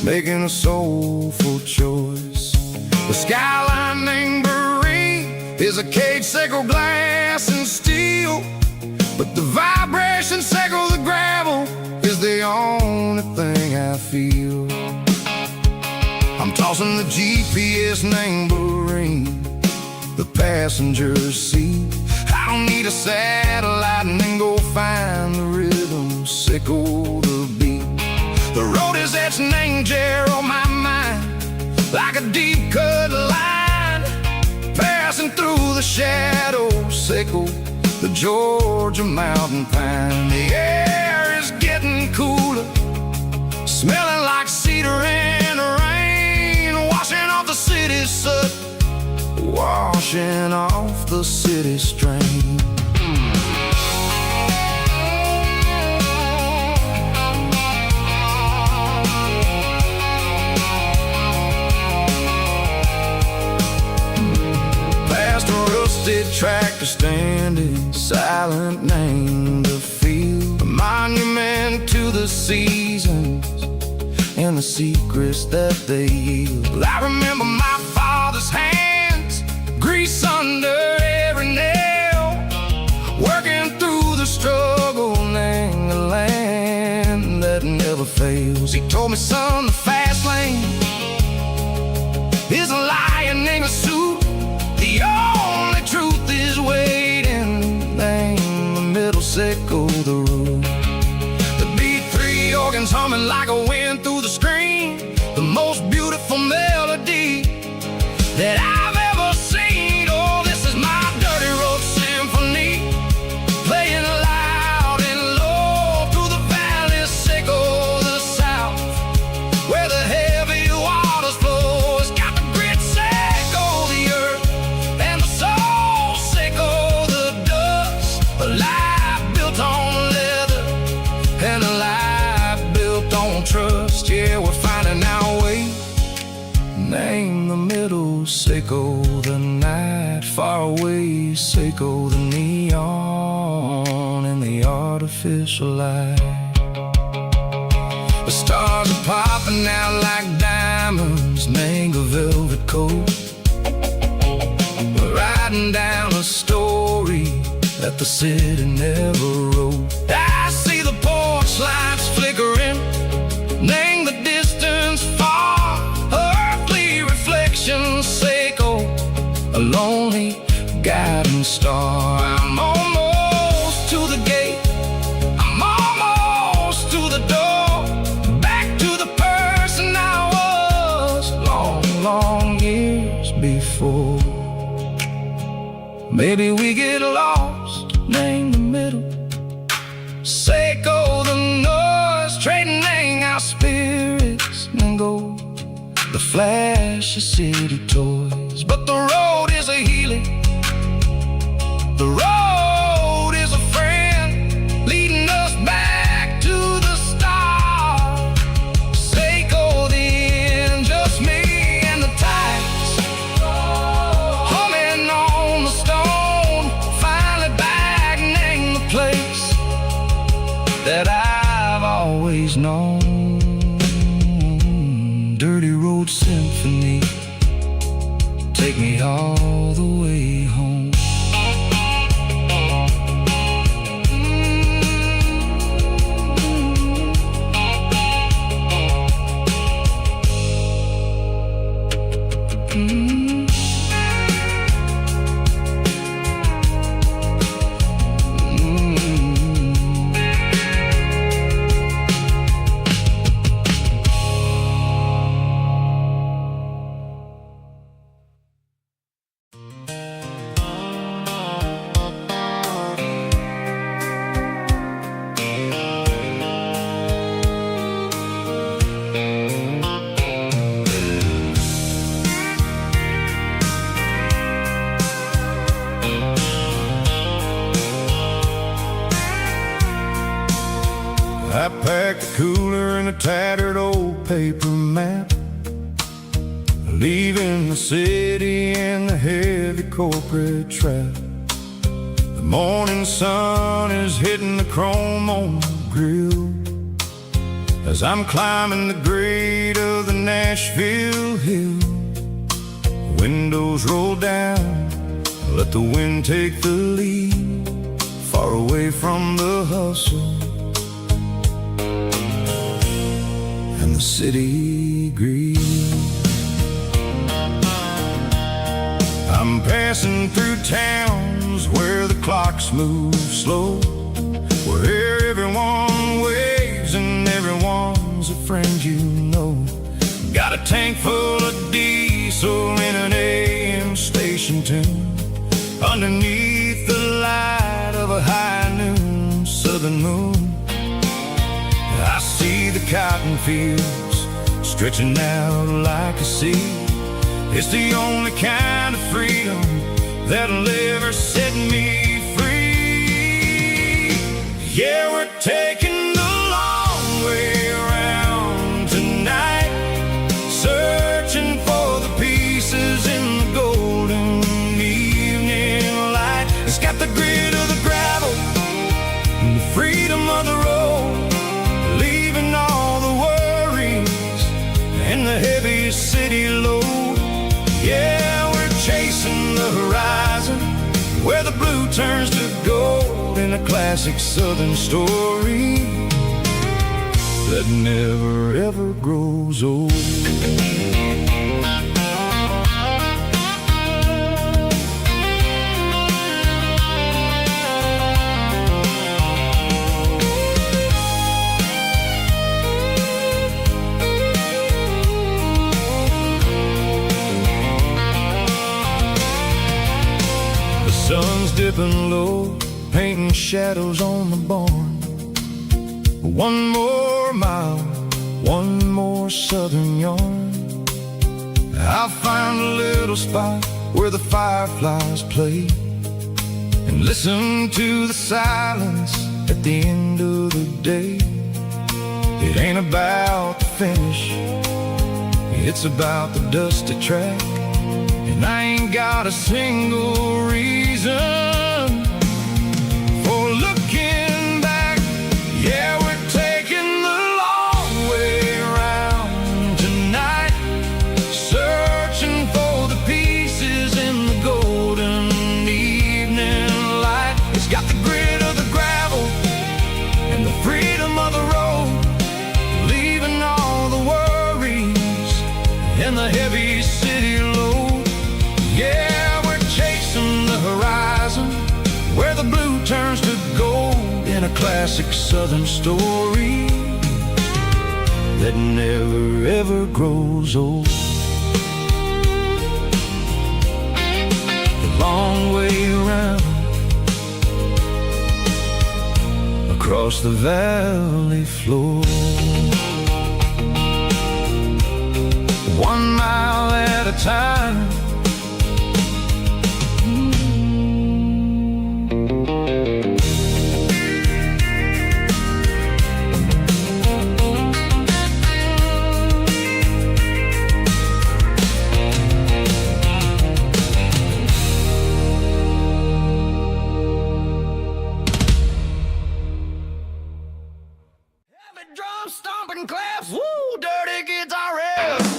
making a soulful choice. The skyline named Marine is a cage, Seco glass and steel, but the vibration, Seco the gravel, is the only thing I feel. I'm tossing the GPS named Marine, the passenger seat. I don't need a satellite and then go find the rhythm, Seco the beat. The road is etched and angel on my mind, like a deep cut line, passing through the shadows, Seco, the Georgia mountain pine. The air is getting cooler, smelling like cedar in the rain, washing off the city's soot, washing off the city strain. Past a rusted tractor standing silent, named the field, a monument to the seasons and the secrets that they yield. I remember my father's hands, grease under every nail, working through the struggle in the land that never fails. He told me, son, the fast lane is a lion in a suit. The only truth is waiting. Name the middle, Seco the road. The beat, three organs humming like a wind through the screen, the most beautiful melody that I've ever seen. Oh, this is my dirty road symphony, playing loud and low through the valleys, Seco the south, where the heavy waters flow. It's got the grit, Seco the earth, and the soul, Seco the dust. A life built on leather and a life built on trust. Yeah, we're finding our way. Name the middle, Seco the night, far away, Seco the neon and the artificial light. The stars are popping out like diamonds, mango velvet coat. We're riding down a story that the city never wrote. I see the porch lights flickering, name the distance far, earthly reflection, Seco, a lonely guiding star. I'm almost to the gate, I'm almost to the door, back to the person I was long, long years before. Maybe we get lost, name the middle, Seco the noise, trading our spirits and go the flash of city toys. But the road is a healing, the road is a friend, leading us back to the start. Seco the end, just me and the tides, humming on the stone, finally back, name the place that I've always known. Dirty road symphony, take me all the way home. I packed a cooler and a tattered old paper map, leaving the city in the heavy corporate trap. The morning sun is hitting the chrome on the grill, as I'm climbing the grade of the Nashville hill. Windows roll down, let the wind take the lead, far away from the hustle and the city greed. I'm passing through towns where the clocks move slow, where everyone waves and everyone's a friend you know. Got a tank full of diesel in an AM station tune, underneath the light of a high noon southern moon. I see the cotton fields stretching out like a sea. It's the only kind of freedom that'll ever set me free. Yeah, we're taking the long way around tonight, searching for the pieces in the golden evening light. It's got the grit of the gravel and the freedom of the road, leaving all the worries and the heavy city load. Yeah, we're chasing the horizon, where the blue turns to gold, in a classic southern story that never ever grows old. Sun's dipping low, painting shadows on the barn. One more mile, one more southern yarn. I'll find a little spot where the fireflies play, and listen to the silence at the end of the day. It ain't about the finish, it's about the dusty track. And I ain't got a single reason for looking back. Yeah, we're taking the long way around tonight, searching for the pieces in the golden evening light. It's got the grit of the gravel and the freedom of the road, leaving all the worries and the heavy city load. Yeah, we're chasing the horizon, where the blue turns to gold, in a classic southern story that never ever grows old. The long way around, across the valley floor, 1 mile at a time. Drum stomping claps, woo, dirty guitar riffs.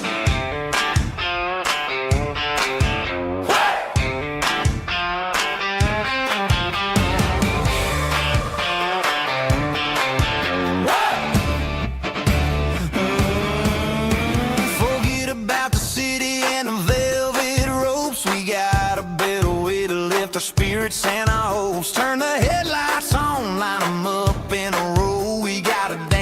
Forget about the city and the velvet ropes. We got a better way to lift our spirits and our hopes. Turn the headlights on, line them up in a row.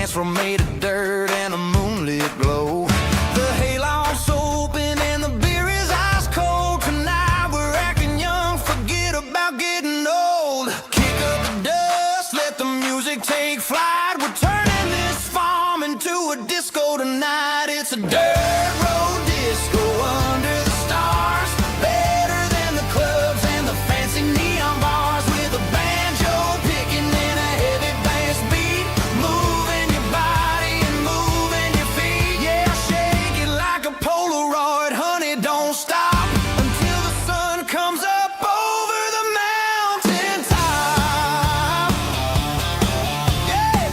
From made of dirt and a moonlit glow. The hayloft's open and the beer is ice cold. Tonight we're acting young, forget about getting old. Kick up the dust, let the music take flight. We're turning this farm into a disco tonight. It's a dirt road disco under the stars, better than the clubs and the fancy neon bars, with a banjo picking in a heavy bass beat, moving body and moving your feet. Yeah, shake it like a Polaroid, honey, don't stop until the sun comes up over the mountain top. Yeah.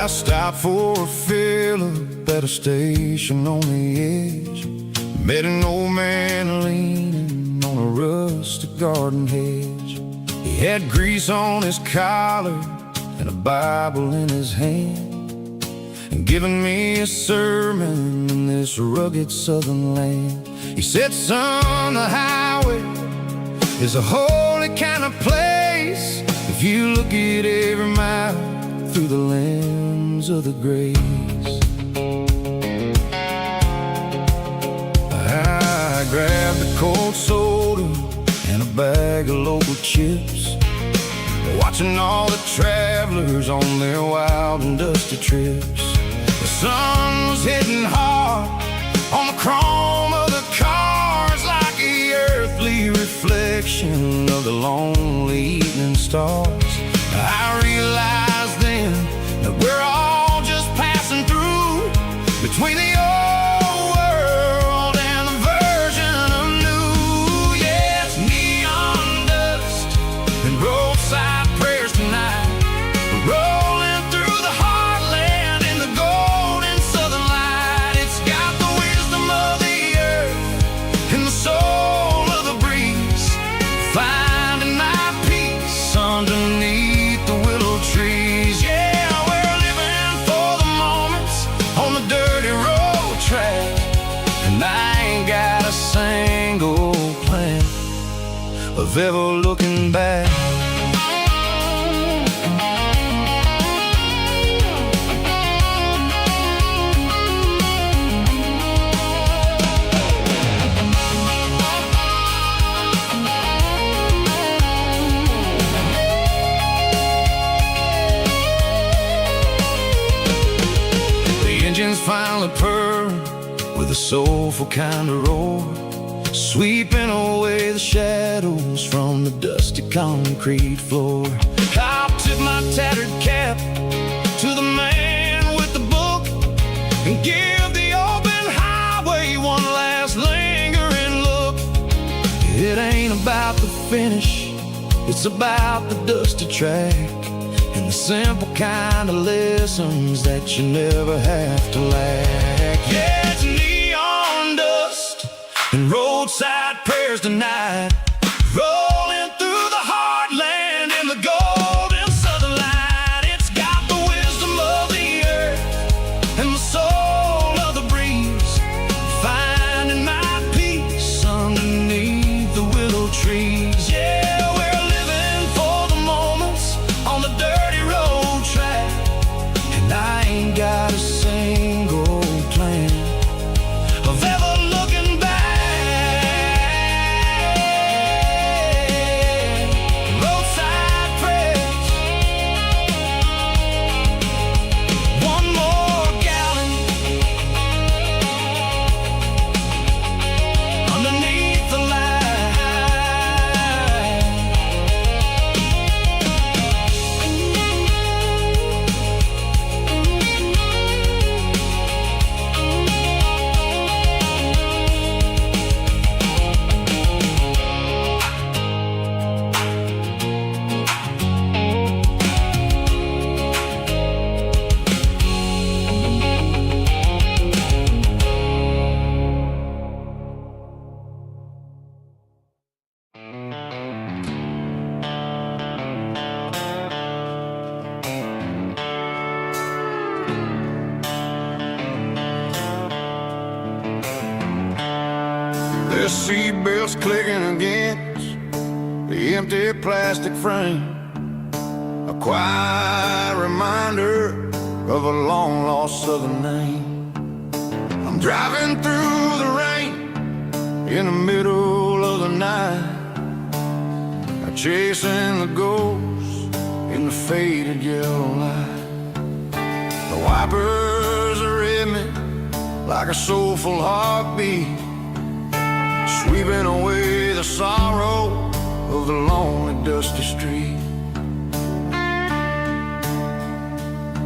I stopped for a fill-up at a station on the edge. Met an old man leaning on a rustic garden hedge. He had grease on his collar and a Bible in his hand, and giving me a sermon in this rugged southern land. He said, son, the highway is a holy kind of place if you look at every mile through the lens of the grace. I grabbed a cold soda and a bag of local chips, watching all the travelers on their wild and dusty trips. The sun was hitting hard on the chrome of the cars, like the earthly reflection of the lonely evening stars. I realized then that we're all just passing through between the old world and the version of new. Yeah, it's neon dust and roadside prayers tonight, rolling through the heartland in the golden southern light. It's got the wisdom of the earth and the soul of the breeze, finding my peace underneath the willow trees. Yeah, we're living for the moments on the dirty road track, and I ain't got a single plan of ever looking back. Engines finally purr with a soulful kind of roar, sweeping away the shadows from the dusty concrete floor. I'll tip my tattered cap to the man with the book and give the open highway one last lingering look. It ain't about the finish, it's about the dusty track, and the simple kind of lessons that you never have to lack. Yeah, it's neon dust and roadside prayers tonight, rolling through the heartland in the golden southern light. It's got the wisdom of the earth and the soul of the breeze, finding my peace underneath the willow trees. Yeah, we're living for the moments on the dirty road track, and I ain't got a single plan of ever looking back. Roadside prayers, one more gallon underneath the light. The seatbelts clicking against the empty plastic frame, a quiet reminder of a long-lost southern name. I'm driving through the rain in the middle of the night, chasing the ghosts in the faded yellow light. The wipers are in me like a soulful heartbeat, sweeping away the sorrow of the lonely dusty street.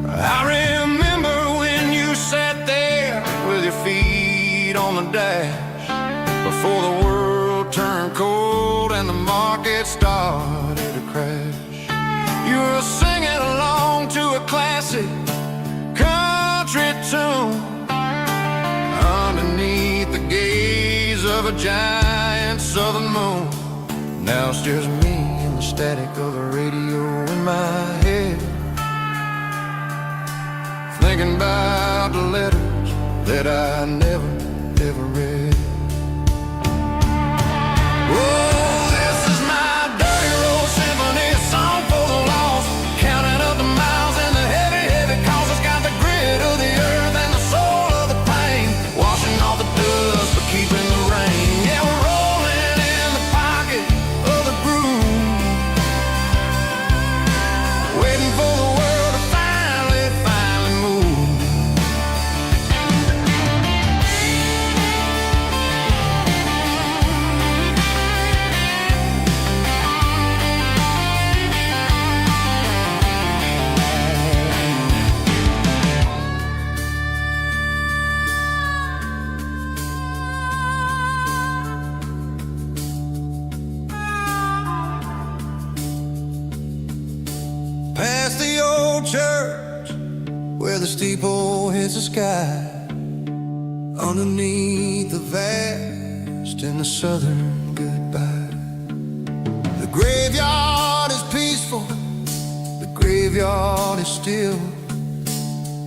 I remember when you sat there with your feet on the dash, before the world turned cold and the market started to crash. You were singing along to a classic country tune underneath the gaze of a giant southern moon. Now it's just me and the static of a radio in my head, thinking about the letters that I never, ever read. Oh, this is my dirty road symphony, a song for the lost, counting up the miles and the heavy, heavy calls. It's got the grit of the earth and the soul of the pain, washing off the dust but keeping the rain. Yeah, we're rolling in the pocket of the groove, waiting for the world to finally move. Past the old church where the steeple hits the sky, underneath the vast and the southern goodbye. The graveyard is peaceful, the graveyard is still,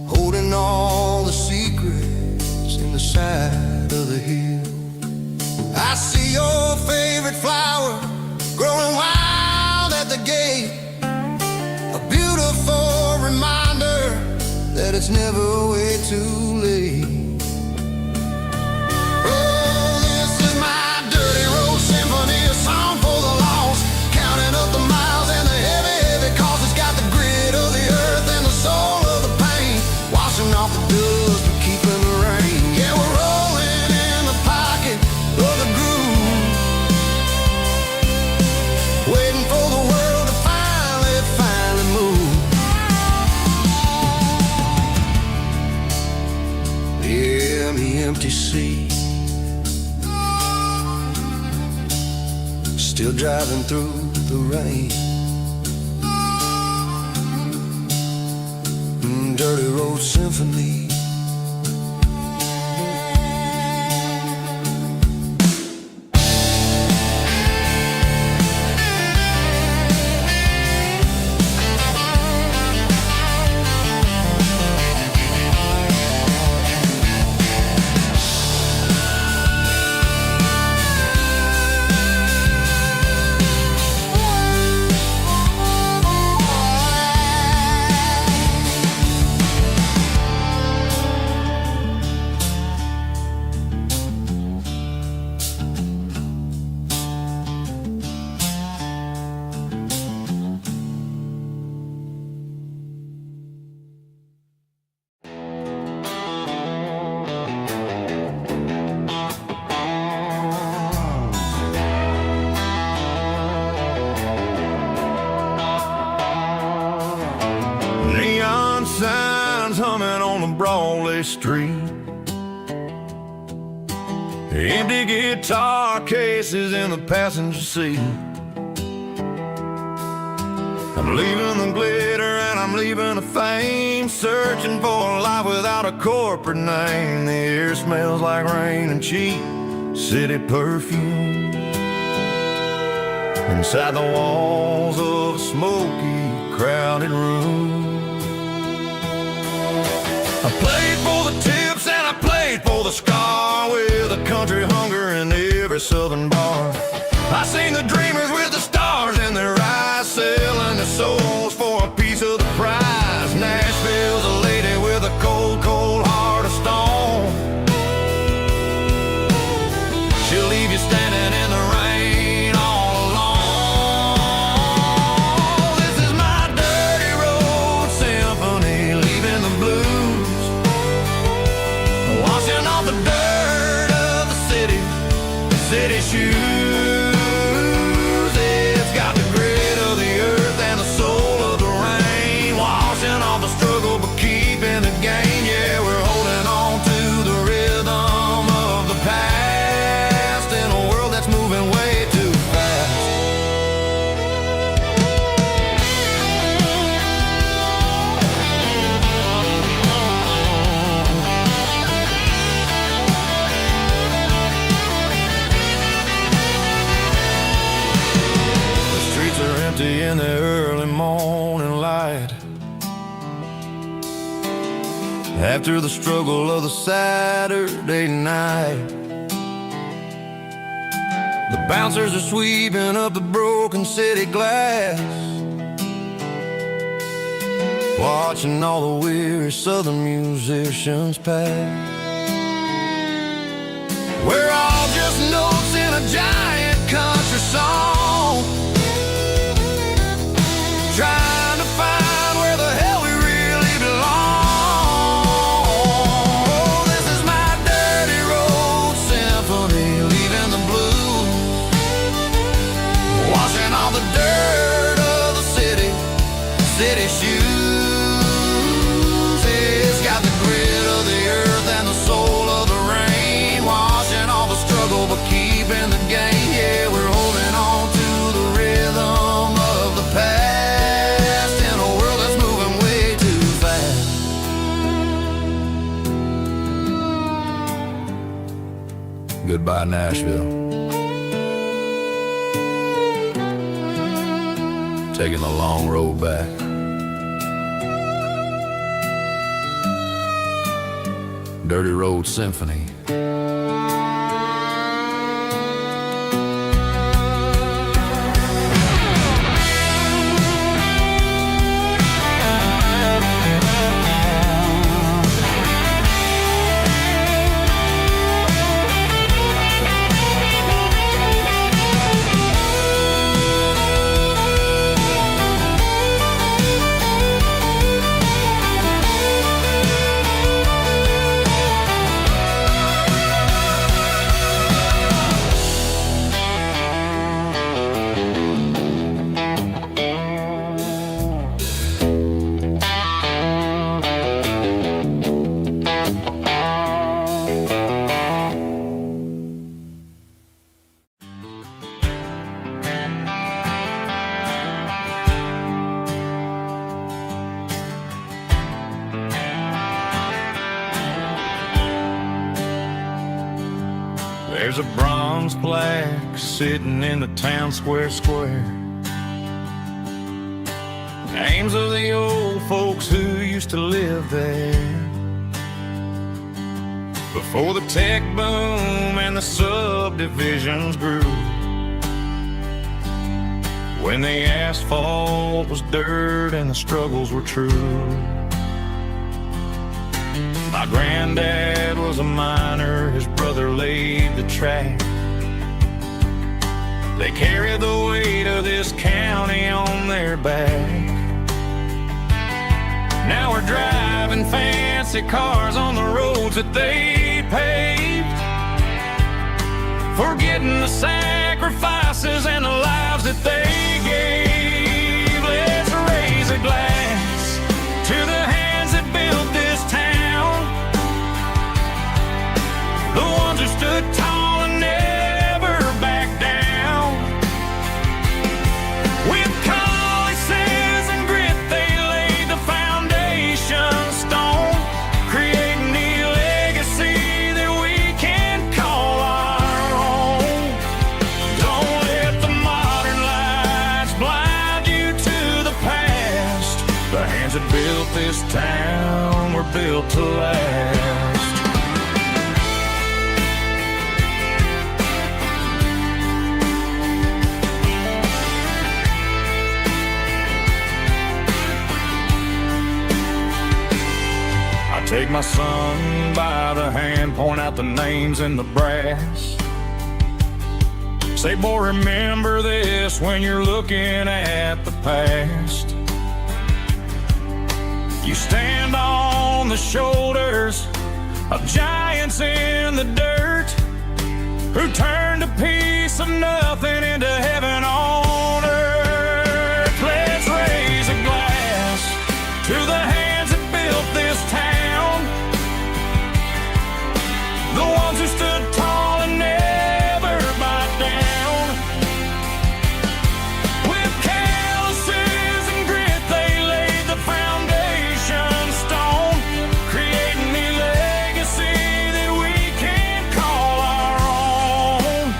holding all the secrets in the side of the hill. I see your favorite flower growing wild at the gate, a beautiful reminder that it's never way too late. Oh, this is my dirty road symphony, a song for the lost, counting up the miles and the heavy, heavy calls. It's got the grit of the earth and the soul of the pain, washing off the dust but keeping the rain. Yeah, we're rolling in the pocket of the groove, waiting for the world to finally move. Yeah, the empty sea, still driving through the rain. Dirty road symphony. Neon signs humming on the Broadway street, empty guitar cases in the passenger seat. I'm leaving the glitter and I'm leaving the fame, searching for a life without a corporate name. The air smells like rain and cheap city perfume inside the walls of a smoky, crowded room. I played for the tips and I played for the scar, with a country hunger in every southern bar. I seen the dreamers with the stars in their eyes, selling their souls for a piece of the prize. Nashville's a lady with a cold, cold heart of stone. She'll leave you standing in the rain all alone. This is my dirty road symphony, leaving the blues, washing off the dirt of the city shoes. It's got the grit of the earth and the soul of after the struggle of the Saturday night. The bouncers are sweeping up the broken city glass, watching all the weary southern musicians pass. We're all just notes in a giant country song, trying to find where the hell we really belong. Oh, this is my dirty road symphony, leaving the blues, washing all the dirt of the city shoes. It's got the grit of the earth and the soul of the rain, washing all the struggle but keeping the game. Yeah, we're holding on to the rhythm of the past in a world that's moving way too fast. Goodbye, Nashville. Taking the long road back. Dirty Road Symphony. There's a bronze plaque sitting in the town square. Names of the old folks who used to live there before the tech boom and the subdivisions grew, when the asphalt was dirt and the struggles were true. My granddad was a miner, his brother laid the track. They carried the weight of this county on their back. Now we're driving fancy cars on the roads that they paved, forgetting the sacrifices and the lives that they gave. Let's raise a glass to the hands that built this town, the ones who stood tall and never backed down. With calluses and grit, they laid the foundation stone, creating the legacy that we can call our own. Don't let the modern lights blind you to the past. The hands that built this town were built to last. Take my son by the hand, point out the names in the brass. Say, boy, remember this when you're looking at the past. You stand on the shoulders of giants in the dirt, who turned a piece of nothing into heaven on earth. Let's raise a glass to the hands that built this town, the ones who stood tall and never backed down. With calluses and grit, they laid the foundation stone, creating the legacy that we can call our own.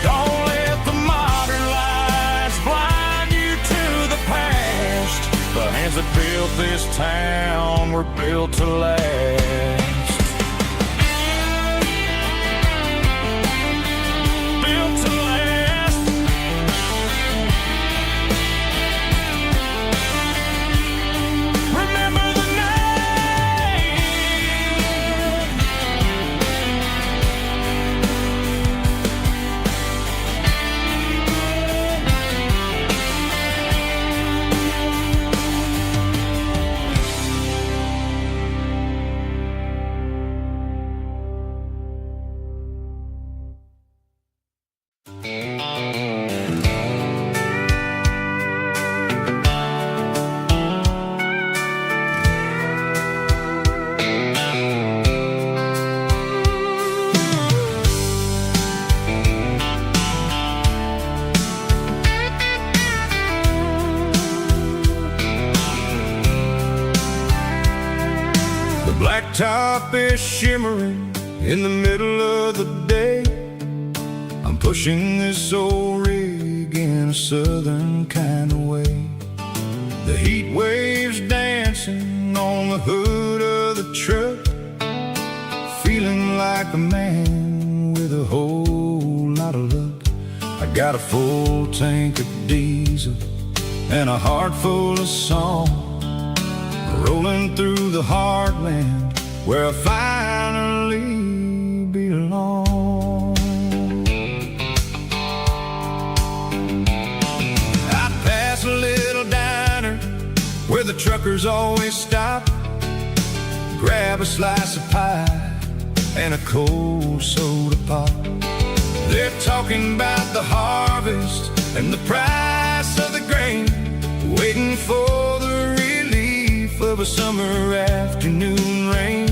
Don't let the modern lights blind you to the past. The hands that built this town were were built to last. Built to last. Remember the name. The blacktop is shimmering in the middle of the day. I'm pushing this old rig in a southern kind of way. The heat waves dancing on the hood of the truck, feeling like a man with a whole lot of luck. I got a full tank of diesel and a heart full of song, rolling through the heartland where I finally belong. I pass a little diner where the truckers always stop, grab a slice of pie and a cold soda pop. They're talking about the harvest and the price of the grain, waiting for the relief of a summer afternoon rain.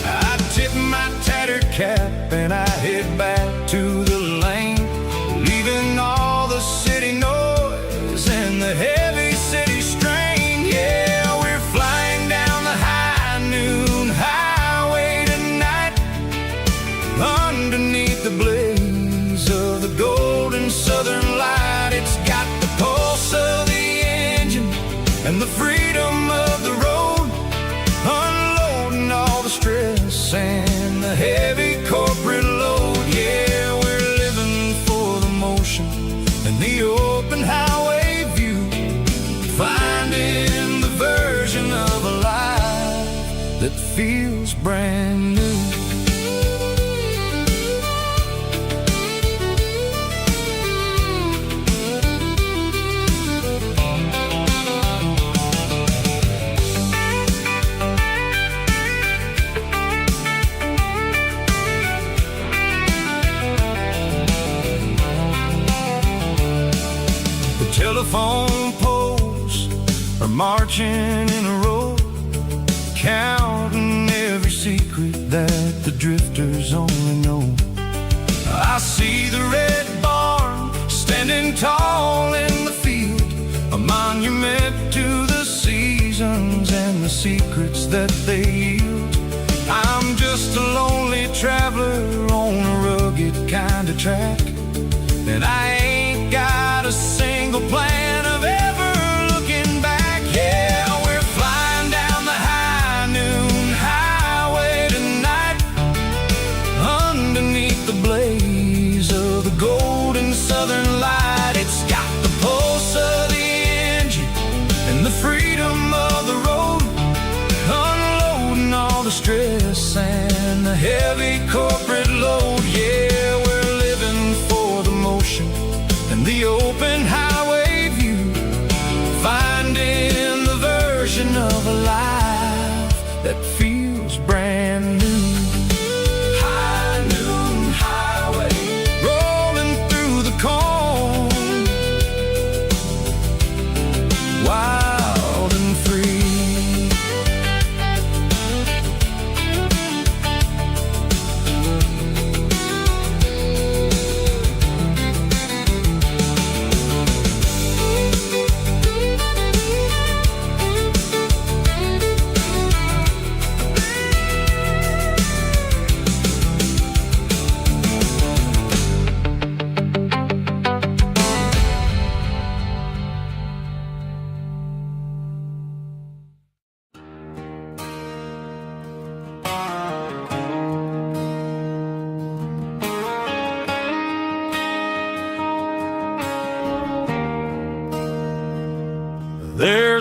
I tip my tattered cap and I head back to the lane, leaving all the city noise and the heavy city strain. Yeah, we're flying down the high noon highway tonight, underneath the blaze of the golden southern light. It's got the pulse of the engine and the freedom of the road, unloading all the stress and the heavy corporate load. Yeah, we're living for the motion and the open highway view, finding the version of a life that feels brand new. Telephone poles are marching in a row, counting every secret that the drifters only know. I see the red barn standing tall in the field, a monument to the seasons and the secrets that they yield. I'm just a lonely traveler on a rugged kind of track, and I ain't got a single plan of ever looking back. Yeah, we're flying down the high noon highway tonight, underneath the blaze of the golden southern light. It's got the pulse of the engine and the freedom of the road, unloading all the stress and the heavy corporate load. Yeah, we're living for the motion and the open highway view, finding the version of a life that feels brand new. High noon highway, rolling through the corn, wild and free.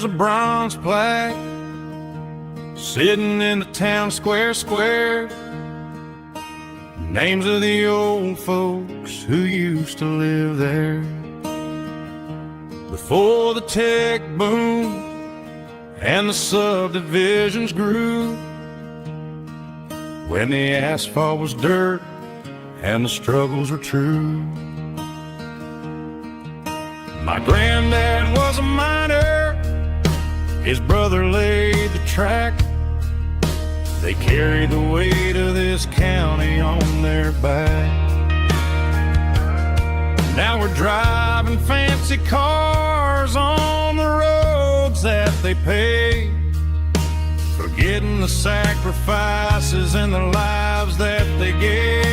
a bronze plaque sitting in the town square. Names of the old folks who used to live there before the tech boom and the subdivisions grew, when the asphalt was dirt and the struggles were true. My granddad was a miner, his brother laid the track. They carried the weight of this county on their back. Now we're driving fancy cars on the roads that they paved, forgetting the sacrifices and the lives that they gave.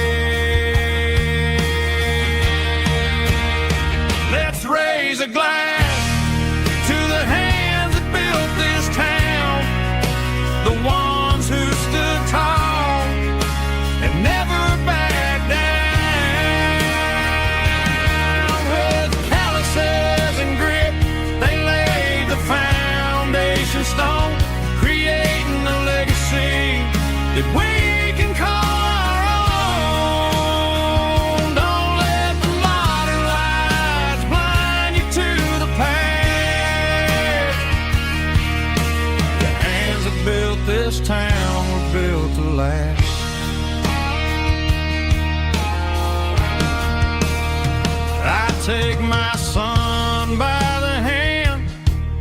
Let's raise a glass to the hands that built this town, the ones who stood tall and never backed down. With calluses and grit, they laid the foundation stone, creating a legacy that we can call our own. Don't let the modern lights blind you to the past. The hands that built this town were built to last. I take my son by the hand,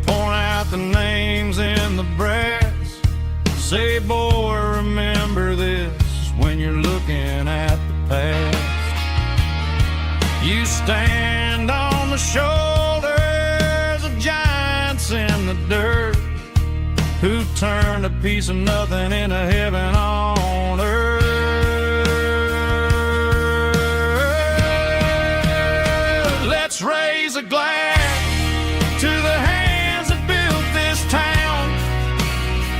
point out the names in the brass, say, boy, remember this when you're looking at the past. You stand on the shoulders of giants in the dirt, who turned a piece of nothing into heaven on earth. Let's raise a glass to the hands that built this town,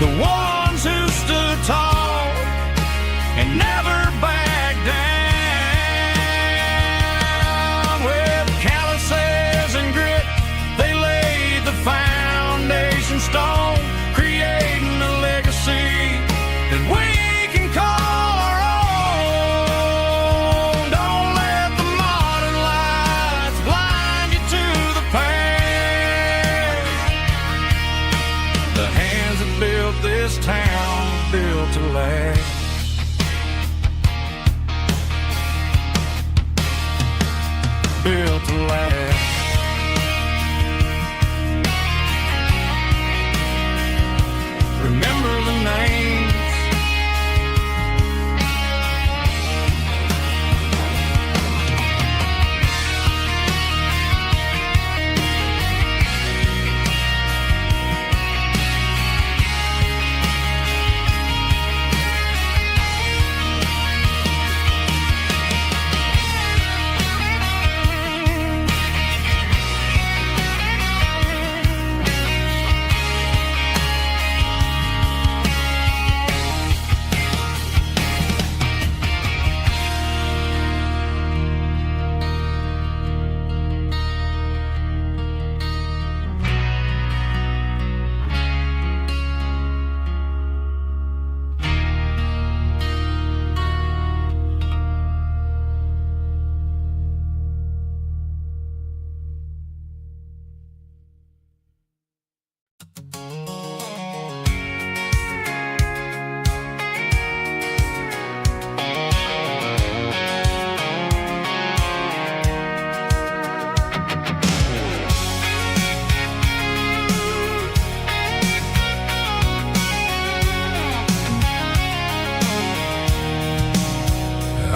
the ones who stood tall and never backed down. With calluses and grit, they laid the foundation stone, creating a legacy that we can call our own. Don't let the modern lights blind you to the past. The hands that built this town built to last. Built to last. Remember the names.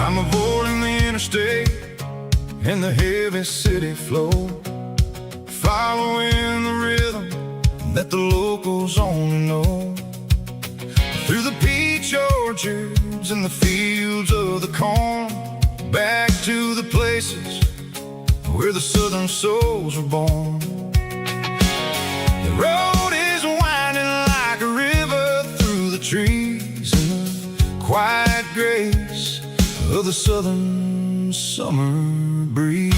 I'm avoiding the interstate and the heavy city flow, following the rhythm that the locals only know. Through the peach orchards and the fields of the corn, back to the places where the southern souls were born. The road is winding like a river through the trees in the quiet grace of the southern summer breeze.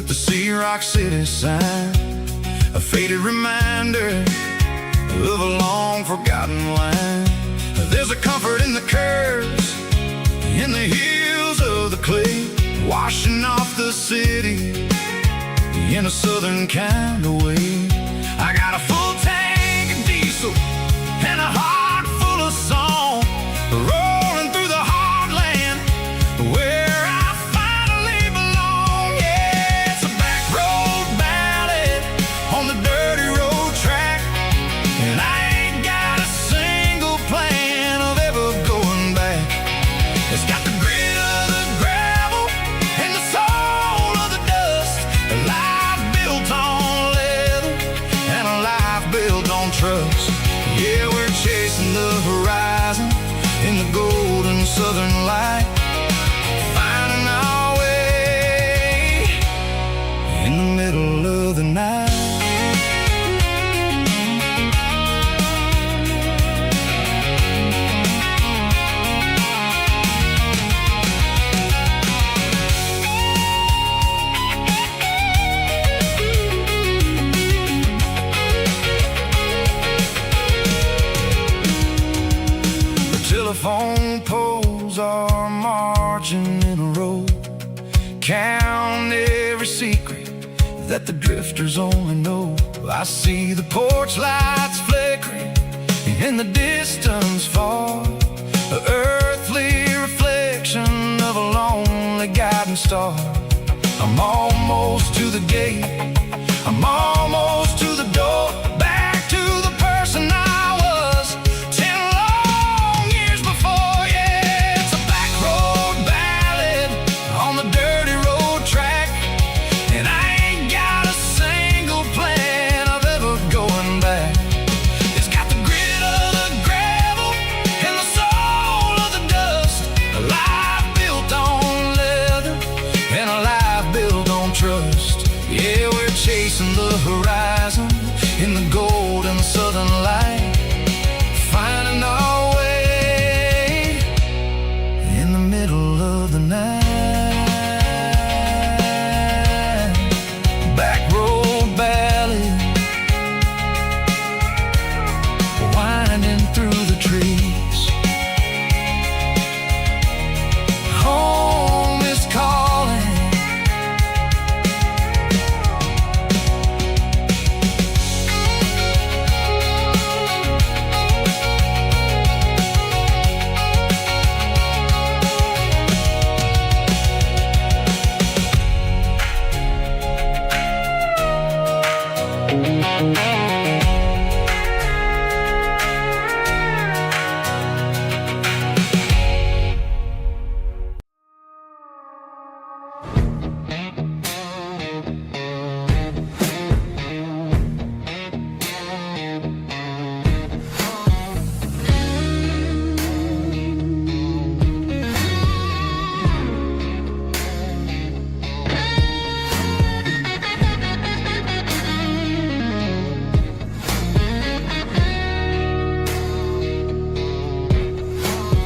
with the Sea Rock City sign, a faded reminder of a long forgotten line. There's a comfort in the curves, in the hills of the clay, washing off the city in a southern kind of way. I got a full tank of diesel and a heart full of song, rolling through the heartland where I finally belong. Yeah, it's a back road ballad on the dirty road track, and I ain't got a single plan of ever going back. It's got the grit of the gravel and the soul of the dust, a life built on leather and a life built on trust. Yeah, we're chasing the horizon in the golden southern light, finding our way in the middle of the night. Telephone poles are marching in a row, count every secret that the drifters only know. I see the porch lights flickering in the distance far, an earthly reflection of a lonely guiding star. I'm almost to the gate, I'm almost to the door, back to the person I was 10 long years before. Yeah, it's a back road ballad on the dirty road track, and I ain't got a single plan of ever going back. It's got the grit of the gravel and the soul of the dust, a life built on leather and a life built on trust. Yeah, we're chasing the horizon in the golden southern light, finding our way in the middle of the night. Back road ballad, winding through the trees. Home is calling.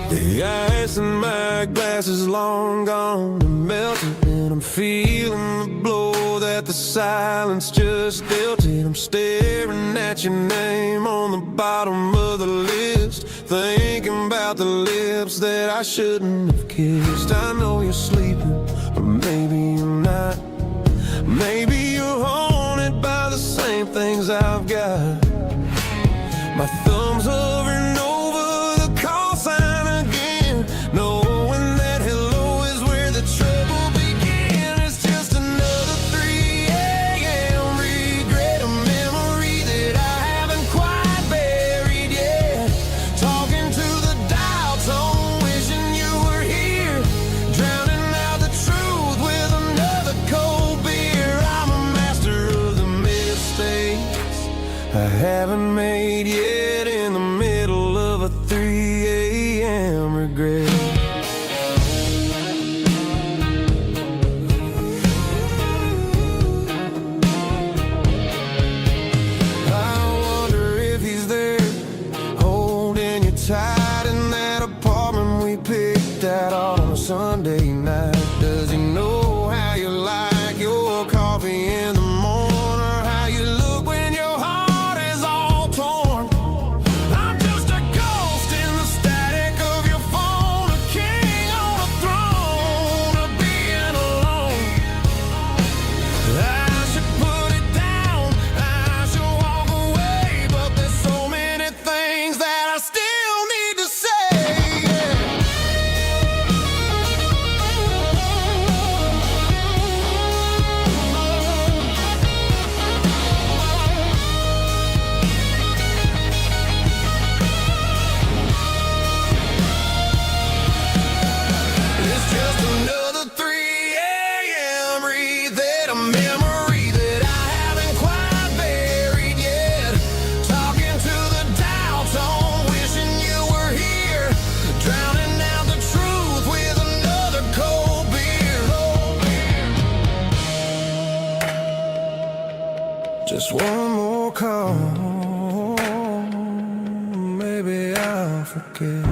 The ice in my glass is long gone and melted, and I'm feeling the blow that the silence just dealt it. I'm staring at your name on the bottom of the list, thinking about the lips that I shouldn't have kissed. I know you're sleeping, or maybe you're not. Maybe you're haunted by the same things I've got. My thumb's hovering over the call sign again, knowing that hello is where the trouble began. It's just another 3 a.m. regret, a memory that I haven't quite buried yet. Talking to the dial tone, wishing you were here, drowning out the truth with another cold beer. I'm a master of the mistakes I haven't made yet, in the middle of a 3 a.m. regret. I wonder if he's there, holding you tight in that apartment we picked out on a Sunday night. Does he know how you like your car Just one more call, maybe I'll forget.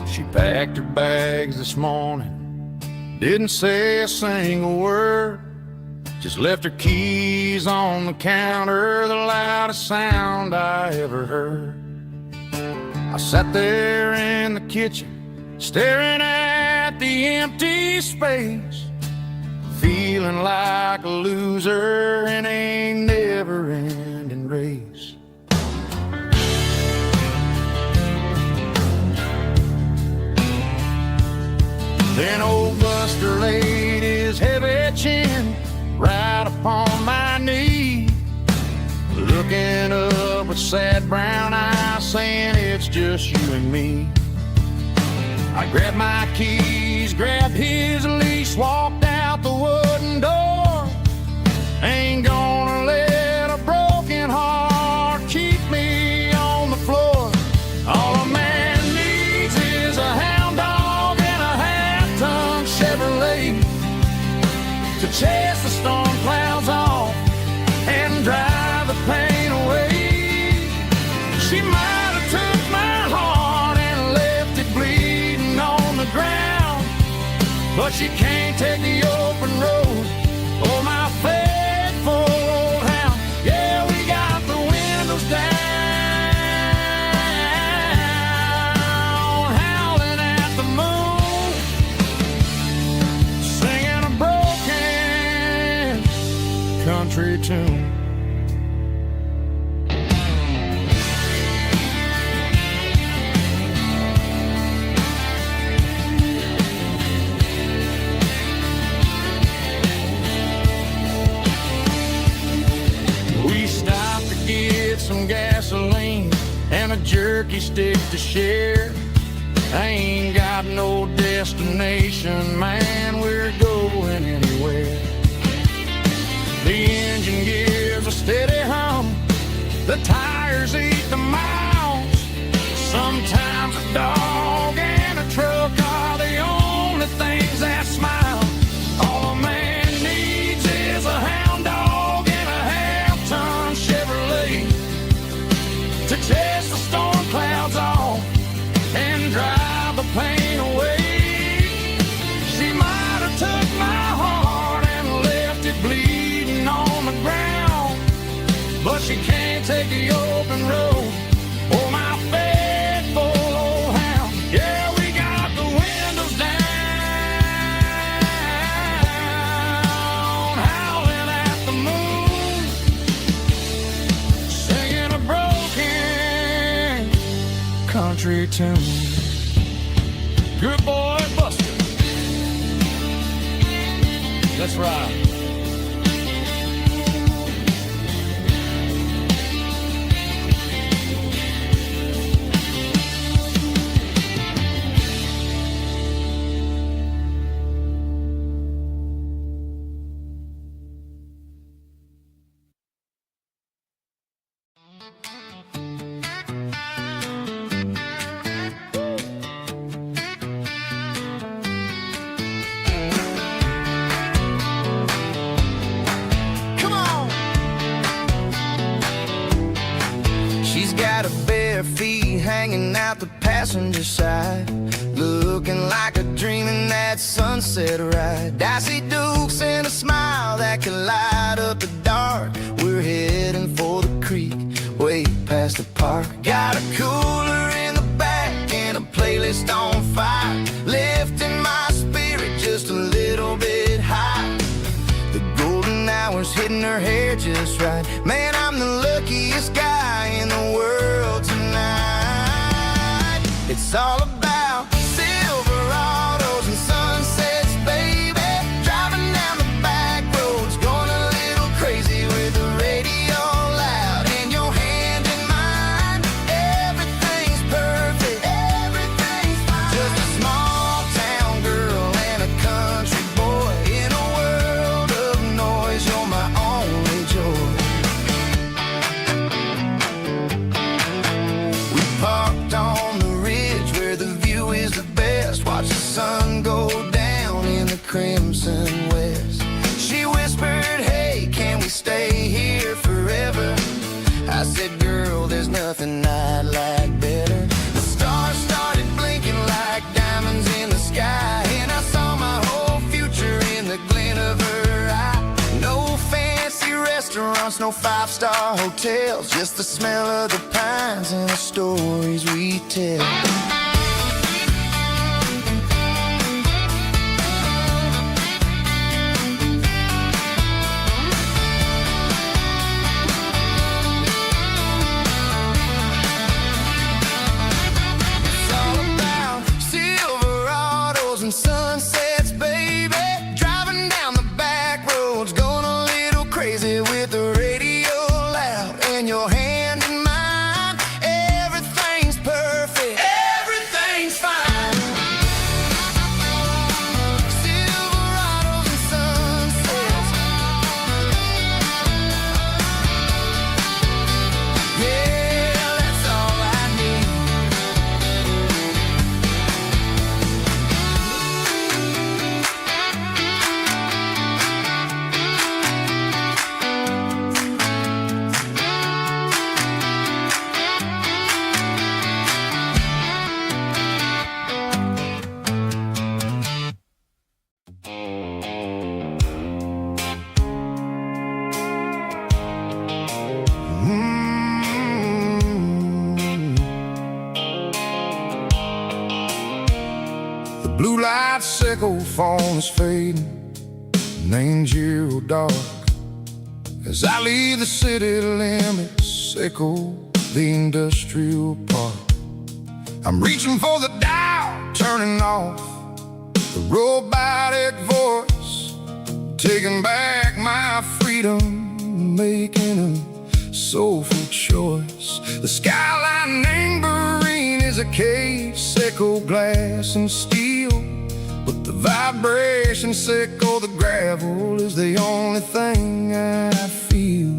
She packed her bags this morning, didn't say a single word, just left her keys on the counter, the loudest sound I ever heard. I sat there in the kitchen, staring at the empty space, feeling like a loser in a never-ending race. Then old Buster laid his heavy chin right upon my knee, looking up with sad brown eyes, saying it's just you and me. I grabbed my keys, grabbed his leash, walked out the wooden door. Ain't gonna let a broken heart keep me on the floor. All a man needs is a hound dog and a half-ton Chevrolet to chase the storm clouds off and drive the pain away. She might have took my heart and left it bleeding on the ground, but she can't take the open road or my faithful old hound. Yeah, we got the windows down, howling at the moon, singing a broken country tune. We stopped to get some gasoline and a jerky stick to share. I ain't got no destination, man, we're going anywhere. The engine gives a steady hum, the tires eat the miles. Sometimes a dog and a truck are the only things that smile. All a man needs is a hound dog and a half-ton Chevrolet to chase the storm clouds off and drive the pain away. She might have took my heart and left it bleeding on the ground, but she can't take the open road or my faithful old hound. Yeah, we got the windows down, howling at the moon, singing a broken country tune. Good boy, Buster. Let's ride. Come on. She's got her bare feet hanging out the passenger side, looking like a dream in that sunset ride. Dicey dukes and a smile that can light up the dark. We're heading for the creek, way past the park. Got a cooler in the back and a playlist on fire, lifting my spirit just a nothing I'd like better. The stars started blinking like diamonds in the sky, and I saw my whole future in the glint of her eye. No fancy restaurants, no five-star hotels, just the smell of the pines and the stories we tell. Sunsets, baby, driving down the back roads, going a little crazy with the radio loud, and your hand in mine. Everything's perfect, everything's fine. Silverados and sunsets, yeah, that's all I need. Blue light sickle phone is fading, and ain't zero dark. As I leave the city limits, echo the industrial park. I'm reaching for the dial, turning off the robotic voice, taking back my freedom, making a soulful choice. The skyline neighboring is a case, echo glass and steel, but the vibration sickle, the gravel is the only thing I feel.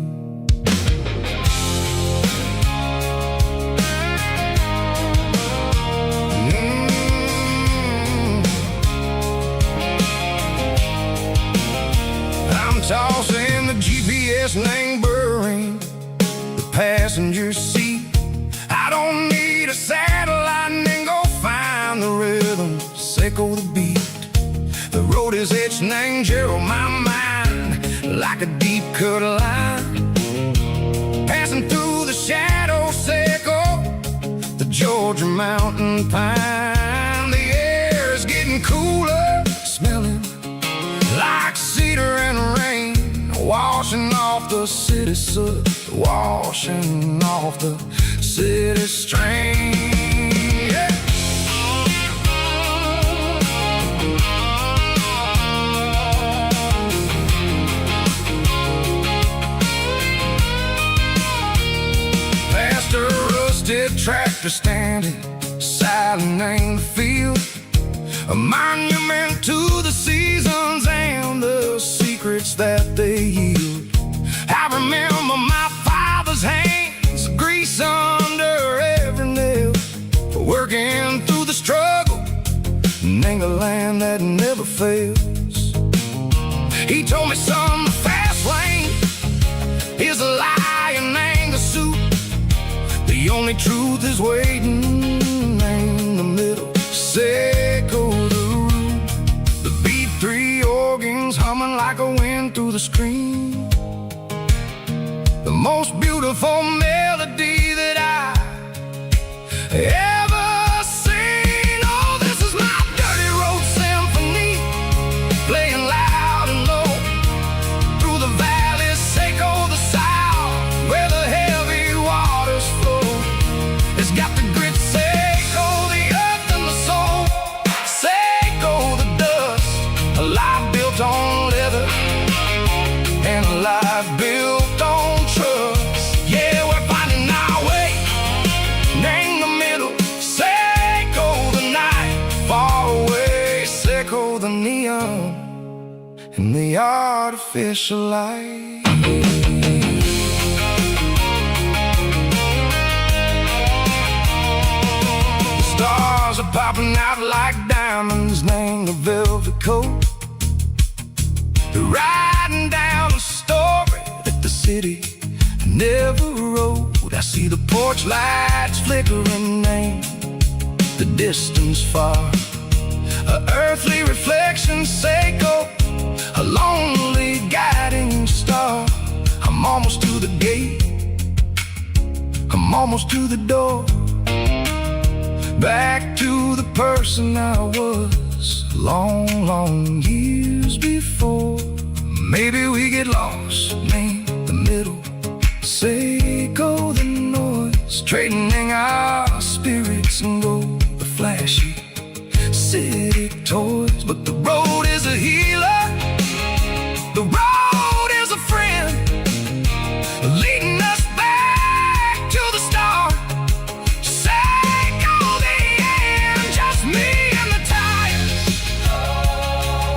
I'm tossing the GPS neighboring the passenger seat. I don't need a satellite and go find the rhythm, sickle the beat. The road is etched and angel on my mind like a deep cut line, passing through the shadow sickle, the Georgia mountain pine. The air is getting cooler, smelling like cedar and rain, washing off the city soot, washing off the city strain. Yeah. Past a rusted tractor standing silent in the field, a monument to the seasons and the secrets that they yield. I remember my father's hands, grease under every nail, working through the struggle, in the land that never fails. He told me, son, the fast lane is a lie and ain't a suit. The only truth is waiting in the middle, sickle the root. The B3 organs humming like a wind through the screen, the most beautiful melody that I ever seen. Oh, this is my dirty road symphony, playing loud and low through the valleys, sickle the south, where the heavy waters flow. It's got the grit, sickle the earth and the soul, sickle the dust, a life built on leather and a life built on trust. Yeah, we're finding our way in the middle, sickle the night, far away, sickle the neon and the artificial light. The stars are popping out like diamonds, named the velvet coat. They're riding down a story that the city never wrote. I see the porch lights flickering in the distance far. A earthly reflection, Seiko, a lonely guiding star. I'm almost to the gate, I'm almost to the door, back to the person I was long, long years before. Maybe we get lost, me, the middle, Seiko, the noise, trading our spirits and gold, the flashy city toys. But the road is a healer, the road is a friend, leading us back to the start. Seiko, the end, just me and the tires,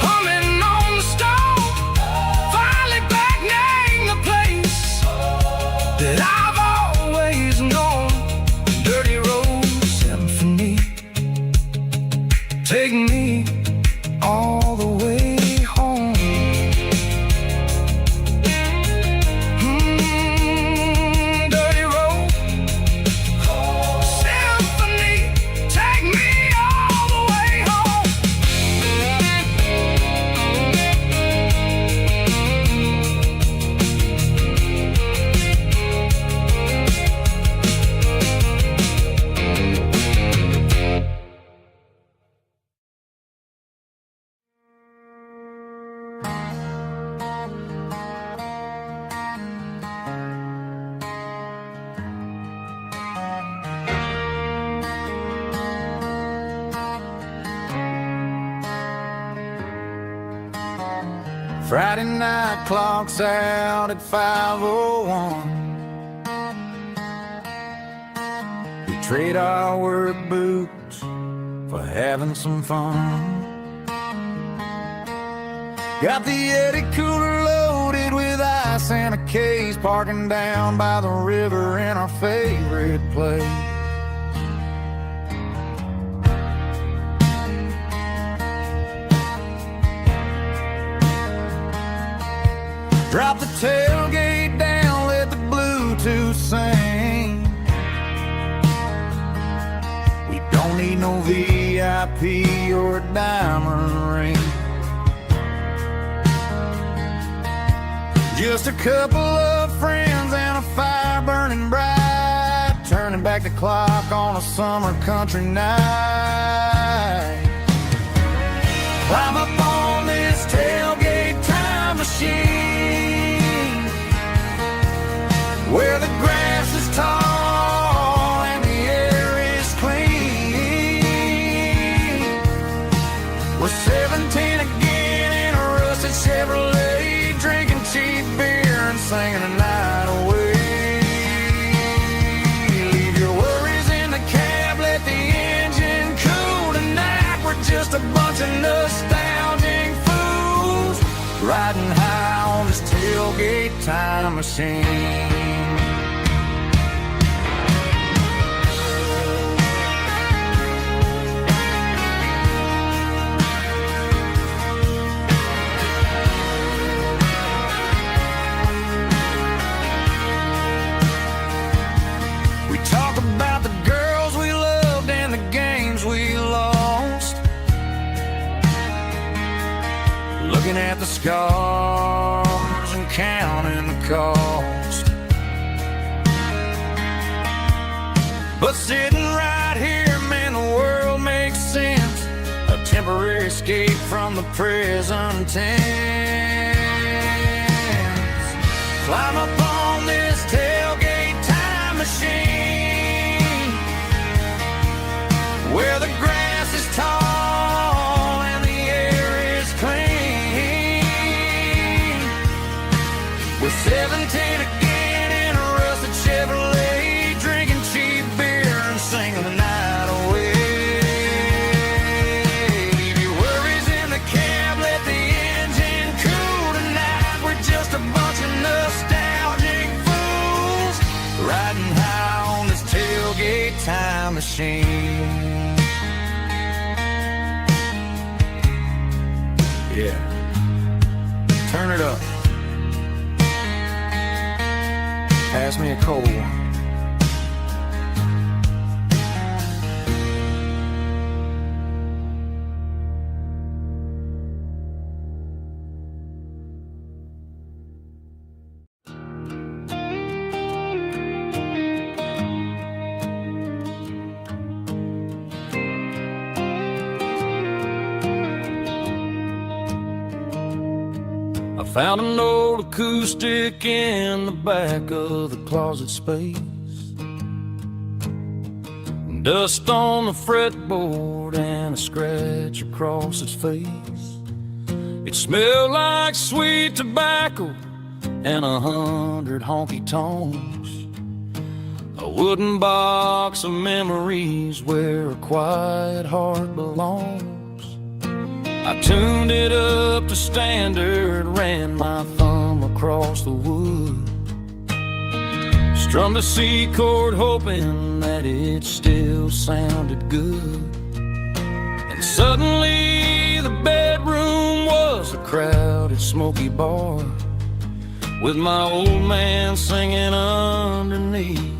humming on the stove, finally back name the place that I've always known. Dirty road symphony, take me all the way home. Dirty road symphony, take me all the way home. Friday night clock's out at 5:01. We trade our work boots for having some fun. Got the Yeti cooler loaded with ice and a case, parking down by the river in our favorite place. Drop the tailgate down, let the Bluetooth sing. We don't need no VIP or a diamond ring. Just a couple of friends and a fire burning bright, turning back the clock on a summer country night. Climb up on this tailgate time machine, where the grass is tall and the air is clean. We're 17 again in a rusted Chevrolet, drinking cheap beer and singing the night away. Leave your worries in the cab, let the engine cool tonight. We're just a bunch of nostalgic fools, riding high on this tailgate time machine. We talk about the girls we loved and the games we lost, looking at the scars and counting the cost. But sitting right here, man, the world makes sense, a temporary escape from the present tense. Climb up on this tailgate time machine, where the grass is tall and the air is clean. We're 17 again in a rusted Chevrolet, drinking cheap beer and singing the night away. Leave your worries in the cab, let the engine cool tonight. We're just a bunch of nostalgic fools, riding high on this tailgate time machine. Yeah, turn it up. Pass me a cold one. Found an old acoustic in the back of the closet space. Dust on the fretboard and a scratch across its face. It smelled like sweet tobacco and 100 honky-tonks. A wooden box of memories where a quiet heart belongs. I tuned it up to standard, ran my thumb across the wood. Strummed a C chord hoping that it still sounded good. And suddenly the bedroom was a crowded smoky bar, with my old man singing underneath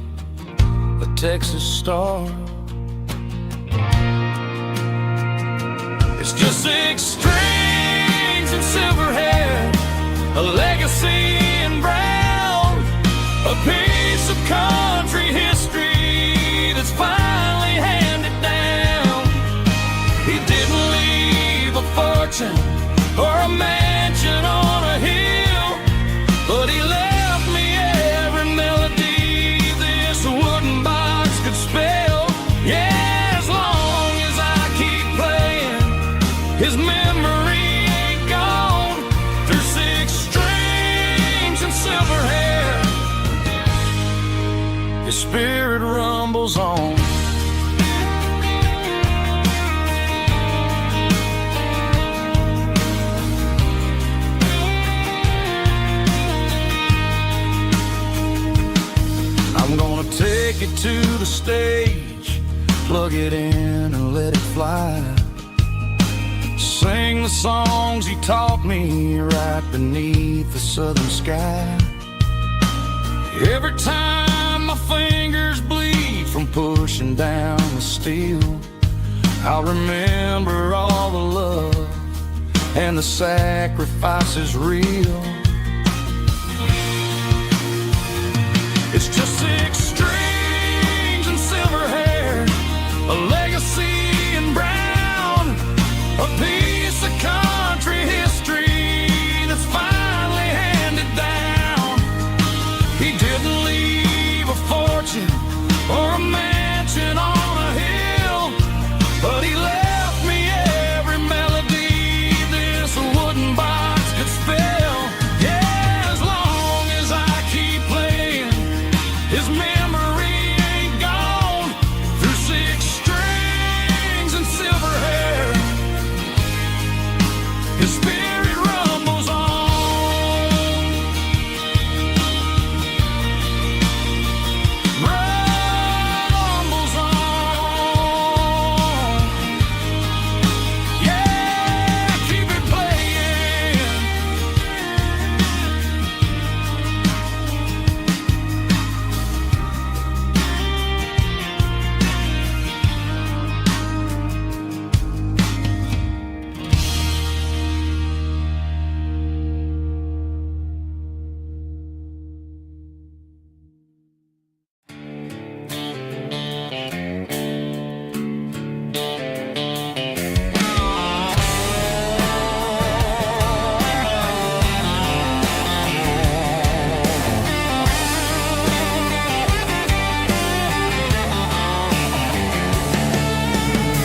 the Texas star. It's just 6 strings and silver hair, a legacy in brown, a piece of country history that's finally handed down. He didn't leave a fortune or a mansion on a hill, but he left me every melody this wooden box could spell. Yeah, as long as I keep playing, his memory ain't gone. Through 6 strings and silver hair, his spirit rumbles on. I'm gonna take it to the stage, plug it in and let it fly. Sing the songs he taught me right beneath the southern sky. Every time my fingers bleed from pushing down the steel, I'll remember all the love and the sacrifices real. It's just 6 strings and silver hair, a legacy in brown, a piece of country history that's finally handed down. He didn't leave a fortune or a mansion on a hill, but he left me every melody this wooden box could spell. Yeah, as long as I keep playing, his memory ain't gone. Through 6 strings and silver hair, his spirit rumbles on. Rumbles on. Yeah, keep it playing.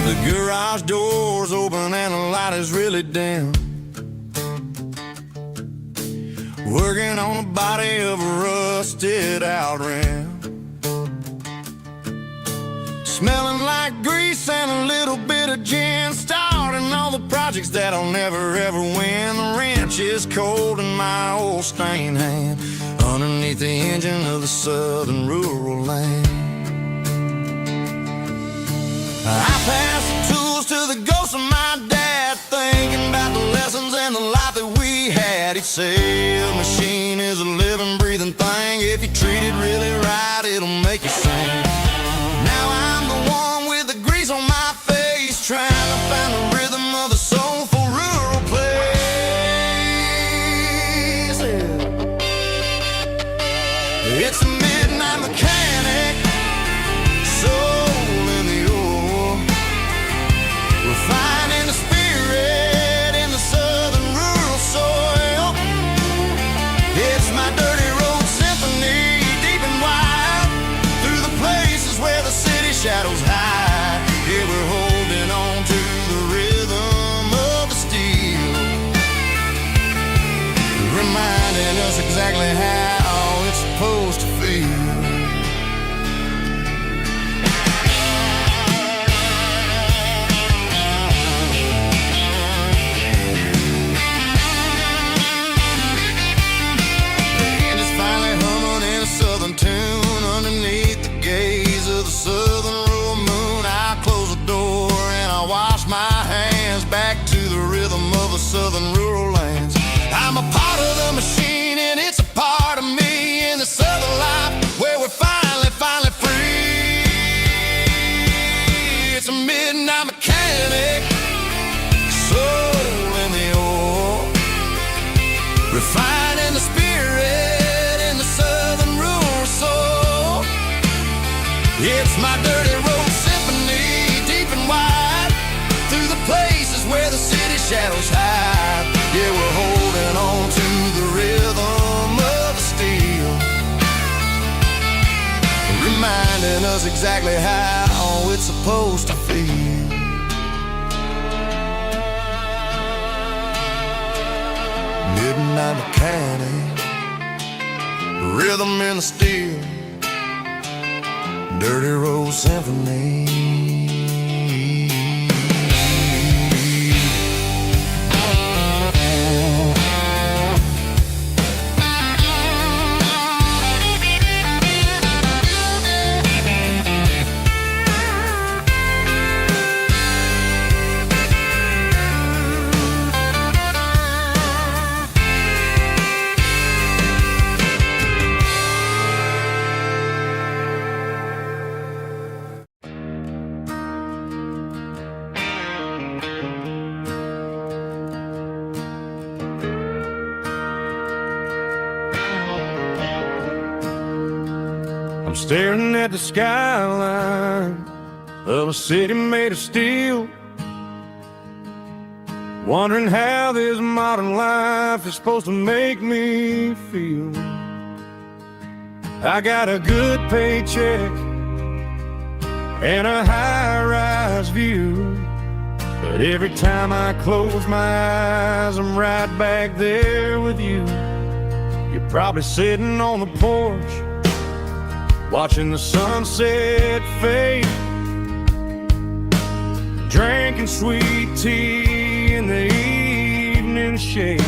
The garage door's open and the light is really dim. Working on the body of a rusted out rim. Smelling like grease and a little bit of gin. Starting all the projects that I'll never ever win. The wrench is cold in my old stained hand, underneath the engine of the southern rural land. I pass the tools to the ghost of my dad, thinking about the lessons and the life that we had. He'd say a machine is a living, breathing thing. If you treat it really right, it'll make you sing. Now I'm the one with the grease on my face, trying to find the rhythm of the soulful rural place. It's a midnight mechanic, soul in the ore, refining the spirit in the southern rural soil. shadows high. Yeah, we're holding on to the rhythm of the steel, reminding us exactly how it's supposed to feel. Tune underneath the gaze of the southern rural moon. I close the door and I wash my hands back to the rhythm of the southern rural lands. I'm a part of the machine and it's a part of me in the southern life where we're finally free. It's a midnight mechanic, soul in the ore, refining the spirit in the southern rural. It's my dirty road symphony, deep and wide, through the places where the city shadows hide. Yeah, we're holding on to the rhythm of the steel, reminding us exactly how it's supposed to feel. Midnight mechanic, rhythm in the steel, dirty road symphony. I'm staring at the skyline of a city made of steel, wondering how this modern life is supposed to make me feel. I got a good paycheck and a high-rise view, but every time I close my eyes, I'm right back there with you. You're probably sitting on the porch, watching the sunset fade, drinking sweet tea in the evening shade.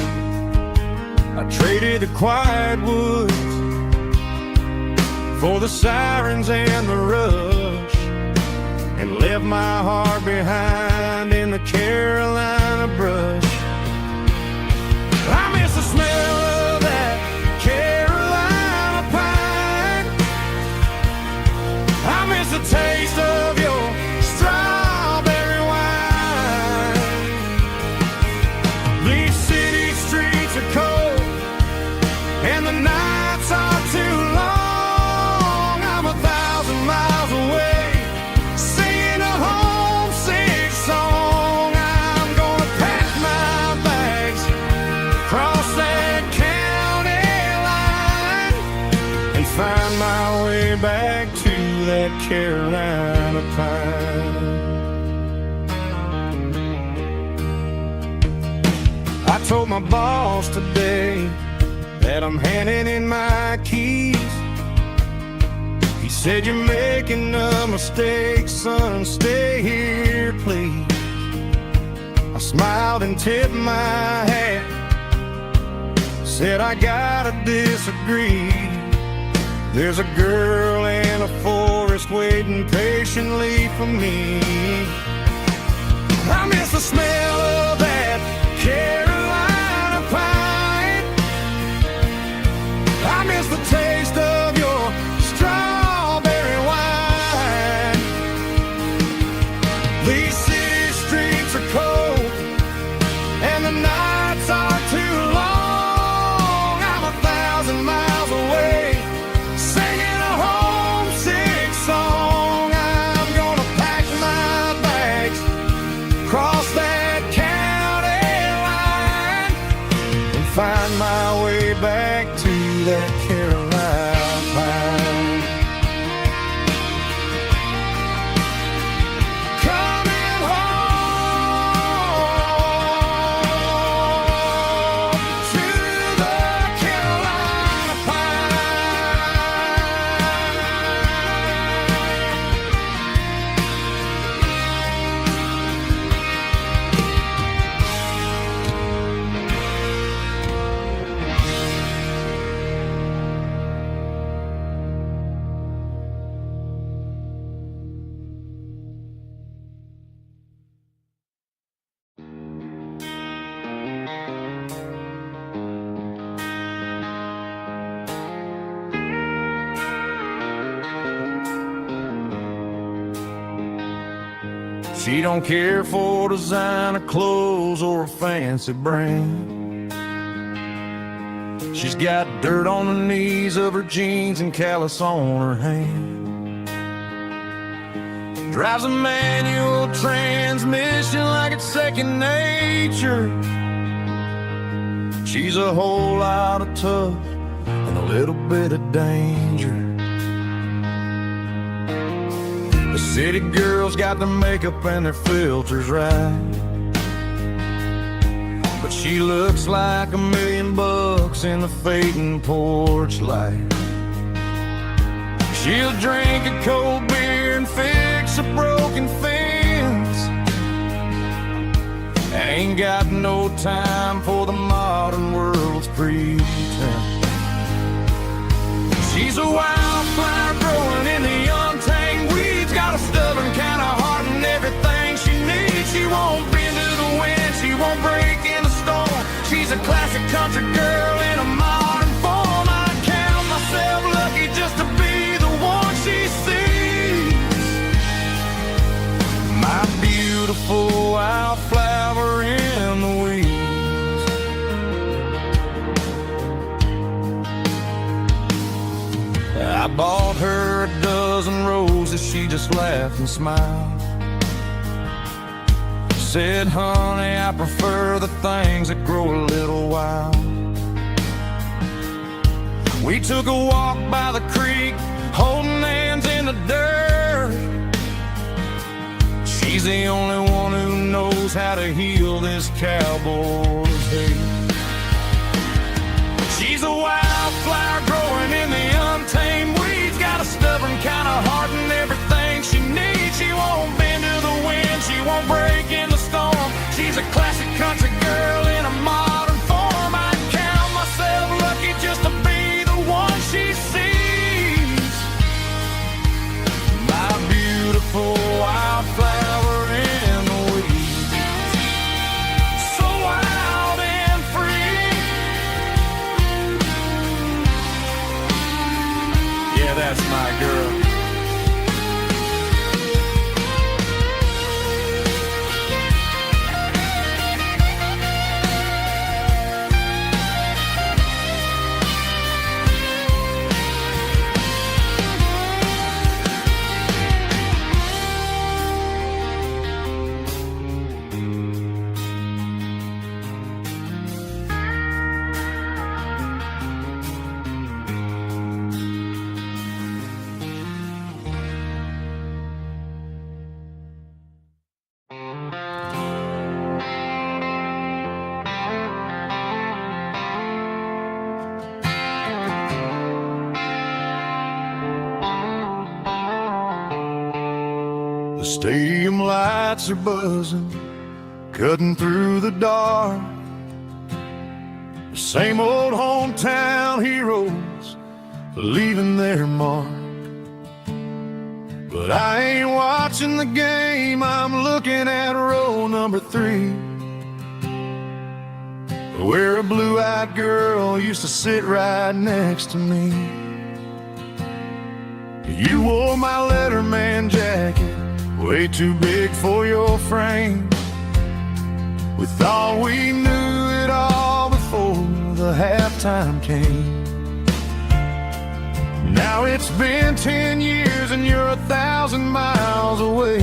I traded the quiet woods for the sirens and the rush, and left my heart behind in the Carolina brush. I miss the smell of that Carolina pine. I miss the taste of your strawberry wine. These city streets are cold and the nights are too long. I'm 1,000 miles away, singing a homesick song. I'm gonna pack my bags, cross that county line, and find my way back to that Carolina pine. I told my boss today that I'm handing in my keys. He said, "You're making a mistake, son, stay here, please." I smiled and tipped my hat, said, "I gotta disagree. There's a girl in a forest waiting patiently for me." I miss the smell of that Carolina pine. I miss the taste of your strawberry wine. These city streets are cold and the nights are too long. I'm 1,000 miles away, singing a homesick song. I'm gonna pack my bags, cross that county She don't care for designer clothes or a fancy brand. She's got dirt on the knees of her jeans and callus on her hand. Drives a manual transmission like it's second nature. She's a whole lot of tough and a little bit of danger. The city girls got their makeup and their filters right, but she looks like $1 million in the fading porch light. She'll drink a cold beer and fix a broken fence. Ain't got no time for the modern world's pretense. She's a wildflower growing in the untamed weeds. Got a stubborn kind of heart and everything she needs. She won't bend to the wind, she won't break in the storm. She's a classic country girl in a modern form. I count myself lucky just to be the one she sees. My beautiful wildflower in the weeds. I bought her a dozen roses, she just laughed and smiled. Said, honey, I prefer the things that grow a little wild. We took a walk by the creek, holding hands in the dirt. She's the only one who knows how to heal this cowboy's hate. She's a wildflower growing in the untamed weeds. Got a stubborn kind of heart and everything she needs. She won't bend to the wind, she won't break in the storm. She's a classic country girl in a modern form. I count myself lucky just to be the one she sees. My beautiful wildflower in the weeds. So wild and free. Yeah, that's my girl. The stadium lights are buzzing, cutting through the dark. The same old hometown heroes leaving their mark. But I ain't watching the game, I'm looking at row number 3, where a blue-eyed girl used to sit right next to me. You wore my Letterman jacket, way too big for your frame. We thought we knew it all before the halftime came. Now it's been 10 years and you're 1,000 miles away.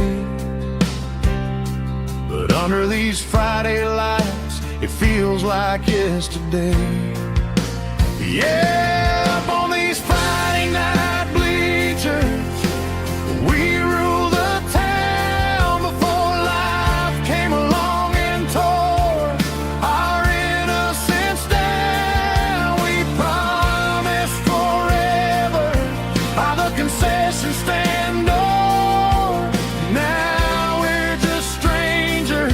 But under these Friday lights, it feels like yesterday. Yeah, up on these Friday night bleachers, we rule the town before life came along and tore our innocence down. We promised forever by the concession stand door. Now we're just strangers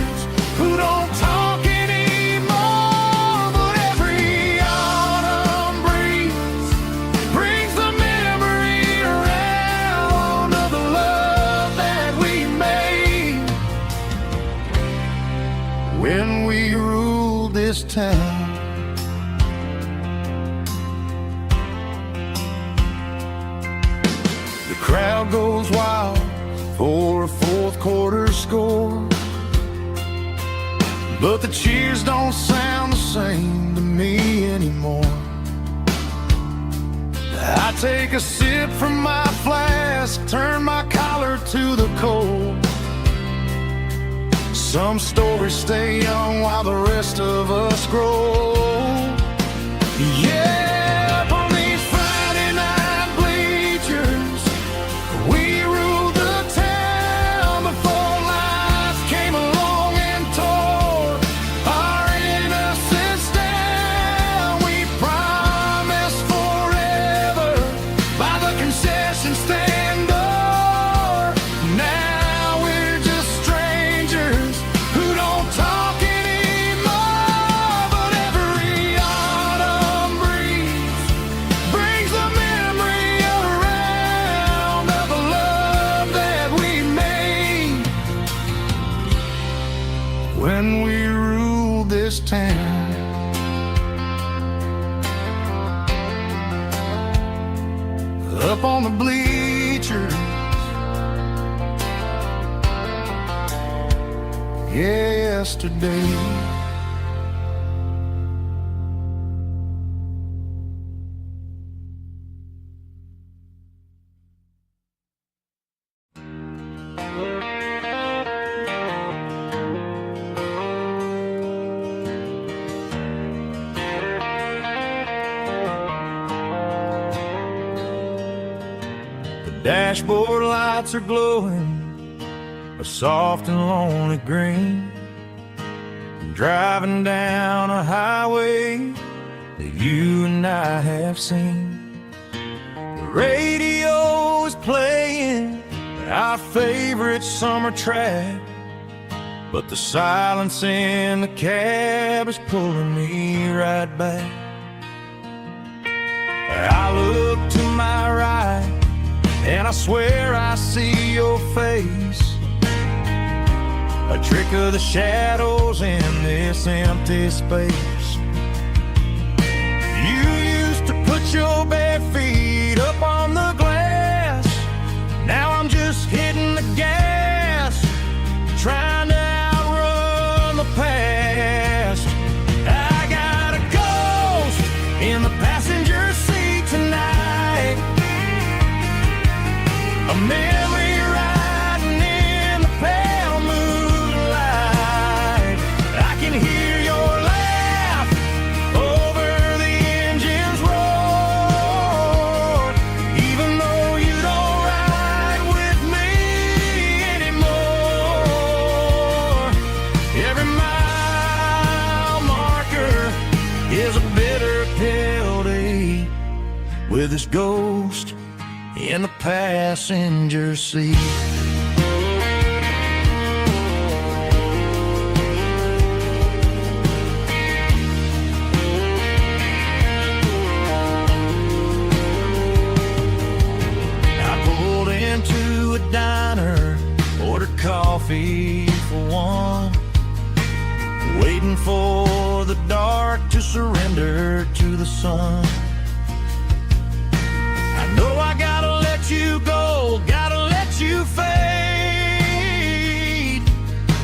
who don't talk anymore. But every autumn breeze brings the memory around of the love that we made when we ruled this town. The crowd goes wild for a fourth quarter score, but the cheers don't sound the same to me anymore. I take a sip from my flask, turn my collar to the cold. Some stories stay young while the rest of us grow. Yeah, up on these Friday night bleachers, we ruled the town before life came along and tore our innocence down. We promised forever by the concession stand door. Now we're just strangers who don't talk anymore. But every autumn breeze brings the memory around of the love that we made when we ruled this town. Up on the bleachers, yesterday. Dashboard lights are glowing a soft and lonely green. Driving down a highway that you and I have seen. The radio is playing our favorite summer track, but the silence in the cab is pulling me right back. I look to my right and I swear I see your face, a trick of the shadows in this empty space. You used to put your bare feet up on the glass. Now I'm just hitting the gas, trying to outrun the past. I got a ghost in the passenger seat tonight, a memory riding in the pale moonlight. I can hear your laugh over the engine's roar, even though you don't ride with me anymore. Every mile marker is a bitter pill to eat, with this ghost in the passenger seat. I pulled into a diner, ordered coffee for one, waiting for the dark to surrender to the sun. I know I gotta let you go, gotta let you fade,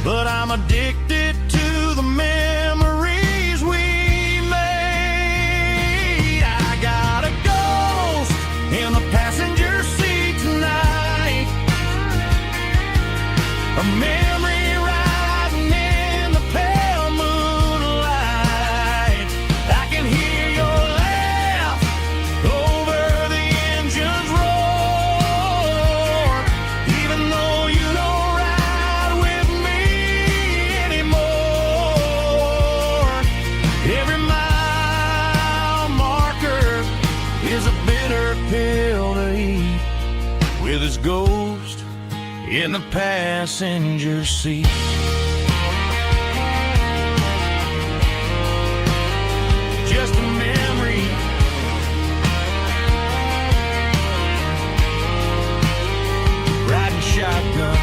but I'm addicted to the memories we made. I got a ghost in the passenger seat tonight, a memory riding in the pale moonlight. I can hear your laugh over the engine's roar, even though you don't ride with me anymore. Every mile marker is a bitter pill to eat, with his ghost in the passenger seat. Just a memory, riding shotgun.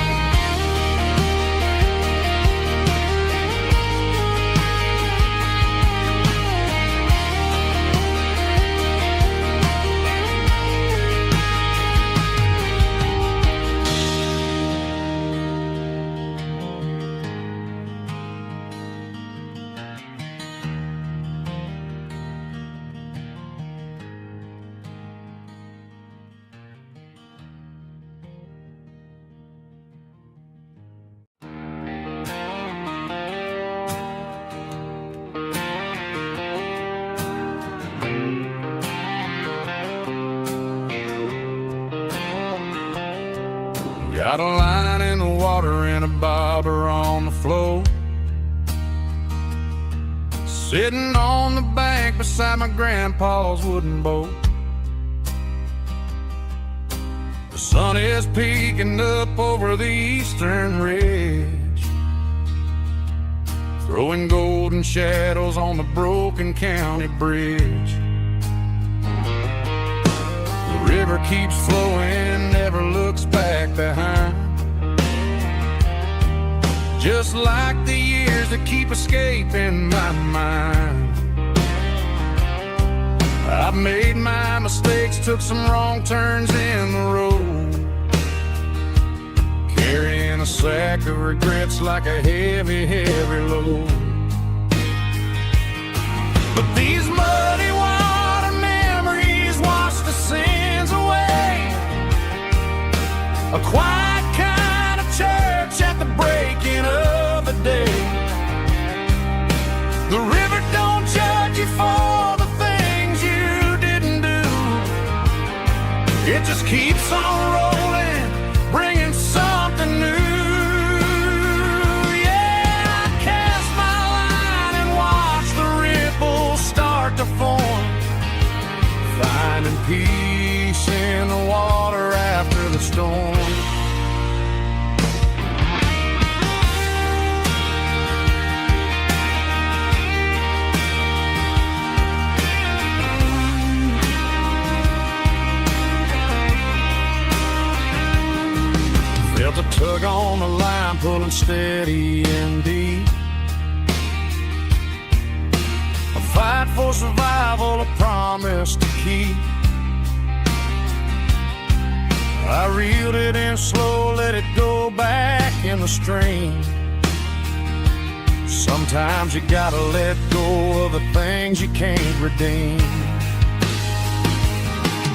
and a bobber on the floor. Sitting on the bank beside my grandpa's wooden boat. The sun is peeking up over the eastern ridge, throwing golden shadows on the broken county bridge. The river keeps flowing, never looks back behind, just like the years that keep escaping my mind. I've made my mistakes, took some wrong turns in the road, carrying a sack of regrets like a heavy, heavy load. But these muddy water memories wash the sins away. A quiet kind of church at the breaking of the day. The river don't judge you for the things you didn't do. It just keeps on rolling, bringing something new. Yeah, I cast my line and watch the ripples start to form, finding peace in the water after the storm. Felt a tug on the line, pulling steady and deep. A fight for survival, a promise to keep. I reeled it in slow, let it go back in the stream. Sometimes you gotta let go of the things you can't redeem.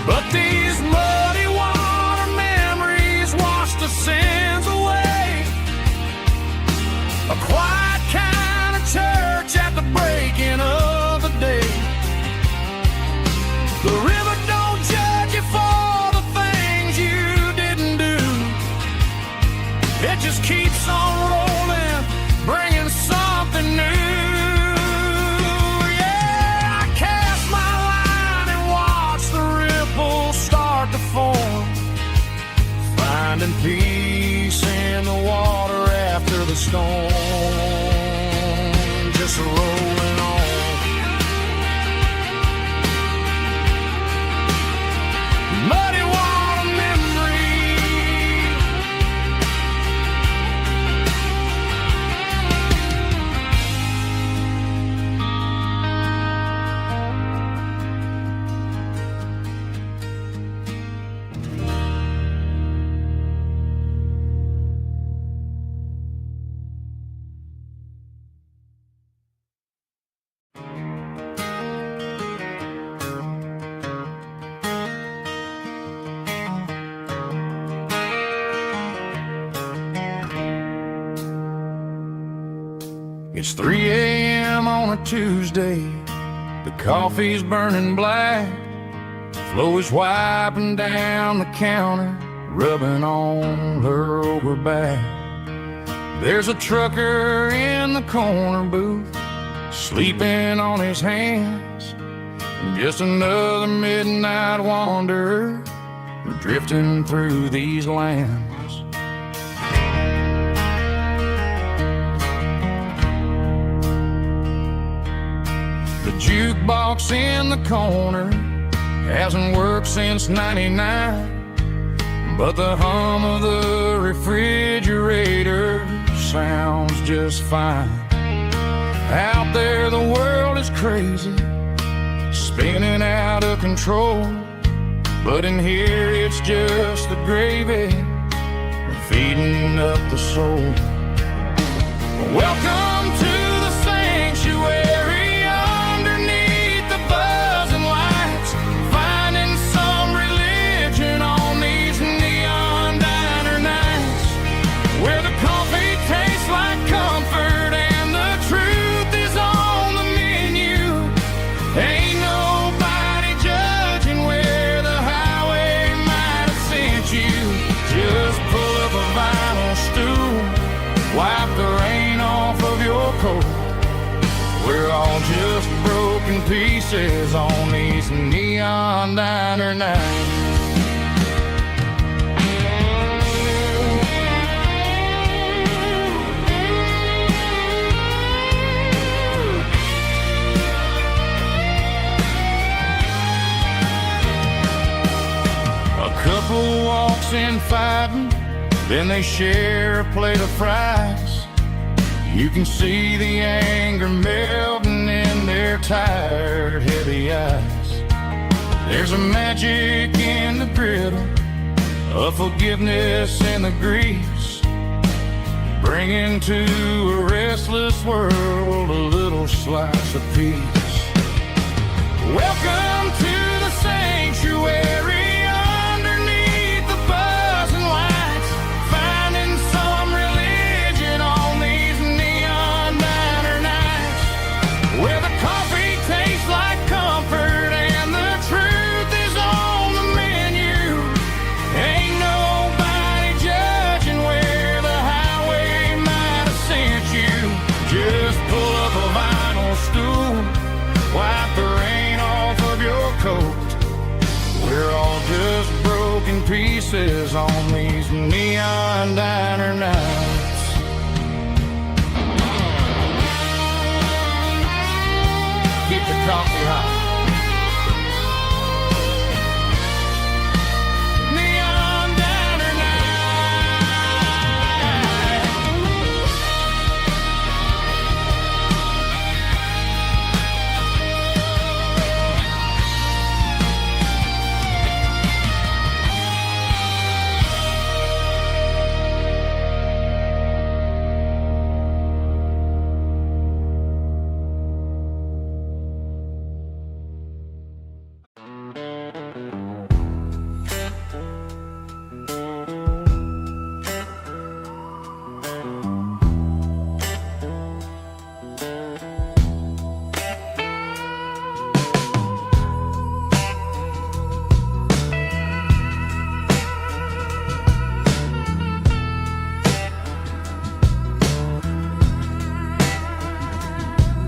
But these muddy water memories wash the sins away. A quiet kind of church at the breaking of the day. The river don't judge you for the things you didn't do. It just keeps on rolling, bringing something new. Yeah, I cast my line and watch the ripples start to form, finding peace in the water after the storm. Just rolling on. Muddy water memory. It's 3 a.m. on a Tuesday. The coffee's burning black. Flo is wiping down the counter, rubbing on her over back. There's a trucker in the corner booth, sleeping on his hands. And just another midnight wanderer, drifting through these lands. The jukebox in the corner hasn't worked since '99, but the hum of the refrigerator sounds just fine. Out there the world is crazy, spinning out of control, but in here it's just the gravy feeding up the soul. Welcome to the sanctuary, underneath the buzzing lights, finding some religion on these neon diner nights, where the coffee tastes like comfort and the truth is on the menu. Ain't nobody judging where the highway might have sent you. Just pull up a vinyl stool We're all just broken pieces on these neon diner nights. Couple walks in fighting, then they share a plate of fries. You can see the anger melting in their tired, heavy eyes. There's a magic in the griddle, a forgiveness in the grease, bringing to a restless world a little slice of peace. Welcome to the sanctuary. We're all just broken pieces on these neon diner nights. Keep the coffee hot.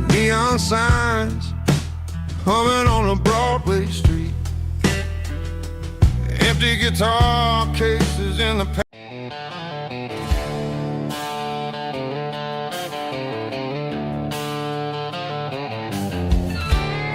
Neon signs humming on a Broadway street, empty guitar case